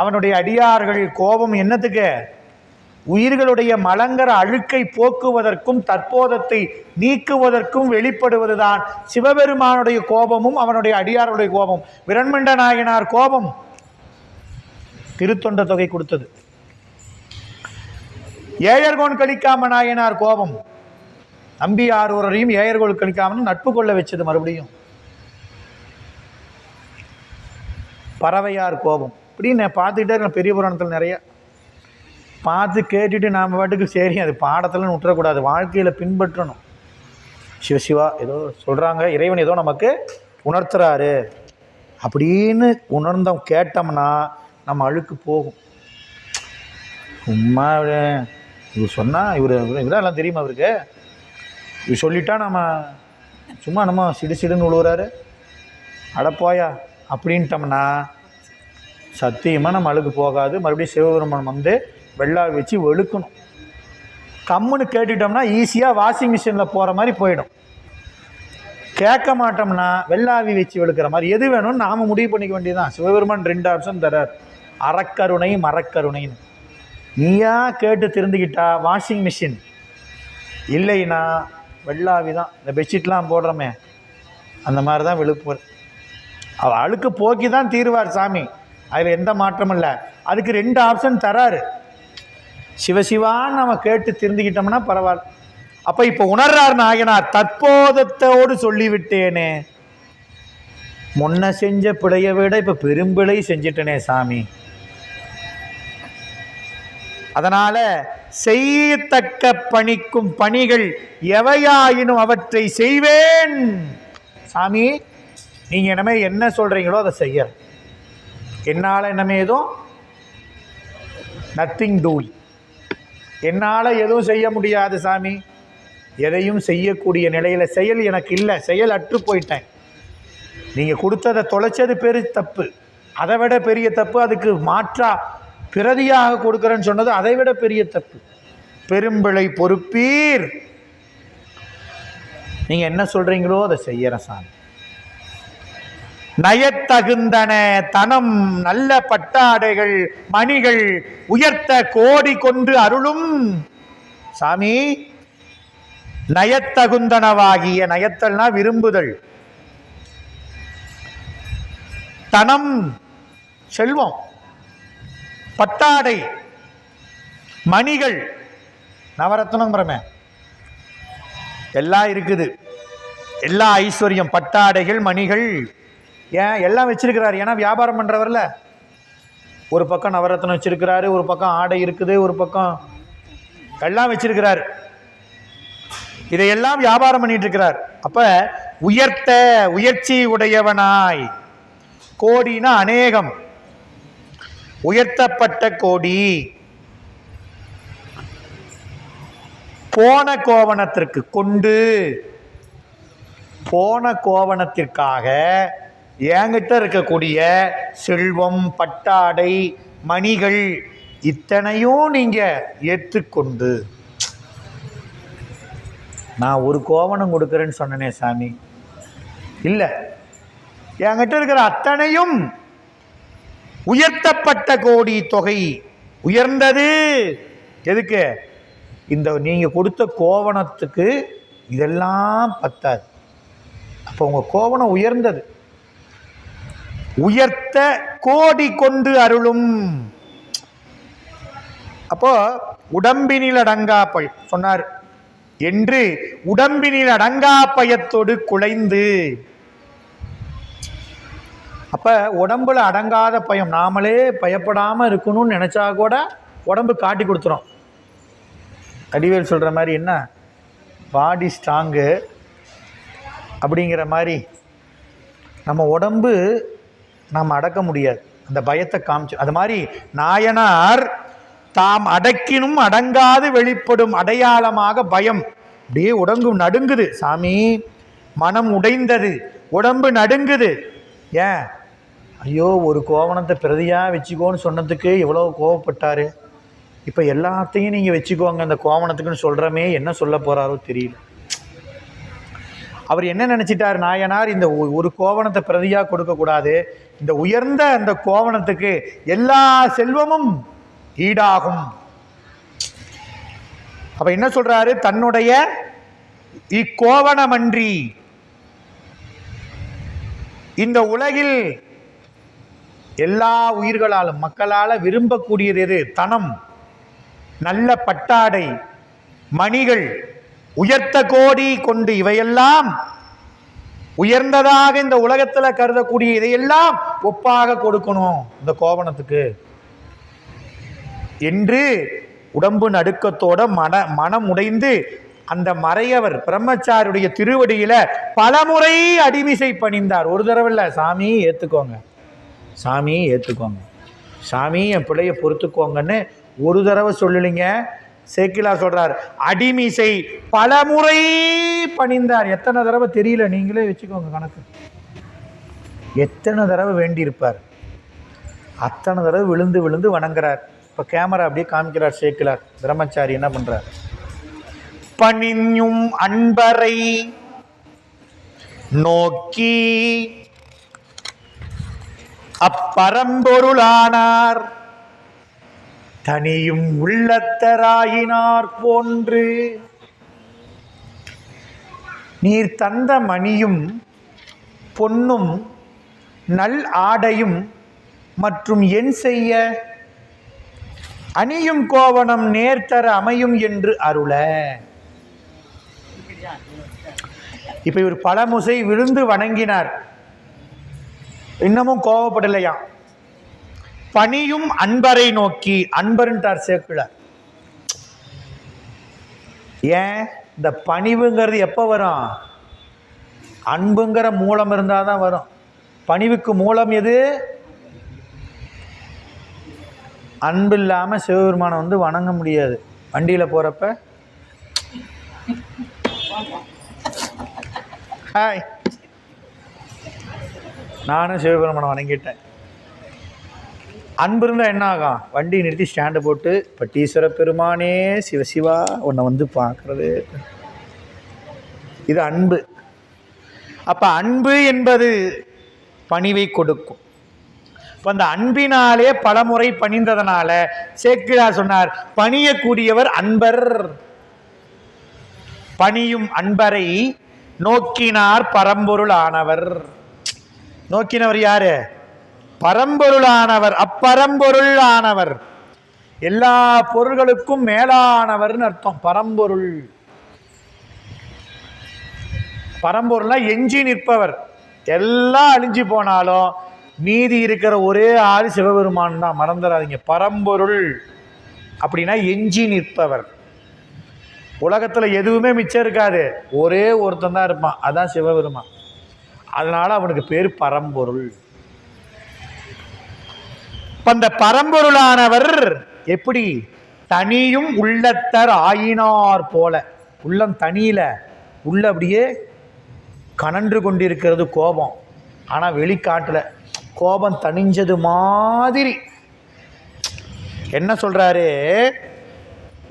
அவனுடைய அடியார்கள் கோபம் என்னத்துக்கு? உயிர்களுடைய மலங்கர அழுக்கை போக்குவதற்கும் தற்போதத்தை நீக்குவதற்கும் வெளிப்படுவதுதான் சிவபெருமானுடைய கோபமும் அவனுடைய அடியாருடைய கோபம். விரண்மண்ட நாயனார் கோபம் திருத்தொண்ட தொகை கொடுத்தது. ஏயர்கோன் கலிக்காம நாயனார் கோபம் நம்பி ஆரூரையும் ஏயர்கோன் கலிக்காமனும் நட்பு கொள்ள வச்சது. மறுபடியும் பறவையார் கோபம். இப்படின்னு பார்த்துக்கிட்டே இருக்கேன். பெரிய புராணத்தில் நிறைய பார்த்து கேட்டுட்டு நாம் பாட்டுக்கு சரி அது பாடத்தில் விட்டுறக்கூடாது, வாழ்க்கையில் பின்பற்றணும். சிவசிவா ஏதோ சொல்கிறாங்க, இறைவன் ஏதோ நமக்கு உணர்த்துறாரு அப்படின்னு உணர்ந்தோம் கேட்டோம்னா நம்ம அழுக்கு போகும். சும்மா இவர் சொன்னால் இவரெல்லாம் தெரியுமா அவருக்கு, இவர் சொல்லிட்டா நம்ம சும்மா நம்ம சிடுன்னு விழுவுறாரு அடப்போயா அப்படின்ட்டோம்னா சத்தியமாக நம்ம அழுக்கு போகாது. மறுபடியும் சிவபெருமான் வந்து வெள்ளாவி வச்சு வெளுக்கணும். கம்முன்னு கேட்டுட்டோம்னா ஈஸியாக வாஷிங் மிஷினில் போகிற மாதிரி போயிடும். கேட்க மாட்டோம்னா வெள்ளாவி வச்சு வெளுக்கிற மாதிரி. எது வேணும்னு நாம் முடிவு பண்ணிக்க வேண்டியதுதான். சிவபெருமான் 2 ஆப்ஷன் தரார், அறக்கருணை மரக்கருணைன்னு. நீயா கேட்டு திருந்துக்கிட்டா வாஷிங் மிஷின், இல்லைன்னா வெள்ளாவி தான். இந்த பெட்ஷீட்லாம் போடுறோமே அந்த மாதிரி தான் வெளுப்பு. அவள் அழுக்கு போக்கி தான் தீருவார் சாமி, அதில் எந்த மாற்றமும் இல்லை. அதுக்கு 2 ஆப்ஷன் தராரு. சிவசிவான்னு நம்ம கேட்டு திருந்திக்கிட்டோம்னா பரவாயில்ல. அப்போ இப்போ உணர்றார் நாயனார், தற்போதத்தோடு சொல்லிவிட்டேனே, முன்ன செஞ்ச பிழையை விட இப்போ பெரும்பிழை செஞ்சிட்டனே சாமி. அதனால செய்யத்தக்க பணிக்கும் பணிகள் எவையாயினும் அவற்றை செய்வேன். சாமி நீங்கள் என்னமே என்ன சொல்கிறீங்களோ அதை செய்ய, என்னால் என்னமே எதுவும் நத்திங் டூல், என்னால் எதுவும் செய்ய முடியாது சாமி. எதையும் செய்யக்கூடிய நிலையில் செயல் எனக்கு இல்லை, செயல் அற்று போயிட்டேன். நீங்கள் கொடுத்ததை தொலைச்சது பெரிய தப்பு, அதை விட பெரிய தப்பு அதுக்கு மாற்றா பிரதியாக கொடுக்குறேன்னு சொன்னது அதை விட பெரிய தப்பு. பெரும்பிழை பொறுப்பீர், நீங்கள் என்ன சொல்கிறீங்களோ அதை செய்யறேன் சாமி. நயத்தகுந்தன தனம் நல்ல பட்டாடைகள் மணிகள் உயர்த்த கோடி கொண்டு அருளும் சாமி. நயத்தகுந்தனவாகிய, நயத்தல்னா விரும்புதல், தனம் செல்வம், பட்டாடை மணிகள் நவரத்னம் பிரமே எல்லாம் இருக்குது, எல்லா ஐஸ்வர்யம் பட்டாடைகள் மணிகள் ஏன் எல்லாம் வச்சிருக்கிறாரு. ஏன்னா வியாபாரம் பண்ணுறவர்ல ஒரு பக்கம் நவரத்னம் வச்சிருக்கிறாரு, ஒரு பக்கம் ஆடை இருக்குது, ஒரு பக்கம் எல்லாம் வச்சிருக்கிறாரு. இதையெல்லாம் வியாபாரம் பண்ணிட்டு இருக்கிறார். அப்ப உயர்த்த உயர்ச்சி உடையவனாய், கோடினா அநேகம், உயர்த்தப்பட்ட கோடி. போன கோவணத்திற்கு கொண்டு, போன கோவணத்திற்காக என்கிட்ட இருக்கக்கூடிய செல்வம் பட்டாடை மணிகள் இத்தனையும் நீங்க ஏற்றுக்கொண்டு, நான் ஒரு கோவணம் கொடுக்குறேன்னு சொன்னனே சாமி, இல்லை என்கிட்ட இருக்கிற அத்தனையும் உயர்த்தப்பட்ட கோடி தொகை உயர்ந்தது. எதுக்கு? இந்த நீங்க கொடுத்த கோவணத்துக்கு இதெல்லாம் பத்தாது. அப்போ உங்க கோவணம் உயர்ந்தது. உயர்த்த கோடி கொண்டு அருளும். அப்போ உடம்பினில் அடங்கா பல் சொன்னார். என்று உடம்பினில் அடங்கா பயத்தோடு குலைந்து. அப்ப உடம்புல அடங்காத பயம், நாமளே பயப்படாம இருக்கணும்னு நினைச்சா கூட உடம்பு காட்டி கொடுத்துரும். அடிவேல் சொல்ற மாதிரி என்ன, பாடி ஸ்ட்ராங்கு அப்படிங்கிற மாதிரி நம்ம உடம்பு நாம் அடக்க முடியாது, அந்த பயத்தை காமிச்சு. அது மாதிரி நாயனார் தாம் அடக்கினும் அடங்காது வெளிப்படும் அடையாளமாக பயம். அப்படியே உடம்பு நடுங்குது சாமி, மனம் உடைந்தது, உடம்பு நடுங்குது. ஏன்? ஐயோ, ஒரு கோவணத்தை பிரதியாக வச்சுக்கோன்னு சொன்னதுக்கு எவ்வளோ கோவப்பட்டாரு, இப்போ எல்லாத்தையும் நீங்கள் வச்சுக்கோங்க அந்த கோவணத்துக்குன்னு சொல்கிறமே, என்ன சொல்ல போகிறாரோ தெரியல. அவர் என்ன நினச்சிட்டார் நாயனார், இந்த ஒரு கோவணத்தை பிரதியாக கொடுக்கக்கூடாது, இந்த உயர்ந்த அந்த கோவணத்துக்கு எல்லா செல்வமும் ஈடாகும். அப்ப என்ன சொல்றாரு, தன்னுடைய இக்கோவணமன்றி இந்த உலகில் எல்லா உயிர்களாலும் மக்களால் விரும்பக்கூடியது எது? தனம், நல்ல பட்டாடை, மணிகள், உயர்த்த கோடி கொண்டு இவையெல்லாம் உயர்ந்ததாக இந்த உலகத்தில் கருதக்கூடிய இதையெல்லாம் ஒப்பாக கொடுக்கணும் இந்த கோவணத்துக்கு என்று உடம்பு நடுக்கத்தோட மனம் உடைந்து அந்த மறையவர் பிரம்மச்சாரியுடைய திருவடியில பலமுறை அடிமிசை பணிந்தார். ஒரு தடவை இல்லை, சாமி ஏத்துக்கோங்க, சாமி ஏத்துக்கோங்க, சாமி என் பிள்ளைய பொறுத்துக்கோங்கன்னு ஒரு தடவை சொல்லலைங்க. சேக்கிலார் சொல்றார், அடிமிசை பலமுறை பணிந்தார். எத்தனை தடவை தெரியல, நீங்களே வச்சுக்கோங்க கணக்கு. எத்தனை தடவை வேண்டியிருப்பார், அத்தனை தடவை விழுந்து விழுந்து வணங்குறார். இப்போ கேமரா அப்படியே காமிக்கிறார் சேக்கிலார். பிரம்மச்சாரி என்ன பண்றார், பணியும் அன்பரை நோக்கி அப்பரம்பொருளானார் தனியும் உள்ளத்தராயினார் போன்று. நீர் தந்த மணியும் பொன்னும் நல் ஆடையும் மற்றும் என் செய்ய அணியும் கோவணம் நேர்த்தர அமையும் என்று அருள. இப்ப இவர் பலமுசை விழுந்து வணங்கினார், இன்னமும் கோவப்படலையா. பணியும் அன்பரை நோக்கி, அன்பர்ன்றார் சேக்கிழார். ஏன்? இந்த பணிவுங்கிறது எப்போ வரும்? அன்புங்கிற மூலம் இருந்தால் தான் வரும். பணிவுக்கு மூலம் எது? அன்பு இல்லாமல் சிவபெருமானை வந்து வணங்க முடியாது. வண்டியில் போகிறப்ப ஹாய், நானும் சிவபெருமானை வணங்கிட்டேன். அன்பு இருந்தால் என்ன ஆகும்? வண்டி நிறுத்தி ஸ்டாண்டு போட்டு பட்டீஸ்வர பெருமானே சிவசிவா உன்னை வந்து பார்க்கறது, இது அன்பு. அப்போ அன்பு என்பது பணிவை கொடுக்கும். இப்போ அந்த அன்பினாலே பலமுறை பணிந்ததனால சேக்கிழார் சொன்னார், பணியக்கூடியவர் அன்பர். பணியும் அன்பரை நோக்கினார் பரம்பொருள் ஆனவர். நோக்கினவர் யாரு? பரம்பொருளானவர். அப்பரம்பொருள் ஆனவர் எல்லா பொருள்களுக்கும் மேலானவர்னு அர்த்தம். பரம்பொருள், பரம்பொருள்னா எஞ்சி நிற்பவர். எல்லாம் அழிஞ்சு போனாலும் மீதி இருக்கிற ஒரே ஆள் சிவபெருமான் தான், மறந்துடாதீங்க. பரம்பொருள் அப்படின்னா எஞ்சி நிற்பவர். உலகத்தில் எதுவுமே மிச்சம் இருக்காது, ஒரே ஒருத்தன் தான் இருப்பான், அதான் சிவபெருமான். அதனால அவனுக்கு பேர் பரம்பொருள். அந்த பரம்பொருளானவர் எப்படி? தனியும் உள்ளத்தர் ஆயினார் போல. உள்ளம் தனியில, உள்ள அப்படியே கனன்று கொண்டிருக்கிறது கோபம், ஆனால் வெளிக்காட்டுல கோபம் தணிஞ்சது மாதிரி. என்ன சொல்றாரு?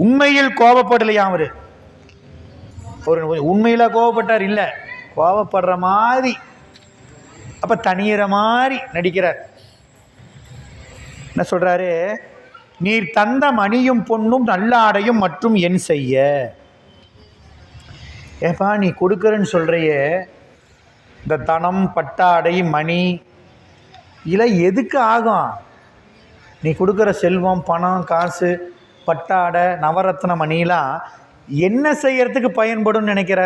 உண்மையில் கோபப்படலையா அவரு? ஒரு உண்மையில கோபப்பட்டார் இல்ல, கோபப்படுற மாதிரி, அப்ப தனியிற மாதிரி நடிக்கிறார். என்ன சொல்றாரு? நீர் தந்த மணியும் பொன்னும் நல்ல ஆடையும் மற்றும் என் செய்ய. ஏப்பா நீ கொடுக்கறன்னு சொல்றியே, இந்த தனம் பட்டாடை மணி இல்லை எதுக்கு ஆகும்? நீ கொடுக்குற செல்வம் பணம் காசு பட்டாடை நவரத்ன மணிலாம் என்ன செய்யறதுக்கு பயன்படும் நினைக்கிற?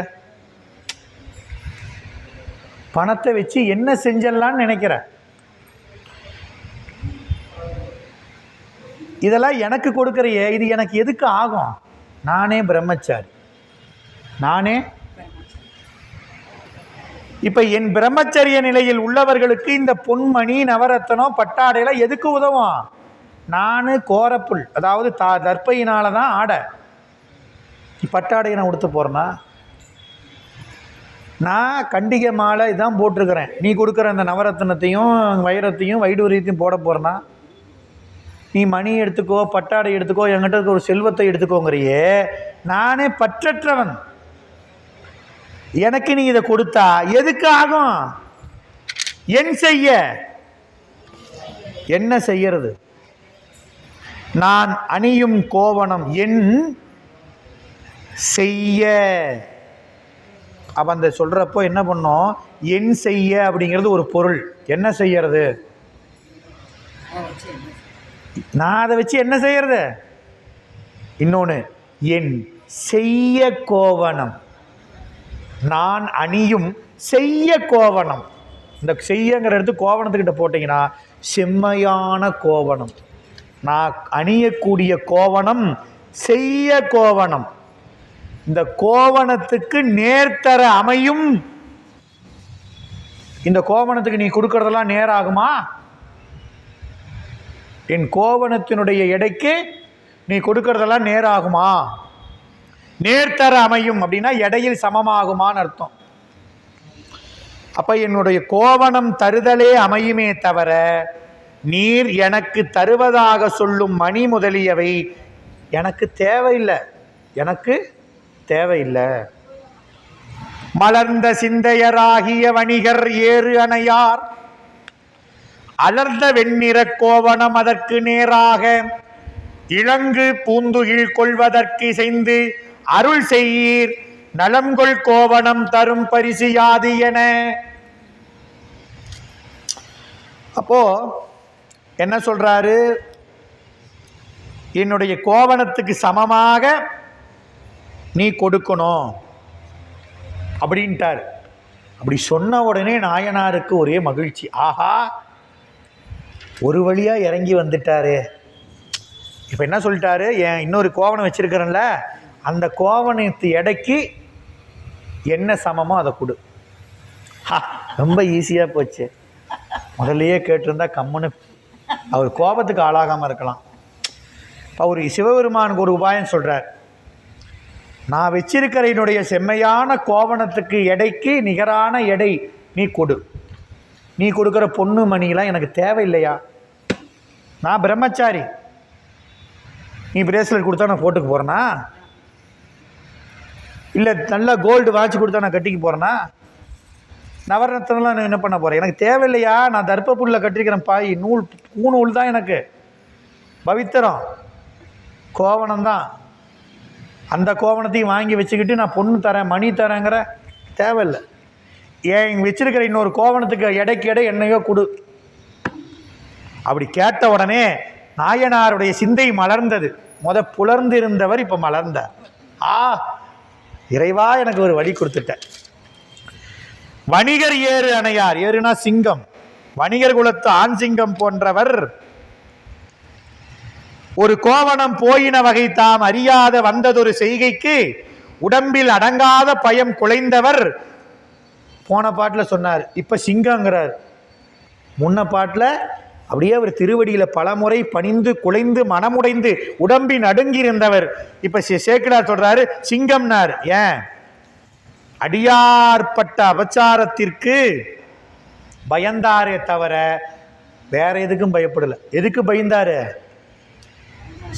பணத்தை வச்சு என்ன செஞ்சிடலான்னு நினைக்கிற? இதெல்லாம் எனக்கு கொடுக்குறியே, இது எனக்கு எதுக்கு ஆகும்? நானே பிரம்மச்சாரி. நானே இப்ப என் பிரம்மச்சரிய நிலையில் உள்ளவர்களுக்கு இந்த பொன்மணி நவரத்தனம் பட்டாடையெல்லாம் எதுக்கு உதவும்? நான் கோரப்புல், அதாவது தர்ப்பையினால தான் ஆடை. பட்டாடையை நான் உடுத்து போறேன்னா, நான் கண்டிகை மாலை இதான் போட்டிருக்கிறேன். நீ கொடுக்குற அந்த நவரத்னத்தையும் வைரத்தையும் வைடூரியத்தையும் போட போறேன்னா, நீ மணி எடுத்துக்கோ பட்டாடை எடுத்துக்கோ என்கிட்ட இருக்க ஒரு செல்வத்தை எடுத்துக்கோங்கிறியே, நானே பற்றற்றவன். எனக்கு நீ இதை கொடுத்தா எதுக்கு ஆகும்? என் செய்ய என்ன செய்யறது? நான் அணியும் கோவணம் என் செய்ய. அப்ப அந்த சொல்றப்போ என்ன பண்ணோம்? என் செய்ய அப்படிங்கிறது ஒரு பொருள். என்ன செய்யறது? நான் அதை வச்சு என்ன செய்யறது? இன்னொன்று, என் செய்ய கோவணம், நான் அணியும் செய்ய கோவணம். இந்த செய்யங்கிற எடுத்து கோவணத்துக்கிட்ட போட்டிங்கன்னா செம்மையான கோவணம். நான் அணியக்கூடிய கோவணம் செய்ய கோவணம். இந்த கோவணத்துக்கு நேர்த்தர அமையும். இந்த கோவணத்துக்கு நீ கொடுக்கறதெல்லாம் நேராகுமா? என் கோவணத்தினுடைய எடைக்கு நீ கொடுக்கறதெல்லாம் நேராகுமா? நேர்த்தர அமையும் அப்படின்னா எடையில் சமமாகுமான்னு அர்த்தம். அப்ப என்னுடைய கோவணம் தருதலே அமையுமே தவிர நீர் எனக்கு தருவதாக சொல்லும் மணி முதலியவை எனக்கு தேவையில்லை. எனக்கு தேவையில்லை. மலர்ந்த சிந்தையராகிய வணிகர் ஏறு அணையார் அலர்ந்த வெண்ணிற கோவணம் அதற்கு நேராக இளங்கு பூந்துகில் கொள்வதற்கு செய்து அருள் செய்யீர் நலம்கொள் கோவணம் தரும் பரிசு யாது என. அப்போ என்ன சொல்றாரு? என்னுடைய கோவணத்துக்கு சமமாக நீ கொடுக்கணும் அப்படின்ட்டார். அப்படி சொன்ன உடனே நாயனாருக்கு ஒரே மகிழ்ச்சி. ஆஹா, ஒரு வழியா இறங்கி வந்துட்டாரு. இப்ப என்ன சொல்லிட்டாரு? என் இன்னொரு கோவணம் வச்சிருக்கிறேன்ல, அந்த கோவணத்து எடைக்கு என்ன சமமோ அதை கொடு. ரொம்ப ஈஸியா போச்சு. முதல்லையே கேட்டிருந்தா கம்முன்னு அவர் கோபத்துக்கு ஆளாகாம இருக்கலாம். அவர் சிவபெருமானுக்கு ஒரு உபாயம் சொல்றார். நான் வச்சிருக்கிற என்னுடைய செம்மையான கோவணத்துக்கு எடைக்கு நிகரான எடை நீ கொடு. நீ கொடுக்குற பொண்ணு மணிலாம் எனக்கு தேவையில்லையா? நான் பிரம்மச்சாரி. நீ பிரேஸ்லெட் கொடுத்தா நான் போட்டுக்கு போறேனா? இல்லை நல்ல கோல்டு வாட்ச் கொடுத்தா நான் கட்டிக்கு போறேனா? நவரத்னம்லாம் நான் என்ன பண்ண போறேன்? எனக்கு தேவையில்லையா? நான் தர்ப்பப்புல்ல கட்டிருக்கிறேன் பாய், நூல் பூநூல் தான் எனக்கு பவித்திரம், கோவணம் தான். அந்த கோவணத்தையும் வாங்கி வச்சுக்கிட்டு நான் பொண்ணு தரேன் மணி தரேங்கிற தேவையில்லை. ஏன் வச்சிருக்கிற இன்னொரு கோவணத்துக்கு எடைக்கு எடை என்னையோ கொடு. அப்படி கேட்ட உடனே நாயனாருடைய சிந்தை மலர்ந்தது. புலர்ந்து இருந்தவர் இப்ப மலர்ந்தார். இறைவா, எனக்கு ஒரு வழி கொடுத்துட்ட. வணிகர் ஏறு அணையார், ஏறுனா சிங்கம், வணிகர் குலத்து ஆண் சிங்கம் போன்றவர் ஒரு கோவணம் போயின வகை தாம் அறியாத வந்ததொரு செய்கைக்கு உடம்பில் அடங்காத பயம் குலைந்தவர். போன பாட்டில் சொன்னார், இப்ப சிங்கங்கிறார். முன்ன பாட்டில் அப்படியே அவர் திருவடியில பலமுறை பணிந்து குலைந்து மனமுடைந்து உடம்பின் நடுங்கியிருந்தவர். இப்ப சேக்கிடார் சொல்றாரு சிங்கம்னார். ஏன்? அடியார்பட்ட அபச்சாரத்திற்கு பயந்தாரே தவிர வேற எதுக்கும் பயப்படல. எதுக்கு பயந்தாரு?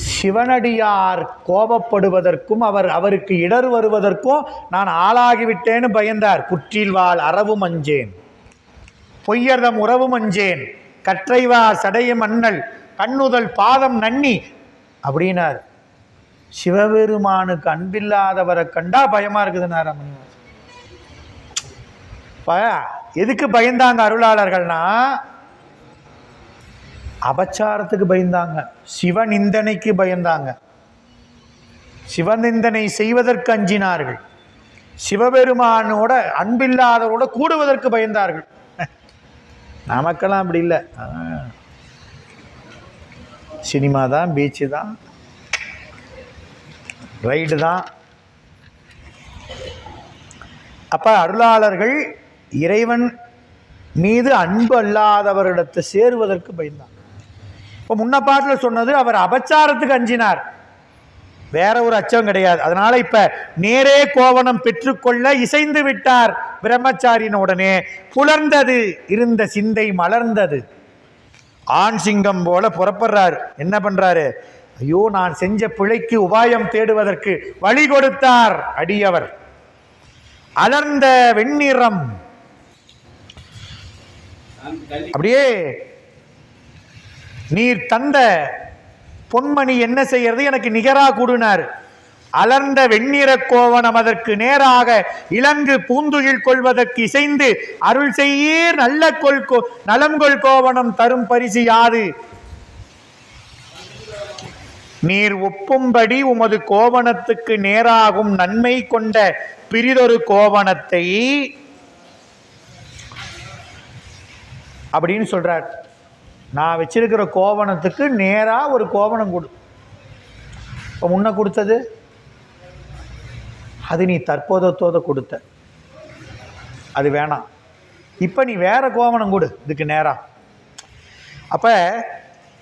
சிவனடியார் கோபப்படுவதற்கும் அவருக்கு இடர் வருவதற்கும் நான் ஆளாகிவிட்டேன்னு பயந்தார். குற்றில் வாழ் அறவும் அஞ்சேன், பொய்யர்தம் உறவும் அஞ்சேன், கற்றைவார் சடையும் அண்ணல் கண்ணுதல் பாதம் நன்னி அப்படின்னார். சிவபெருமானுக்கு அன்பில்லாதவரை கண்டா பயமா இருக்குதுன்னார். எதுக்கு பயந்தாங்க அருளாளர்கள்னா அபச்சாரத்துக்கு பயந்தாங்க, சிவநிந்தனைக்கு பயந்தாங்க. சிவநிந்தனை செய்வதற்கு அஞ்சினார்கள், சிவபெருமானோட அன்பில்லாதவரோட கூடுவதற்கு பயந்தார்கள். நமக்கெல்லாம் அப்படி இல்லை. சினிமா தான், பீச்சு தான், ரைடு தான். அப்ப அருளாளர்கள் இறைவன் மீது அன்பு அல்லாதவரிடத்தை சேருவதற்கு பயந்தார். இப்போ முன்ன பாட்டில் சொன்னது அவர் அபச்சாரத்துக்கு அஞ்சினார், வேற ஒரு அச்சம் கிடையாது. அதனால இப்ப நேரே கோவணம் பெற்றுக்கொள்ள இசைந்து விட்டார். பிரம்மச்சாரியின் உடனே புலர்ந்தது, இருந்த சிந்தை மலர்ந்தது. ஆண் சிங்கம் போல புறப்படுறாரு. என்ன பண்றாரு? ஐயோ, நான் செஞ்ச பிழைக்கு உபாயம் தேடுவதற்கு வழி கொடுத்தார் அடியவர். அலர்ந்த வெண்ணிறம், அப்படியே நீர் தந்த பொன்மணி என்ன செய்யறது, எனக்கு நிகரா கூடினார். அலர்ந்த வெண்ணிற கோவணம் அதற்கு நேராக இலங்கு பூந்துயில் கொள்வதற்கு இசைந்து அருள் செய்யீர் நல்ல நலம்கொள் கோவணம் தரும் பரிசு யாது. நீர் ஒப்பும்படி உமது கோவணத்துக்கு நேராகும் நன்மை கொண்ட பிரிதொரு கோவணத்தை அப்படின்னு சொல்றார். நான் வச்சிருக்கிற கோவணத்துக்கு நேரா ஒரு கோவணம் கொடு. இப்போ முன்ன கொடுத்தது அது நீ தற்போதத்தோத கொடுத்த, அது வேணாம். இப்போ நீ வேற கோவணம் கொடு இதுக்கு நேரா. அப்ப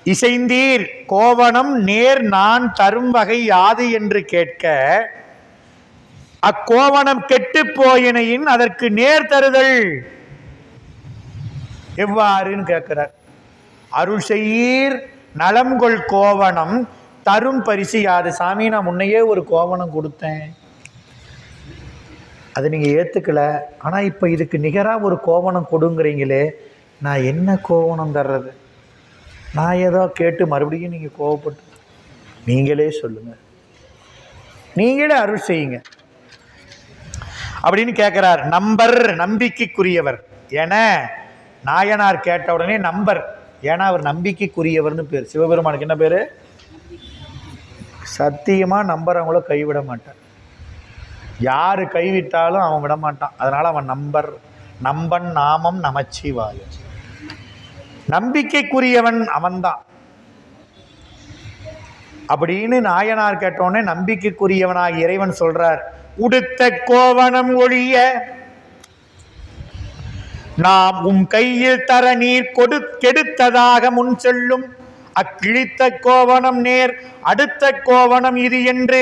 இசைந்தீர் கோவணம் நேர் நான் தரும் வகை யாது என்று கேட்க, அக்கோவணம் கெட்டு போயினையின் அதற்கு நேர் தருதல் எவ்வாறுன்னு கேட்கிறார். அருள் செய்யீர் நலம்கொள் கோவணம் தரும் பரிசு யாது. சாமி, நான் முன்னையே ஒரு கோவணம் கொடுத்தேன், அதை நீங்கள் ஏற்றுக்கல. ஆனால் இப்போ இதுக்கு நிகராக ஒரு கோவணம் கொடுங்கிறீங்களே, நான் என்ன கோவணம் தர்றது? நான் ஏதோ கேட்டு மறுபடியும் நீங்கள் கோவப்பட்டு நீங்களே சொல்லுங்கள், நீங்களே அருள் செய்யுங்க அப்படின்னு கேட்குறார். நம்பர், நம்பிக்கைக்குரியவர் என நாயனார் கேட்ட உடனே நம்பர், ஏன்னா அவர் நம்பிக்கைக்குரியவர்னு பேர். சிவபெருமானுக்கு என்ன பேர்? சத்தியமாக நம்புறவங்கள கைவிட மாட்டார். யாரு கைவிட்டாலும் அவன் விட மாட்டான். அதனால அவன் நம்பர். நம்பன் நாமம் நமச்சிவாய. நம்பிக்கைக்குரியவன் அவன்தான் அப்படின்னு நாயனார் கேட்டோடனே நம்பிக்கைக்குரியவனாக இறைவன் சொல்றார். உடுத்த கோவணம் ஒழிய நாம் உம் கையில் தர நீர் கெடுத்ததாக முன் சொல்லும் அக்கிழித்த கோவணம் நேர் அடுத்த கோவணம் இது என்று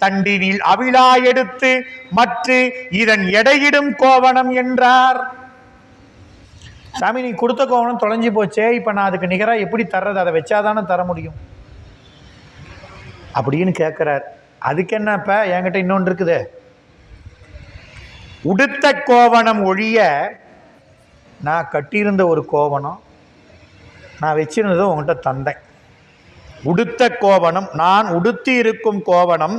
தண்டினில் அவிழா எடுத்து மற்ற இதன் எடையிடும் கோவணம் என்றார். சாமி, நீ கொடுத்த கோவணம் தொலைஞ்சி போச்சே, இப்ப நான் அதுக்கு நிகராக எப்படி தர்றது? அதை வச்சாதானே தர முடியும் அப்படின்னு கேட்கிறார். அதுக்கு என்னப்ப, என்கிட்ட இன்னொன்று இருக்குது. உடுத்த கோவணம் ஒழிய நான் கட்டியிருந்த ஒரு கோவணம் நான் வச்சிருந்ததும் உங்கள்கிட்ட தந்தேன். உடுத்த கோவணம், நான் உடுத்தி இருக்கும் கோவணம்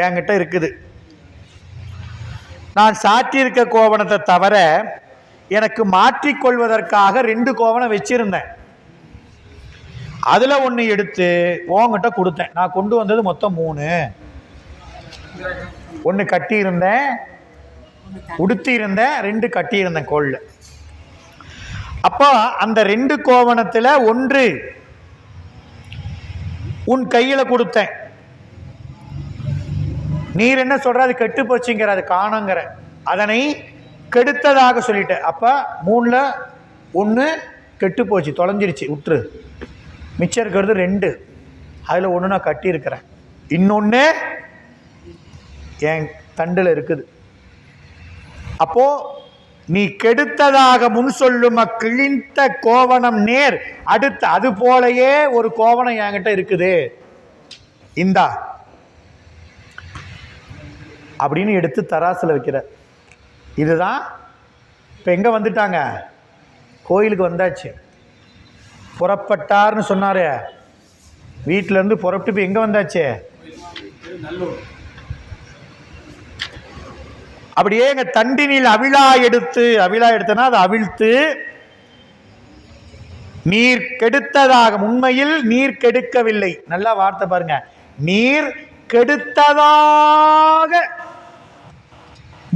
என்கிட்ட இருக்குது. நான் சாற்றியிருக்க கோவணத்தை தவிர எனக்கு மாற்றிக்கொள்வதற்காக 2 கோவணம் வச்சிருந்தேன். அதுல ஒன்று எடுத்து உங்ககிட்ட கொடுத்தேன். நான் கொண்டு வந்தது மொத்தம் 3. ஒன்று கட்டியிருந்தேன், உடுத்தி இருந்தேன், 2 கட்டியிருந்தேன் கோல்ல. அப்போ அந்த 2 கோவணத்துல 1 உன் கையில கொடுத்தேன். நீர் என்ன சொல்ற? அது கெட்டு போச்சுங்கிற, அது காணுங்கிற, அதனை கெடுத்ததாக சொல்லிட்ட. அப்ப 3ல் 1 கெட்டு போச்சு, தொலைஞ்சிருச்சு, விட்டுரு. மிச்சம் இருக்கிறது 2. அதுல 1 நான் கட்டி இருக்கிறேன், இன்னொன்னு என் தண்டுல இருக்குது. அப்போ நீ கெடுத்ததாக முன் சொல்லும் அக்கிழித்த கோவணம் நேர் அடுத்த, அது போலயே ஒரு கோவணம் என்கிட்ட இருக்குது, இந்தா அப்படின்னு எடுத்து தராசுல வைக்கிற. இதுதான் இப்ப எங்க வந்துட்டாங்க? கோயிலுக்கு வந்தாச்சு. புறப்பட்டார்னு சொன்னாரு, வீட்டில இருந்து புறப்பட்டு இப்ப எங்க வந்தாச்சு? அப்படியே எங்க தண்டினில் அவிழா எடுத்தனா அதை அவிழ்த்து நீர் கெடுத்ததாக, உண்மையில் நீர் கெடுக்கவில்லை. நல்லா வார்த்தை பாருங்க, நீர் கெடுத்ததாக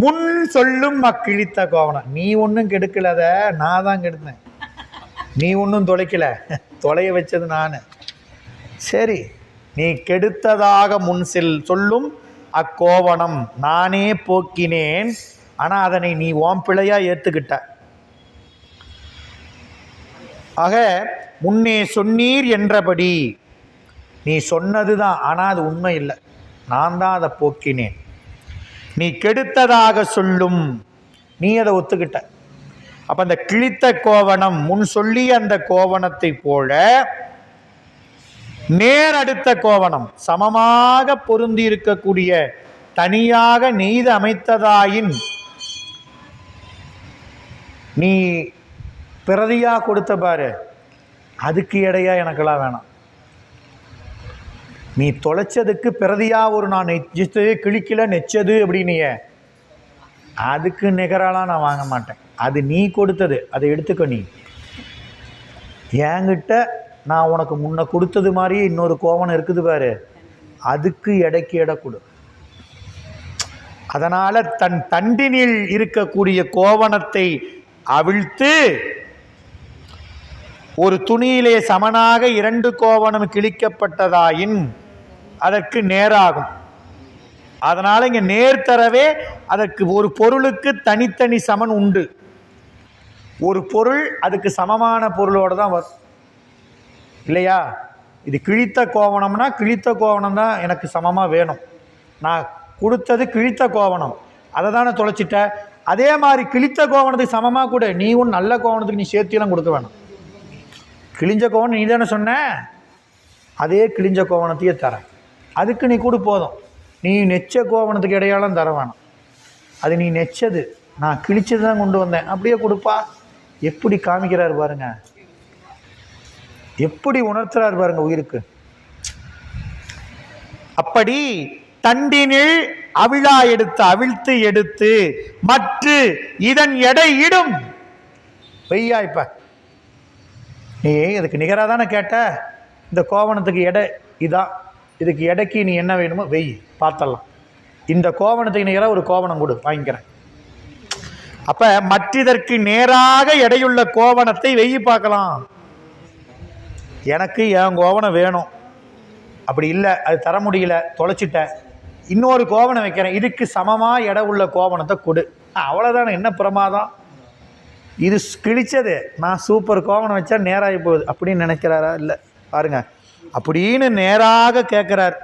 முன் சொல்லும் அக்கிழித்த கோவணம். நீ ஒன்றும் கெடுக்கலத, நான் தான் கெடுத்தேன். நீ ஒன்றும் தொலைக்கல, தொலைய வச்சது நான். சரி, நீ கெடுத்ததாக முன் சொல்லும் அக்கோவணம் நானே போக்கினேன். ஆனால் அதனை நீ ஓம் பிழையா ஏற்றுக்கிட்ட. ஆக முன்னே சொன்னீர் என்றபடி நீ சொன்னது தான், ஆனால் அது உண்மை இல்லை, நான் தான் அதை போக்கினேன். நீ கெடுத்ததாக சொல்லும், நீ அதை ஒத்துக்கிட்ட. அப்போ அந்த கிழித்த கோவணம் முன் சொல்லி அந்த கோவணத்தை போல நேர் அடுத்த கோவணம் சமமாக பொருந்தி இருக்கக்கூடிய தனியாக நெய்து அமைத்ததாயின் நீ பிரதியா கொடுத்த பாரு, அதுக்கு எடையா எனக்கெல்லாம் வேணாம். நீ தொலைச்சதுக்கு பிரதியா ஒரு நான் நெச்சது கிழிக்கல நெச்சது அப்படின்னிய, அதுக்கு நிகராலாம் நான் வாங்க மாட்டேன். அது நீ கொடுத்தது, அதை எடுத்துக்க. நீ என்கிட்ட நான் உனக்கு முன்ன கொடுத்தது மாதிரியே இன்னொரு கோவணம் இருக்குது பாரு, அதுக்கு எடைக்கு எடை கொடு. அதனால தன் தண்டினில் இருக்கக்கூடிய கோவணத்தை அவிழ்த்து ஒரு துணியிலே சமனாக 2 கோவணம் கிழிக்கப்பட்டதாயின் அதற்கு நேராகும். அதனால இங்க நேர் தரவே அதற்கு ஒரு பொருளுக்கு தனித்தனி சமன் உண்டு. ஒரு பொருள் அதுக்கு சமமான பொருளோட தான் வரும் இல்லையா? இது கிழித்த கோவணம்னா கிழித்த கோவணம் தான் எனக்கு சமமாக வேணும். நான் கொடுத்தது கிழித்த கோவணம், அதை தானே தொலைச்சிட்ட. அதே மாதிரி கிழித்த கோவணத்துக்கு சமமாக கூட நீ ஒன்று நல்ல கோவணத்துக்கு நீ சேர்த்தியெல்லாம் கொடுக்க வேணும். கிழிஞ்ச கோவணம் நீ தானே சொன்ன, அதே கிழிஞ்ச கோவணத்தையே தரேன், அதுக்கு நீ கொடு போதும். நீ நெச்ச கோவணத்துக்கு இடையாலும் தர வேணும். அது நீ நெச்சது, நான் கிழிச்சது தான் கொண்டு வந்தேன், அப்படியே கொடுப்பா. எப்படி காமிக்கிறார் பாருங்க, எப்படி உணர்த்துறார் பாருங்க உயிருக்கு. அப்படி தண்டினில் அவிழா எடுத்து அவிழ்த்து எடுத்து மற்ற இதன் எடை இடும் வெய்யா. இப்ப நீ அதுக்கு நிகராக தானே கேட்ட, இந்த கோவணத்துக்கு எடை இதான், இதுக்கு எடைக்கு நீ என்ன வேணுமோ வெய் பார்த்தலாம். இந்த கோவணத்துக்கு நிகராக ஒரு கோவணம் கொடு, வாங்கிக்கிறேன். அப்ப மற்றதற்கு நேராக எடையுள்ள கோவணத்தை வெய்யி பார்க்கலாம். எனக்கு என் கோவணம் வேணும், அப்படி இல்லை அது தர முடியல தொலைச்சிட்டேன், இன்னொரு கோவணம் வைக்கிறேன், இதுக்கு சமமாக எடை உள்ள கோவணத்தை கொடு. அவ்வளோதானே, என்ன பிரமாதம். இது கிழிச்சது, நான் சூப்பர் கோவணம் வச்சா நேராகி போகுது அப்படின்னு நினைக்கிறாரா? இல்லை பாருங்க, அப்படின்னு நேராக கேட்குறார்.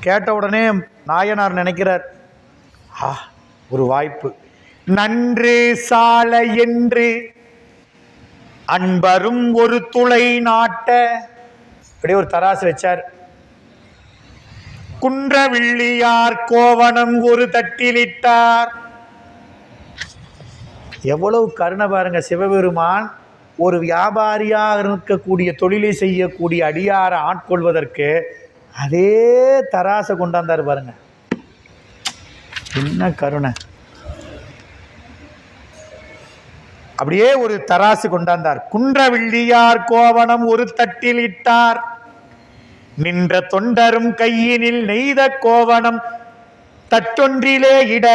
கேட்ட உடனே நாயனார் நினைக்கிறார், ஒரு வாய்ப்பு, நன்று சால என்று அன்பரும் ஒரு துளை நாட்ட. அப்படியே ஒரு தராசு வச்சார். குன்றவில்லியார் கோவணம் ஒரு தட்டிலிட்டார். எவ்வளவு கருணை பாருங்க சிவபெருமான். ஒரு வியாபாரியாக இருக்கக்கூடிய தொழிலை செய்யக்கூடிய அடியாரை ஆட்கொள்வதற்கு அதே தராசை கொண்டாந்தார் பாருங்க, என்ன கருணை. அப்படியே ஒரு தராசு கொண்டாந்தார். குன்றவில்லியார் கோவணம் ஒரு தட்டில் இட்டார். நின்ற தொண்டரும் கையினில் நெய்த கோவணம் தட்டொன்றிலே இட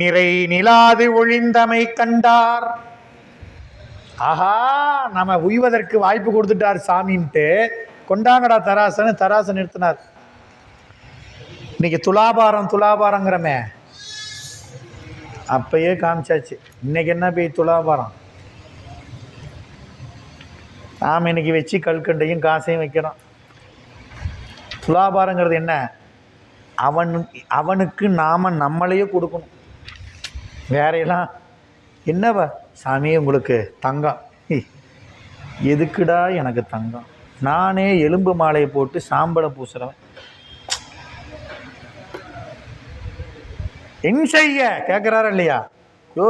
நிறை நிலாது ஒழிந்தமை கண்டார். ஆஹா, நம்ம உய்வதற்கு வாய்ப்பு கொடுத்துட்டார் சாமின்ட்டு கொண்டாங்கடா தராசன்னு தராசை நிறுத்தினார். இன்னைக்கு துலாபாரங்கிறமே அப்பயே காமிச்சாச்சு. இன்னைக்கு என்ன போய் துலாபாரம், நாம் இன்னைக்கு வச்சு கல்கண்டையும் காசையும் வைக்கிறோம். துலாபாரங்கிறது என்ன? அவனுக்கு நாம நம்மளையே கொடுக்கணும். வேறையெல்லாம் என்னவா சாமி உங்களுக்கு தங்கம், எதுக்குடா எனக்கு தங்கம், நானே எலும்பு மாலையை போட்டு சாம்பலை பூசுறவன், என் செய்ய கேட்குறாரு இல்லையா? யோ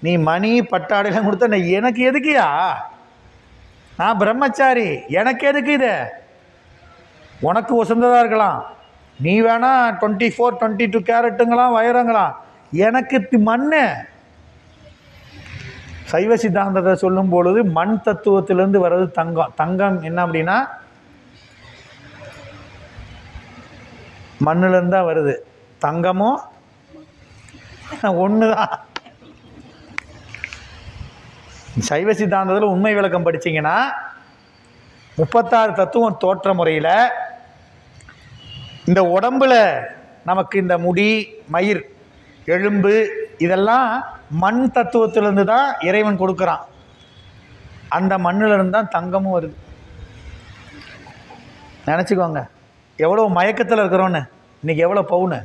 நீ மணி பட்டாடைலாம் கொடுத்த எனக்கு எதுக்குயா? நான் பிரம்மச்சாரி, எனக்கு எதுக்கு இது? உனக்கு உசந்ததாக இருக்கலாம், நீ வேணா 24 22 கேரட்டுங்களாம் வைரங்களாம், எனக்கு மண்ணு. சைவ சித்தாந்தத்தை சொல்லும் பொழுது மண் தத்துவத்திலிருந்து வர்றது தங்கம். தங்கம் என்ன அப்படின்னா மண்ணுலேருந்து தான் வருது. தங்கமும் ஒன்று தான். சைவ சித்தாந்தத்தில் உண்மை விளக்கம் படிச்சிங்கன்னா 36 தத்துவம் தோற்ற முறையில் இந்த உடம்பில் நமக்கு இந்த முடி, மயிர், எலும்பு இதெல்லாம் மண் தத்துவத்திலேருந்து தான் இறைவன் கொடுக்குறான். அந்த மண்ணிலிருந்து தான் தங்கமும் வருது. நினச்சிக்கோங்க எவ்வளோ மயக்கத்தில் இருக்கிறோன்னு. இன்றைக்கி எவ்வளோ பவுனு,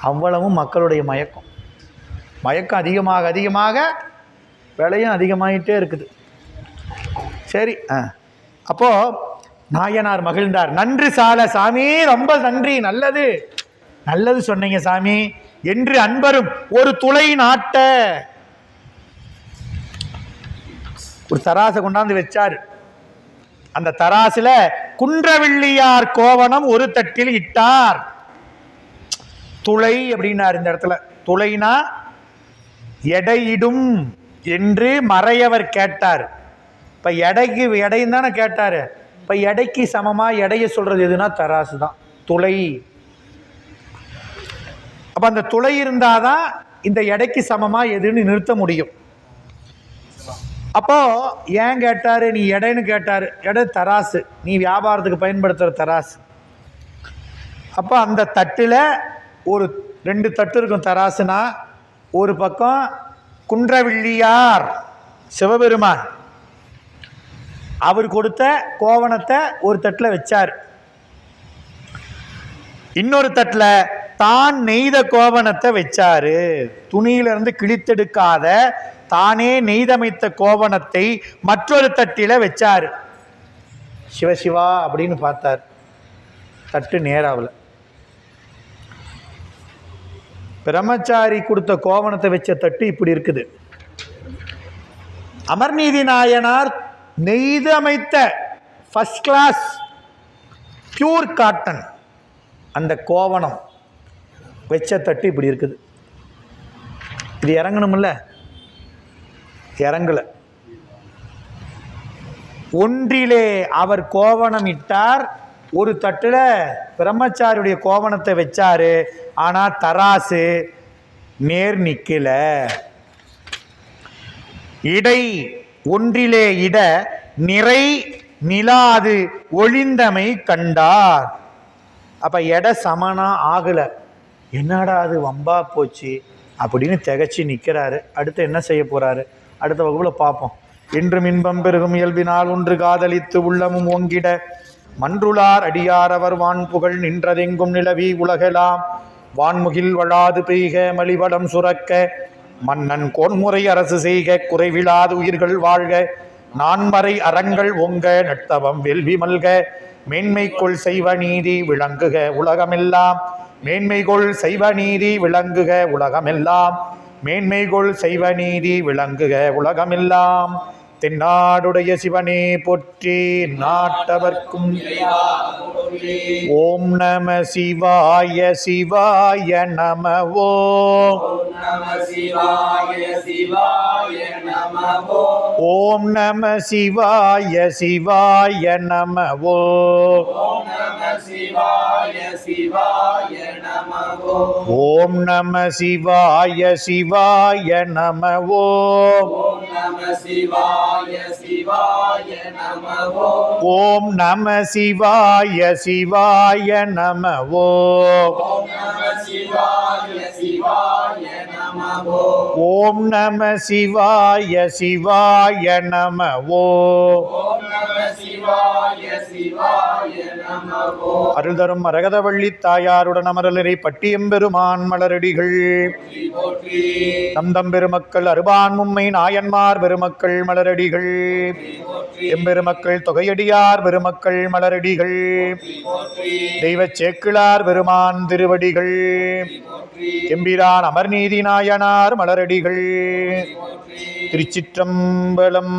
அவ்வளவும் மக்களுடைய மயக்கம். மயக்கம் அதிகமாக அதிகமாக விலையும் அதிகமாகிட்டே இருக்குது. சரி, அப்போது நாயனார் மகிழ்ந்தார். நன்றி சால சாமி, ரொம்ப நன்றி, நல்லது நல்லது சொன்னீங்க சாமி என்று அன்பரும் ஒரு துளை நாட்ட ஒரு தராசை கொண்டாந்து வச்சார். அந்த தராசுல குன்றவில்லியார் கோவணம் ஒரு தட்டில் இட்டார். துளை அப்படின்னார். இந்த இடத்துல துளைனா எடையிடும் என்று மறையவர் கேட்டார். இப்போ எடைக்கு எடையும் தானே கேட்டார். இப்போ எடைக்கு சமமாக எடையை சொல்கிறது எதுனா தராசு தான், துளை. அப்போ அந்த துளை இருந்தால் தான் இந்த எடைக்கு சமமாக எதுன்னு நிறுத்த முடியும். அப்போ ஏன் கேட்டார், நீ எடைன்னு கேட்டார். எடை தராசு, நீ வியாபாரத்துக்கு பயன்படுத்துகிற தராசு. அப்போ அந்த தட்டில் ஒரு 2 தட்டு இருக்கும் தராசுனா. ஒரு பக்கம் குன்றவில்லியார் சிவபெருமான் அவர் கொடுத்த கோவணத்தை ஒரு தட்டில் வச்சார். இன்னொரு தட்டில் தான் நெய்த கோவணத்தை வச்சாரு. துணியிலிருந்து கிழித்தெடுக்காத தானே நெய்தமைத்த கோவணத்தை மற்றொரு தட்டில வச்சார். சிவசிவா அப்படின்னு பார்த்தார். தட்டு நேராவில். பிரம்மச்சாரி கொடுத்த கோவணத்தை வச்ச தட்டு இப்படி இருக்குது. அமர்நீதி நாயனார் நெய்து அமைத்த ஃபர்ஸ்ட் கிளாஸ் பியூர் காட்டன் அந்த கோவணம் வச்ச தட்டு இப்படி இருக்குது. இது இறங்கணும்ல, இறங்கல. ஒன்றிலே அவர் கோவணம் இட்டார், ஒரு தட்டில் பிரம்மச்சாரியுடைய கோவணத்தை வச்சாரு. ஆனால் தராசு நேர் நிற்கல. இடை ஒன்றிலே இட நிறை நிலாது ஒளிந்தமை கண்டார். அப்போ எடை சமனா ஆகலை. என்னடா அது வம்பா போச்சு அப்படின்னு திகச்சு நிற்கிறாரு. அடுத்து என்ன செய்ய போகிறாரு அடுத்த வகுப்பில் பார்ப்போம். என்றும் இன்பம் பெருகும் இயல்பினால் ஒன்று காதலித்து உள்ளமும் ஓங்கிட மன்றுளார் அடியாரவர் வான்புகழ் நின்றதெங்கும் நிலவி உலகெலாம் வான்முகில் வளாது பெய்க மலிவடம் சுரக்க மன்னன் கோன்முறை அரசு செய்க குறைவிலாது உயிர்கள் வாழ்க நான்மறை அறங்கள் ஓங்க நட்டவம் வெல்வி மல்க மேன்மைக்குள் செய்வ நீதி விளங்குக உலகமெல்லாம் மேன்மைகொள் செய்வ நீதி விளங்குக உலகமெல்லாம் மேன்மைகொள் செய்வ நீதி விளங்குக உலகமெல்லாம். தென்னாடுடைய சிவனே போற்றி, நாட்டவர்க்கும். ஓம் நம சிவாய சிவாய நம. ஓம் நம சிவாய சிவாய நம. ஓம் நம சிவாய சிவாய நம. ஓம் நம சிவாய சிவாய நம. ஓம் நம சிவாய சிவாய நம. ஓம் நம சிவாய சிவாய நம. ஓம் நம சிவாய சிவாய நம. ஓம் நம சிவாய சிவாய நம. ஓம் நம சிவாய சிவாய நம. ஓம் நம சிவாய சிவாய நம. அருள் தரும் மரகதவள்ளி தாயாருடன் அமரலரை பட்டியம்பெருமான் மலரடிகள் தந்தம் பெருமக்கள் அருபான் மும்மை நாயன்மார் பெருமக்கள் மலரடிகள் எம்பெருமக்கள் தொகையடியார் பெருமக்கள் மலரடிகள் தெய்வச் சேக்கிழார் பெருமான் திருவடிகள் எம்பிரான் அமர்நீதி நாயனார் மலரடிகள். திருச்சிற்றம்பலம்.